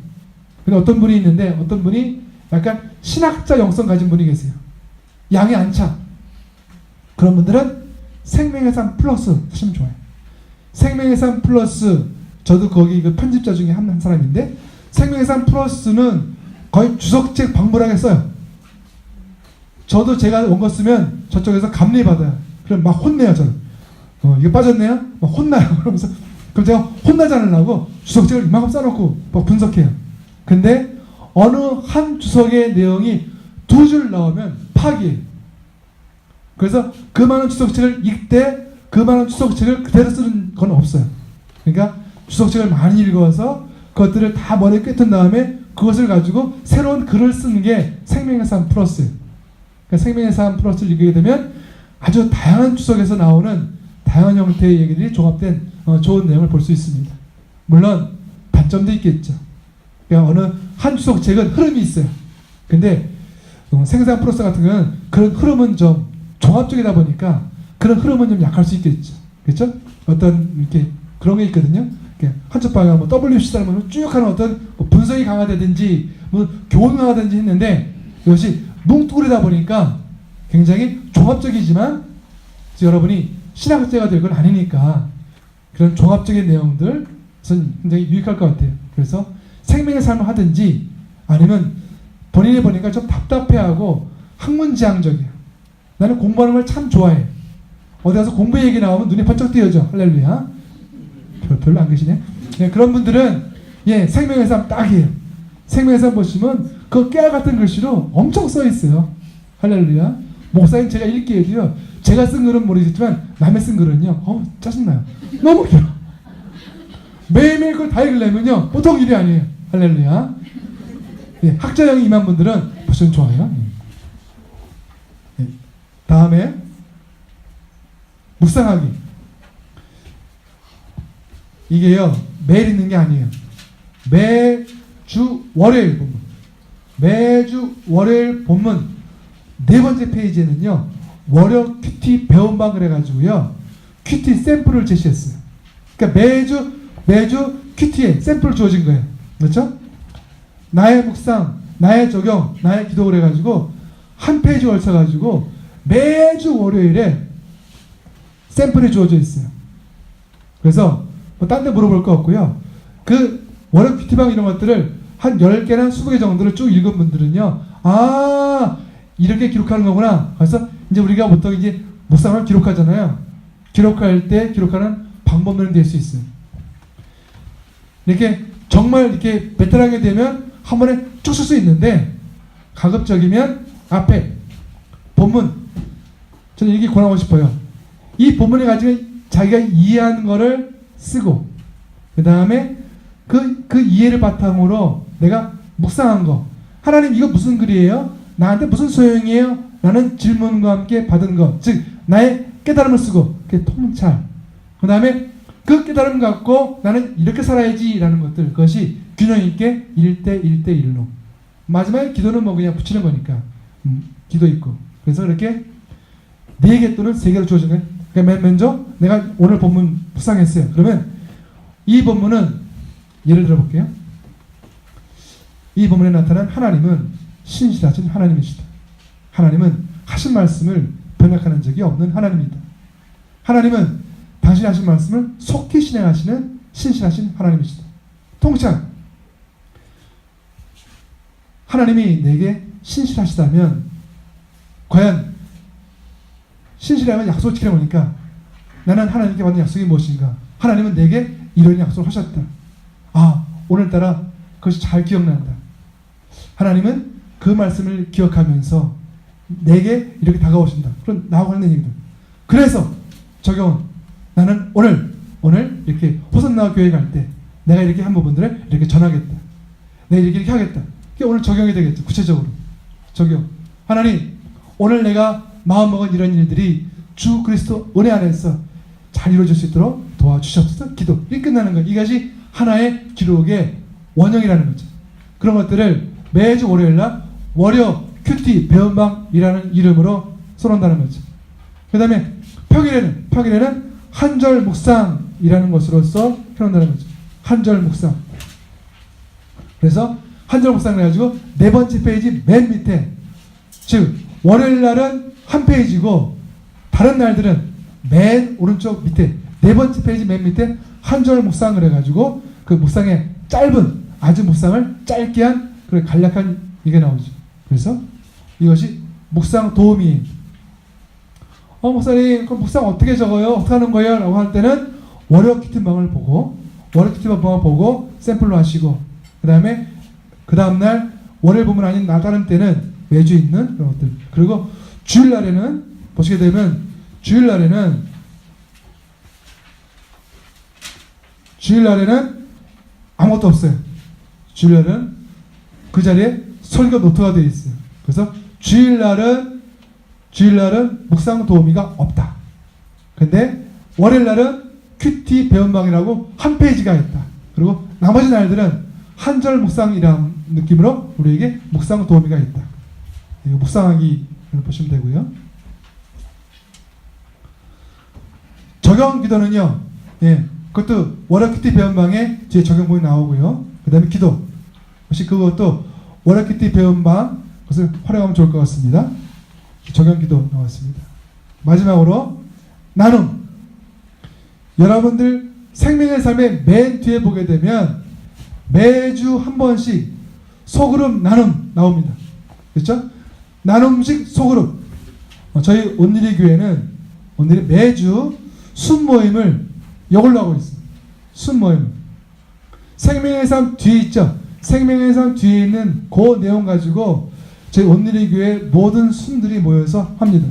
[SPEAKER 1] 근데 어떤 분이 있는데 어떤 분이 약간 신학자 영성 가진 분이 계세요. 양이 안 차. 그런 분들은 생명의 삶 플러스 하시면 좋아요. 생명의 삶 플러스, 저도 거기 그 편집자 중에 한 사람인데, 생명의 삶 플러스는 거의 주석책 방문하게 써요. 저도 제가 온 거 쓰면 저쪽에서 감리받아요. 그럼 막 혼내요, 저는. 이거 빠졌네요? 막 혼나요. 그러면서, 그럼 제가 혼나지 않으려고 주석책을 이만큼 써놓고 막 분석해요. 근데 어느 한 주석의 내용이 2줄 나오면 파기예요. 그래서 그 많은 주석책을 읽되 그 많은 주석책을 그대로 쓰는 건 없어요. 그러니까 주석책을 많이 읽어서 그것들을 다 머리에 꿰튼 다음에 그것을 가지고 새로운 글을 쓰는 게 생명의 삶 플러스예요. 그러니까 생명의 삶 플러스를 읽게 되면 아주 다양한 주석에서 나오는 다양한 형태의 얘기들이 종합된 좋은 내용을 볼 수 있습니다. 물론 단점도 있겠죠. 그러니까 어느 한 주석책은 흐름이 있어요. 근데 생산 플러스 같은 경우는 그런 흐름은 좀 종합적이다 보니까 그런 흐름은 좀 약할 수 있겠죠. 그렇죠? 어떤 이렇게 그런 게 있거든요. 한쪽 방향 뭐 WC라면 쭉 하는 어떤 뭐 분석이 강화되든지 뭐 교훈 강화되든지 했는데 이것이 뭉뚱그리다 보니까 굉장히 종합적이지만 여러분이 신학자가 될 건 아니니까 그런 종합적인 내용들은 굉장히 유익할 것 같아요. 그래서 생명의 삶을 하든지 아니면 본인이 보니까 좀 답답해하고 학문지향적이에요. 나는 공부하는 걸 참 좋아해. 어디 가서 공부 얘기 나오면 눈이 번쩍 띄어져. 할렐루야. 별로 안 계시네. 네, 그런 분들은 생명의 삶 딱이에요. 생명의 삶 보시면 그 깨알 같은 글씨로 엄청 써 있어요. 할렐루야. 목사님 제가 읽기에도요. 제가 쓴 글은 모르겠지만 남의 쓴 글은요. 짜증나요. 너무 길어. 매일매일 그걸 다 읽으려면요. 보통 일이 아니에요. 할렐루야. 학자형이 임한 분들은 보시면 좋아요. 다음에 묵상하기. 이게요. 매일 있는 게 아니에요. 매주 월요일 본문. 매주 월요일 본문 4번째 페이지에는요. 월요 큐티 배움방 그래가지고요. 큐티 샘플을 제시했어요. 그러니까 매주 큐티에 샘플 주어진 거예요. 그렇죠? 나의 묵상, 나의 적용, 나의 기도 그래가지고 한 페이지 걸쳐가지고 매주 월요일에 샘플이 주어져 있어요. 그래서 뭐 딴 데 물어볼 거 없고요. 그 월요 큐티방 이런 것들을 한 10개나 20개 정도를 쭉 읽은 분들은요. 이렇게 기록하는 거구나. 그래서 이제 우리가 보통 이제 묵상을 기록하잖아요. 기록할 때 기록하는 방법론이 될 수 있어요. 이렇게 정말 이렇게 베테랑이 되면 한 번에 쭉 쓸 수 있는데 가급적이면 앞에 본문 저는 이게 권하고 싶어요. 이 본문에 가지고 자기가 이해한 거를 쓰고 그 다음에 그 이해를 바탕으로 내가 묵상한 거 하나님 이거 무슨 글이에요? 나한테 무슨 소용이에요? 라는 질문과 함께 받은 것 즉 나의 깨달음을 쓰고 그게 통찰 그 다음에 그 깨달음 갖고 나는 이렇게 살아야지 라는 것들 그것이 균형 있게 1대1로 마지막에 기도는 뭐 그냥 붙이는 거니까 기도 있고 그래서 이렇게 4개 또는 3개로 주어진 거예요. 그러니까 먼저 내가 오늘 본문 묵상했어요. 그러면 이 본문은 예를 들어 볼게요. 이 본문에 나타난 하나님은 신실하신 하나님이시다. 하나님은 하신 말씀을 변혁하는 적이 없는 하나님이다. 하나님은 당신이 하신 말씀을 속히 실행하시는 신실하신 하나님이시다. 통찰. 하나님이 내게 신실하시다면 과연 신실하면 약속을 지키는 거니까 나는 하나님께 받은 약속이 무엇인가? 하나님은 내게 이런 약속을 하셨다. 오늘따라 그것이 잘 기억난다. 하나님은 그 말씀을 기억하면서 내게 이렇게 다가오신다. 그런 나하고 하는 얘기들. 그래서 적용은 나는 오늘 이렇게 호선나와 교회 갈 때 내가 이렇게 한 부분들을 이렇게 전하겠다. 내가 이렇게 하겠다. 그게 오늘 적용이 되겠죠. 구체적으로 적용. 하나님 오늘 내가 마음먹은 이런 일들이 주 그리스도 은혜 안에서 잘 이루어질 수 있도록 도와주시옵소서. 기도. 이렇게 끝나는 거예요. 이것이 하나의 기록의 원형이라는 거죠. 그런 것들을 매주 월요일날 월요 큐티 배움방이라는 이름으로 써놓는다는 거죠. 그 다음에 평일에는 한절 묵상이라는 것으로서 해놓는다는 거죠. 한절 묵상. 그래서 한절 묵상을 해가지고 4번째 페이지 맨 밑에 즉 월요일날은 한 페이지고 다른 날들은 맨 오른쪽 밑에 4번째 페이지 맨 밑에 한절 묵상을 해가지고 그 묵상의 짧은 아주 묵상을 짧게 한 그런 간략한 이게 나오죠. 그래서 이것이 묵상 도움이 목사님 그럼 묵상 어떻게 적어요? 어떻게 하는 거예요? 라고 할 때는 월요 큐티방을 보고 샘플로 하시고 그 다음날 월요일 보면 아닌 나다른 때는 매주 있는 그런 것들 그리고 주일날에는 보시게 되면 주일날에는 아무것도 없어요. 주일날은 그 자리에 설교 노트가 되어 있어요. 그래서 주일날은 묵상 도우미가 없다. 근데 월요일날은 큐티 배움방이라고 한 페이지가 있다. 그리고 나머지 날들은 한절 묵상이라는 느낌으로 우리에게 묵상 도우미가 있다. 이거 묵상하기 보시면 되고요. 적용 기도는요, 그것도 월요 큐티 배움방에 뒤에 적용본이 나오고요. 그 다음에 기도. 혹시 그것도 월요 큐티 배움방, 그것을 활용하면 좋을 것 같습니다. 적용 기도 나왔습니다. 마지막으로, 나눔. 여러분들 생명의 삶의 맨 뒤에 보게 되면 매주 한 번씩 소그룹 나눔 나옵니다. 그렇죠? 나눔식 소그룹. 저희 온누리 교회는 오늘이 매주 순모임을 이걸로 하고 있습니다. 순모임. 생명의 삶 뒤에 있죠. 생명의 삶 뒤에 있는 그 내용 가지고 저희 온누리 교회 모든 순들이 모여서 합니다.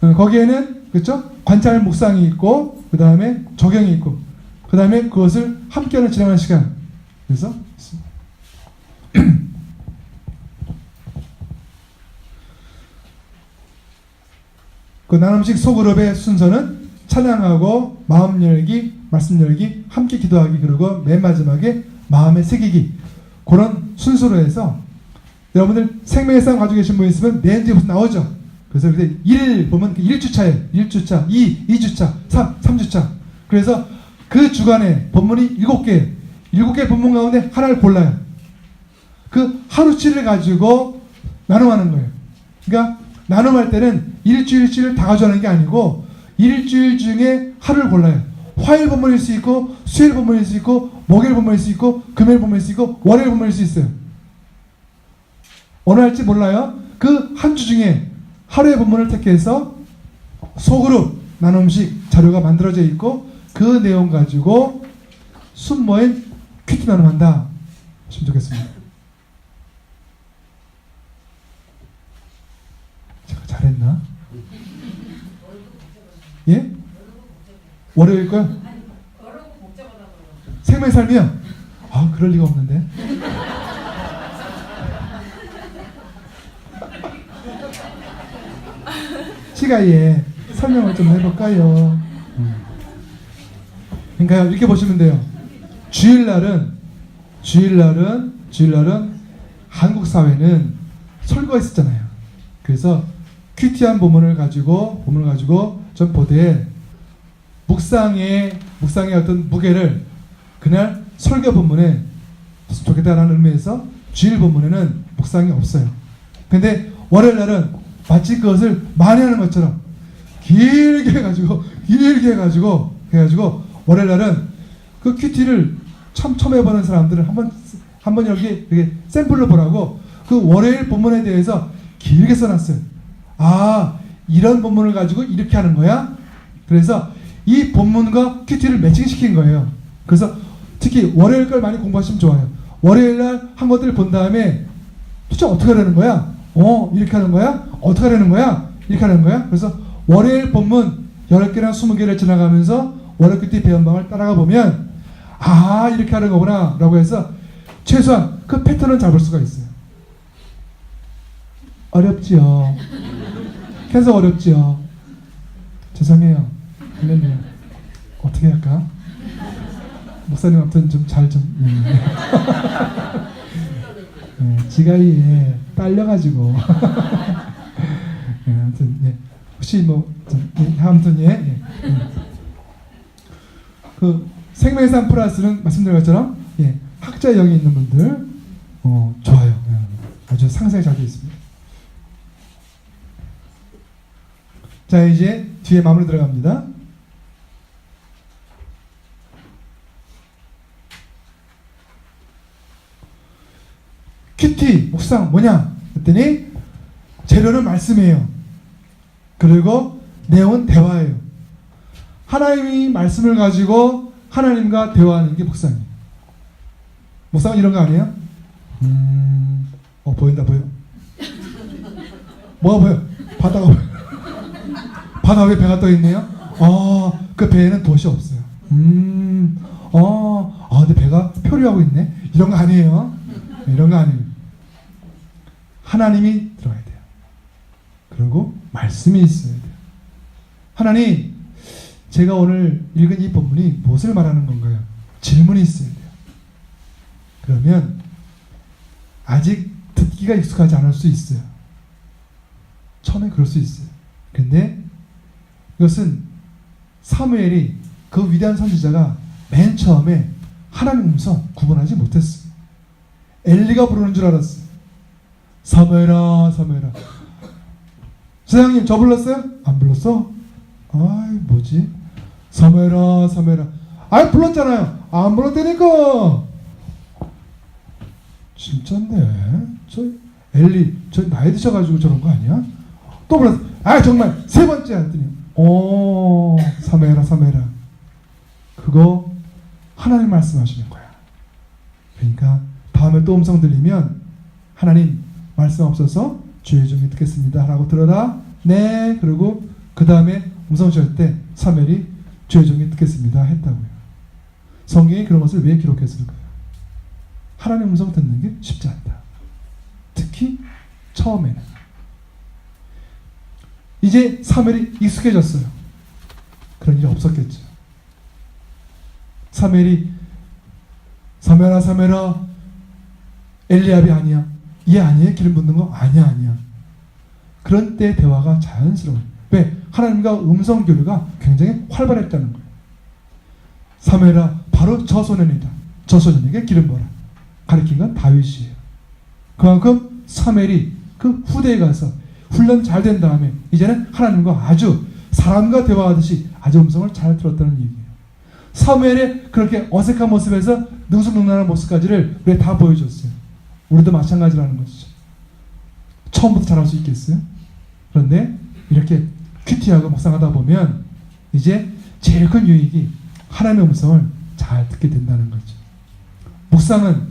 [SPEAKER 1] 거기에는 그렇죠? 관찰 묵상이 있고 그 다음에 적용이 있고 그 다음에 그것을 함께하는 진행하는 시간. 그래서 그 나눔식 소그룹의 순서는 찬양하고 마음 열기, 말씀 열기, 함께 기도하기, 그리고 맨 마지막에 마음에 새기기, 그런 순서로 해서 여러분들 생명의 삶 가지고 계신 분 있으면 맨 뒤에 나오죠. 그래서 1 보면 1주차예요. 1주차, 2주차, 3주차. 그래서 그 주간에 본문이 7개, 7개 본문 가운데 하나를 골라요. 그 하루치를 가지고 나눔하는 거예요. 그러니까 나눔할 때는 일주일치를 다 가져가는 게 아니고 일주일 중에 하루를 골라요. 화요일 본문일 수 있고 수요일 본문일 수 있고 목요일 본문일 수 있고 금요일 본문일 수 있고 월요일 본문일 수 있어요. 어느 할지 몰라요. 그 한 주 중에 하루의 본문을 택해서 소그룹 나눔식 자료가 만들어져 있고 그 내용 가지고 순모임 큐티 나눔한다 하시면 좋겠습니다. 제가 잘했나? 예? 월요일 거요? 생명의 삶이요? 아, 그럴 리가 없는데. 시가에 설명을 좀 해볼까요? 그러니까 이렇게 보시면 돼요. 주일날은 한국 사회는 설거가 있었잖아요. 그래서 큐티한 본문을 가지고 좀 보되 묵상의 어떤 무게를 그날 설교 본문에 좋겠다라는 의미에서 주일 본문에는 묵상이 없어요. 근데 월요일 날은 마치 그것을 만회하는 것처럼 길게 해가지고 월요일 날은 그 큐티를 처음 해보는 사람들은 한번 여기 샘플로 보라고 그 월요일 본문에 대해서 길게 써놨어요. 아, 이런 본문을 가지고 이렇게 하는 거야? 그래서 이 본문과 큐티를 매칭시킨 거예요. 그래서 특히 월요일 걸 많이 공부하시면 좋아요. 월요일 날 한 것들을 본 다음에 도대체 어떻게 하려는 거야? 이렇게 하는 거야? 어떻게 하려는 거야? 이렇게 하는 거야? 그래서 월요일 본문 10개나 20개를 지나가면서 월요 큐티 배움방을 따라가 보면 아, 이렇게 하는 거구나 라고 해서 최소한 그 패턴을 잡을 수가 있어요. 어렵지요. 계속 어렵지요. 죄송해요. 할렐루야. 어떻게 할까? 목사님 아무튼 지가리에 딸려가지고 아무튼 혹시 아무튼 그 생명의 삶 플러스는 말씀드린 것처럼 학자 영이 있는 분들 좋아요. 아주 상세히 잘 되어 있습니다. 자, 이제 뒤에 마무리 들어갑니다. 큐티 묵상 뭐냐 했더니 재료는 말씀이에요. 그리고 내용은 대화예요. 하나님이 말씀을 가지고 하나님과 대화하는 게 묵상이에요. 묵상은 이런 거 아니에요? 보인다 보여. 뭐가 보여? 바다가 보여. 바다 위에 배가 떠 있네요. 그 배에는 돛이 없어요. 근데 배가 표류하고 있네. 이런 거 아니에요. 이런 거 아니에요. 하나님이 들어가야 돼요. 그리고 말씀이 있어야 돼요. 하나님, 제가 오늘 읽은 이 본문이 무엇을 말하는 건가요? 질문이 있어야 돼요. 그러면 아직 듣기가 익숙하지 않을 수 있어요. 처음에 그럴 수 있어요. 근데 이것은 사무엘이 그 위대한 선지자가 맨 처음에 하나님 음성 구분하지 못했어. 엘리가 부르는 줄 알았어. 사무엘아, 사무엘아. 사장님, 저 불렀어요? 안 불렀어? 아이, 뭐지? 사무엘아, 사무엘아. 아이, 불렀잖아요. 안 불렀다니까. 진짠데? 저 엘리, 저 나이 드셔가지고 저런 거 아니야? 또 불렀어. 아, 정말 세 번째 했더니, 사무엘아, 사무엘아. 그거 하나님 말씀하시는 거야. 그러니까 다음에 또 음성 들리면 하나님 말씀 없어서 주의 종이 듣겠습니다 라고 들어라. 네. 그리고 그 다음에 음성 주실 때 사무엘이 주의 종이 듣겠습니다 했다고요. 성경이 그런 것을 왜 기록했을까요? 하나님 음성 듣는 게 쉽지 않다. 특히 처음에는. 이제 사무엘이 익숙해졌어요. 그런 일이 없었겠죠. 사무엘이 사무엘아, 사무엘아, 엘리압이 아니야. 얘 아니에요? 기름 붓는 거? 아니야. 그런 때 대화가 자연스러워요. 왜? 하나님과 음성 교류가 굉장히 활발했다는 거예요. 사무엘아, 바로 저 소년이다. 저 소년에게 기름 부어라. 가리킨 건 다윗이에요. 그만큼 사무엘이 그 후대에 가서 훈련 잘 된 다음에 이제는 하나님과 아주 사람과 대화하듯이 아주 음성을 잘 들었다는 얘기예요. 사무엘의 그렇게 어색한 모습에서 능수능란한 모습까지를 왜 다 보여줬어요. 우리도 마찬가지라는 것이죠. 처음부터 잘할 수 있겠어요? 그런데 이렇게 큐티하고 묵상하다 보면 이제 제일 큰 유익이 하나님의 음성을 잘 듣게 된다는 거죠. 묵상은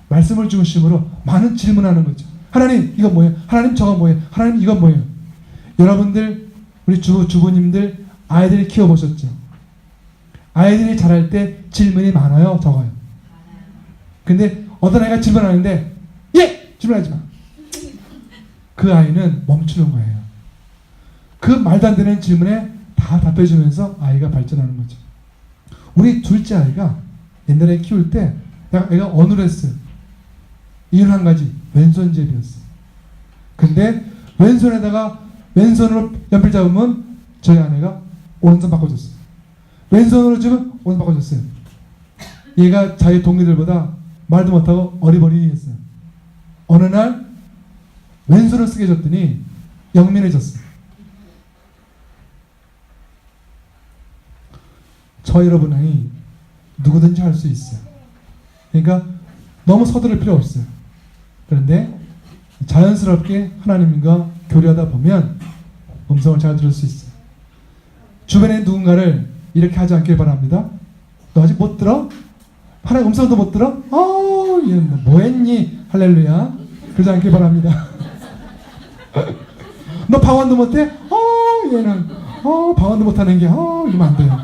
[SPEAKER 1] 말씀을 중심으로 많은 질문하는 거죠. 하나님 이건 뭐예요? 하나님 저건 뭐예요? 하나님 이건 뭐예요? 여러분들 우리 주부님들 아이들 키워보셨죠? 아이들이 자랄 때 질문이 많아요? 적어요? 근데 어떤 아이가 질문하는데 예! 질문하지 마. 그 아이는 멈추는 거예요. 그 말도 안 되는 질문에 다 답해주면서 아이가 발전하는 거죠. 우리 둘째 아이가 옛날에 키울 때 애가 어눌했어요. 이유는 한 가지, 왼손잡이였어요. 근데 왼손으로 연필 잡으면 저희 아내가 오른손 바꿔줬어요. 왼손으로 주면 오른손 바꿔줬어요. 얘가 자기 동기들보다 말도 못하고 어리버리했어요. 어느 날 왼손을 쓰게 줬더니 영민해졌어요. 저 여러분이 누구든지 할 수 있어요. 그러니까 너무 서두를 필요 없어요. 그런데 자연스럽게 하나님과 교류하다 보면 음성을 잘 들을 수 있어요. 주변에 누군가를 이렇게 하지 않길 바랍니다. 너 아직 못 들어? 하나님 음성도 못 들어? 얘는 뭐 했니? 할렐루야. 그러지 않길 바랍니다. 너 방언도 못해? 얘는 방언도 못하는 게 이러면 안 돼요.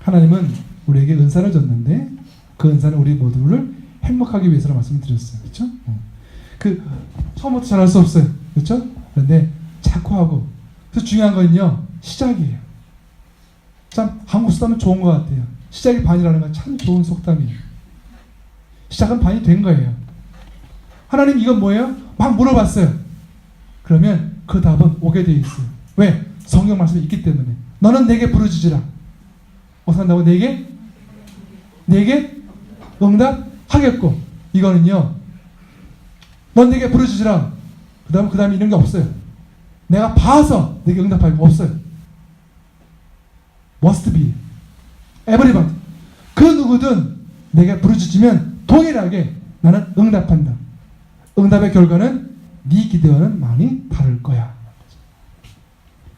[SPEAKER 1] 하나님은 우리에게 은사를 줬는데 그 은사는 우리 모두를 행복하기 위해서라 말씀드렸어요. 그렇죠? 처음부터 잘할 수 없어요. 그렇죠? 그런데 자꾸 하고. 그래서 중요한 거는요. 시작이에요. 참 한국 속담은 좋은 것 같아요. 시작이 반이라는 건 참 좋은 속담이에요. 시작은 반이 된 거예요. 하나님 이건 뭐예요? 막 물어봤어요. 그러면 그 답은 오게 돼 있어요. 왜? 성경 말씀이 있기 때문에. 너는 내게 부르짖으라. 어디서 한다고? 내게 응답하겠고. 이거는요. 넌 내게 부르짖으라. 그 다음에 이런 게 없어요. 내가 봐서 내게 응답하겠고. 없어요. must be. everybody. 그 누구든 내게 부르짖으면 동일하게 나는 응답한다. 응답의 결과는 네 기대와는 많이 다를 거야.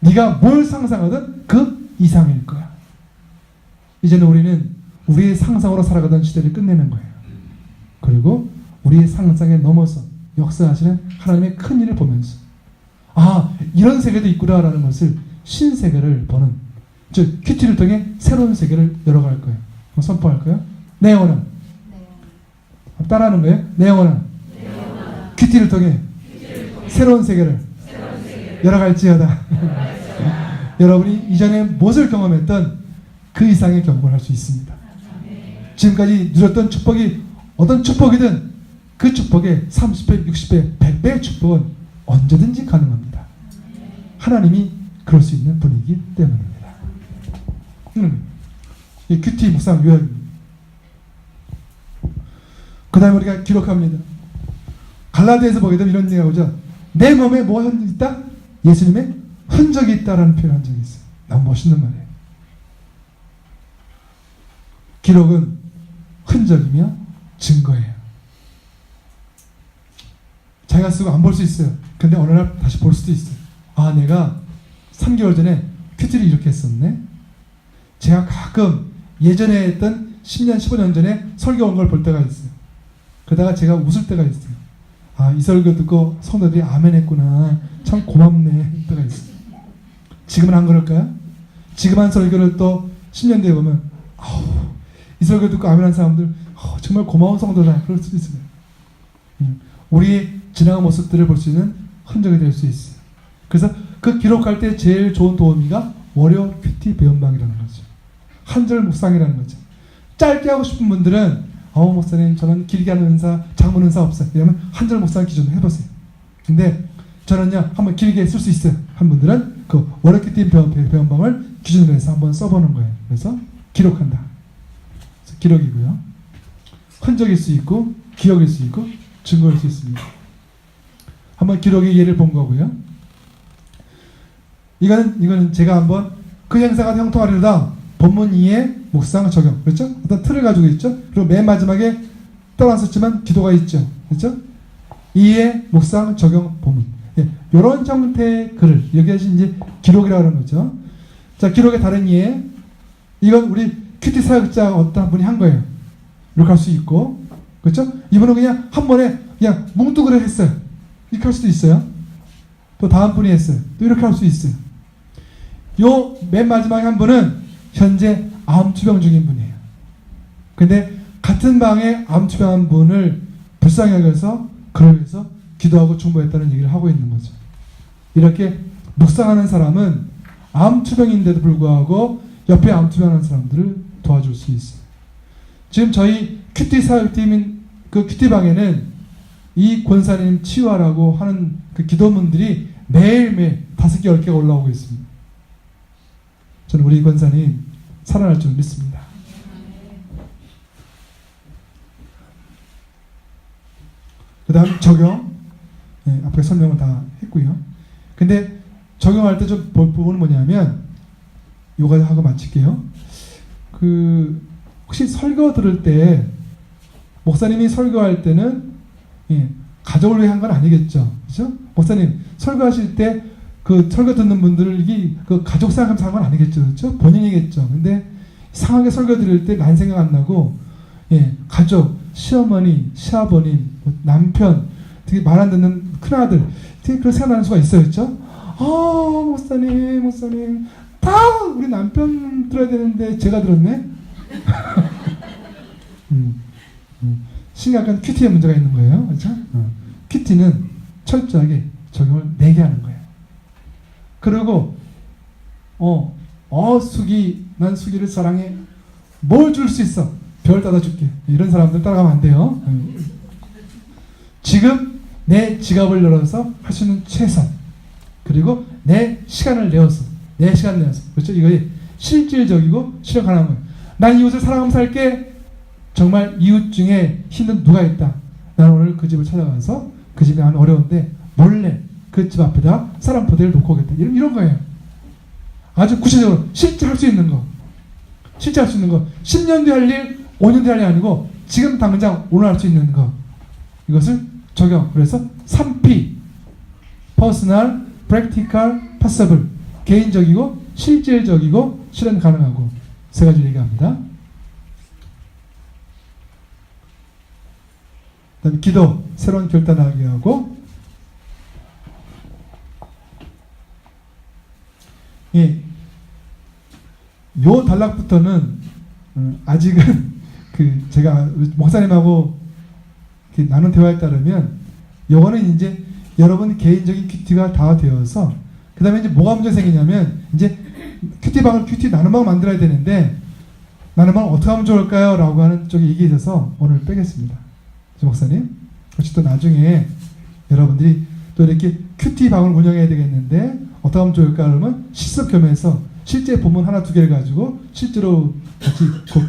[SPEAKER 1] 네가 뭘 상상하든 그 이상일 거야. 이제는 우리는 우리의 상상으로 살아가던 시대를 끝내는 거예요. 그리고 우리의 상상에 넘어서 역사하시는 하나님의 큰 일을 보면서 이런 세계도 있구나라는 것을 신세계를 보는, 즉 큐티를 통해 새로운 세계를 열어갈 거예요. 선포할까요? 내 영혼아. 따라하는 거예요. 내 영혼아. 큐티를 통해 새로운 세계를 열어갈지어다. 여러분이 이전에 무엇을 경험했던 그 이상의 경험을 할 수 있습니다. 지금까지 누렸던 축복이 어떤 축복이든 그 축복의 30배, 60배, 100배의 축복은 언제든지 가능합니다. 하나님이 그럴 수 있는 분이기 때문입니다. 이 큐티 묵상 요약입니다. 그 다음에 우리가 기록합니다. 갈라디아에서 보게 되면 이런 얘기가 오죠. 내 몸에 뭐가 있다? 예수님의 흔적이 있다라는 표현을 한 적이 있어요. 너무 멋있는 말이에요. 기록은 흔적이며 증거예요. 자기가 쓰고 안 볼 수 있어요. 근데 어느 날 다시 볼 수도 있어요. 아, 내가 3개월 전에 큐티를 이렇게 했었네. 제가 가끔 예전에 했던 10년, 15년 전에 설교 온 걸 볼 때가 있어요. 그러다가 제가 웃을 때가 있어요. 아, 이 설교 듣고 성도들이 아멘 했구나. 참 고맙네. 때가 있어요. 지금은 안 그럴까요? 지금 한 설교를 또 10년 뒤에 보면 아우, 이 설교 듣고 아멘 한 사람들 정말 고마운 성도다. 그럴 수도 있어요. 우리의 지나간 모습들을 볼 수 있는 흔적이 될 수 있어요. 그래서 그 기록할 때 제일 좋은 도우미가 월요 큐티 배움방이라는 거죠. 한 절 묵상이라는 거죠. 짧게 하고 싶은 분들은 목사님 저는 길게 하는 은사, 장문 은사 없어요. 이러면 한 절 묵상 기준으로 해보세요. 근데 저는요 한번 길게 쓸 수 있어요. 한 분들은 그 월요 큐티 배움방을 기준으로 해서 한번 써보는 거예요. 그래서 기록한다. 그래서 기록이고요. 흔적일 수 있고 기억일 수 있고 증거일 수 있습니다. 한번 기록의 예를 본 거고요. 이거는 제가 한번 그 행사가 형통하리로다 본문 2의 묵상 적용, 그렇죠? 어떤 틀을 가지고 있죠. 그리고 맨 마지막에 떠났었지만 기도가 있죠, 그렇죠? 2의 묵상 적용 본문. 이런 형태의 글을 여기에서 이제 기록이라고 하는 거죠. 자, 기록의 다른 예, 이건 우리 큐티 사역자 어떤 분이 한 거예요. 이렇게 할 수 있고, 그렇죠? 이분은 그냥 한 번에 그냥 뭉뚱그려 했어요. 이렇게 할 수도 있어요. 또 다음 분이 했어요. 또 이렇게 할 수 있어요. 요 맨 마지막에 한 분은 현재 암 투병 중인 분이에요. 근데 같은 방에 암 투병한 분을 불쌍히 여겨서 그를 위해서 기도하고 중보했다는 얘기를 하고 있는 거죠. 이렇게 묵상하는 사람은 암 투병인데도 불구하고 옆에 암 투병하는 사람들을 도와줄 수 있어요. 지금 저희 큐티 사역팀인 그 큐티 방에는 이 권사님 치유하라고 하는 그 기도문들이 매일매일 5개, 10개가 올라오고 있습니다. 저는 우리 권사님 살아날 줄 믿습니다. 그 다음 적용. 앞에 설명을 다 했고요. 근데 적용할 때 좀 볼 부분은 뭐냐면 요거 하고 마칠게요. 혹시 설교 들을 때 목사님이 설교할 때는 가족을 위해 한 건 아니겠죠. 그렇죠? 목사님 설교하실 때 그 설교 듣는 분들이 그 가족 생각하면서 한 건 아니겠죠. 그렇죠? 본인이겠죠. 근데 이상하게 설교 들을 때 난 생각 안 나고 가족, 시어머니, 시아버님, 남편, 되게 말 안 듣는 큰아들 되게 그런 생각 나는 수가 있어요. 그렇죠? 목사님 다 우리 남편 들어야 되는데 제가 들었네. 심각한 큐티에 문제가 있는 거예요. 그렇죠? 큐티는 철저하게 적용을 4개 하는 거예요. 그리고 수기, 난 수기를 사랑해. 뭘 줄 수 있어? 별 따다 줄게. 이런 사람들 따라가면 안 돼요. 지금 내 지갑을 열어서 할 수 있는 최선, 그리고 내 시간을 내어서 그렇죠? 이거 실질적이고 실현 가능한 거예요. 난 이웃을 사랑하면서 살게. 정말 이웃 중에 힘든 누가 있다. 나는 오늘 그 집을 찾아가서 그 집이 안 어려운데 몰래 그 집 앞에다 사람 포대를 놓고 오겠다. 이런 거예요. 아주 구체적으로 실제 할 수 있는 거. 10년 뒤에 할 일, 5년 뒤에 할 일 아니고 지금 당장 오늘 할 수 있는 거. 이것을 적용. 그래서 3P. Personal, Practical, Possible. 개인적이고 실질적이고 실현 가능하고 3가지 얘기합니다. 그다음에 기도, 새로운 결단하게 하고, 요 단락부터는 아직은 제가 목사님하고 나눈 대화에 따르면 요거는 이제 여러분 개인적인 큐티가 다 되어서 그 다음에 이제 뭐가 문제 생기냐면 이제 큐티방을 큐티 나눔방 만들어야 되는데 나눔방 어떻게 하면 좋을까요? 라고 하는 쪽에 얘기에 있어서 오늘 빼겠습니다. 목사님, 혹시 또 나중에 여러분들이 또 이렇게 큐티 방을 운영해야 되겠는데 어떻게 하면 좋을까 그러면 실습 겸해서 실제 본문 하나 두 개를 가지고 실제로 같이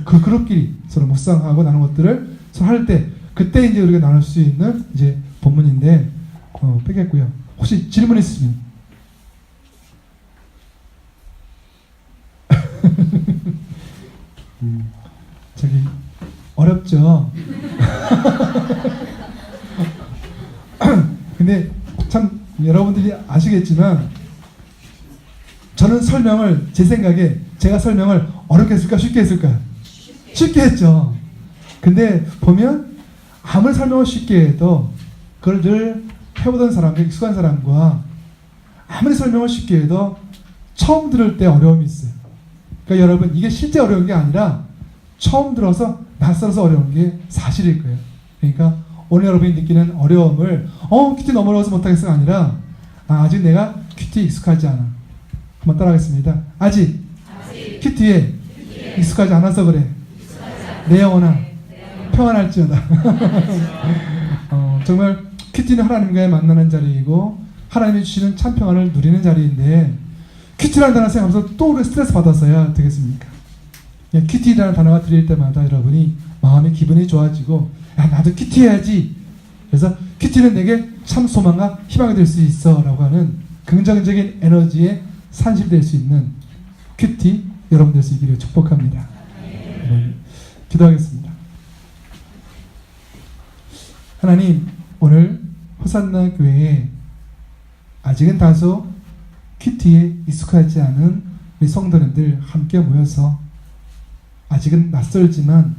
[SPEAKER 1] 그 그룹끼리 서로 묵상하고 나눈 것들을 서로 할 때 그때 이제 우리가 나눌 수 있는 이제 본문인데 빼겠고요. 혹시 질문 있으면 저기 어렵죠. 근데 참 여러분들이 아시겠지만 저는 설명을 제 생각에 제가 설명을 어렵게 했을까 쉽게 했을까요? 쉽게 했죠. 근데 보면 아무리 설명을 쉽게 해도 그걸 늘 해보던 사람과 익숙한 사람과 아무리 설명을 쉽게 해도 처음 들을 때 어려움이 있어요. 그러니까 여러분 이게 실제 어려운 게 아니라 처음 들어서 낯설어서 어려운 게 사실일 거예요. 그러니까 오늘 여러분이 느끼는 어려움을 큐티 너무 어려워서 못하겠어가 아니라 아직 내가 큐티에 익숙하지 않아. 한번 따라하겠습니다. 아직 큐티에 익숙하지 않아서 그래. 내 영혼아 평안할지어다. 정말 큐티는 하나님과의 만나는 자리이고 하나님이 주시는 참 평안을 누리는 자리인데 큐티라는 단어 생각하면서 또 우리 스트레스 받았어야 되겠습니까? 큐티라는 단어가 들릴 때마다 여러분이 마음의 기분이 좋아지고 야 나도 큐티 해야지. 그래서 큐티는 내게 참 소망과 희망이 될 수 있어 라고 하는 긍정적인 에너지에 산실될 수 있는 큐티 여러분 될 수 있기를 축복합니다. 기도하겠습니다. 하나님 오늘 호산나 교회에 아직은 다소 큐티에 익숙하지 않은 우리 성도님들 함께 모여서 아직은 낯설지만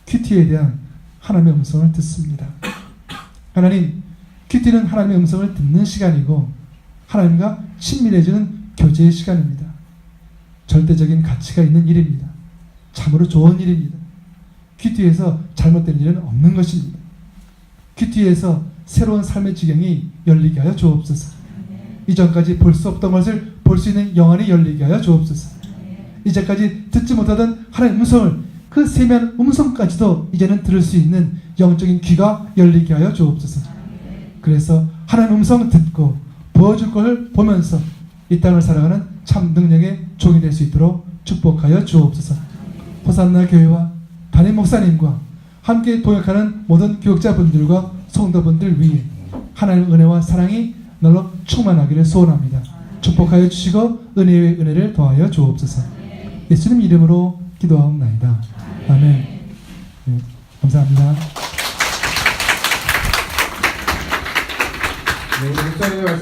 [SPEAKER 1] 큐티에 대한 하나님의 음성을 듣습니다. 하나님, 큐티는 하나님의 음성을 듣는 시간이고 하나님과 친밀해지는 교제의 시간입니다. 절대적인 가치가 있는 일입니다. 참으로 좋은 일입니다. 큐티에서 잘못된 일은 없는 것입니다. 큐티에서 새로운 삶의 지경이 열리게 하여 주옵소서. 이전까지 볼 수 없던 것을 볼 수 있는 영안이 열리게 하여 주옵소서. 이제까지 듣지 못하던 하나님의 음성을 그 세미한 음성까지도 이제는 들을 수 있는 영적인 귀가 열리게 하여 주옵소서. 그래서 하나님의 음성 듣고 보여줄 것을 보면서 이 땅을 살아가는 참 능력의 종이 될 수 있도록 축복하여 주옵소서. 호산나 교회와 담임 목사님과 함께 동역하는 모든 교육자분들과 성도분들 위에 하나님의 은혜와 사랑이 날로 충만하기를 소원합니다. 축복하여 주시고 은혜의 은혜를 더하여 주옵소서. 예수님 이름으로 기도하옵나이다. 아멘. 네, 감사합니다.
[SPEAKER 2] 네, 목사님의 말씀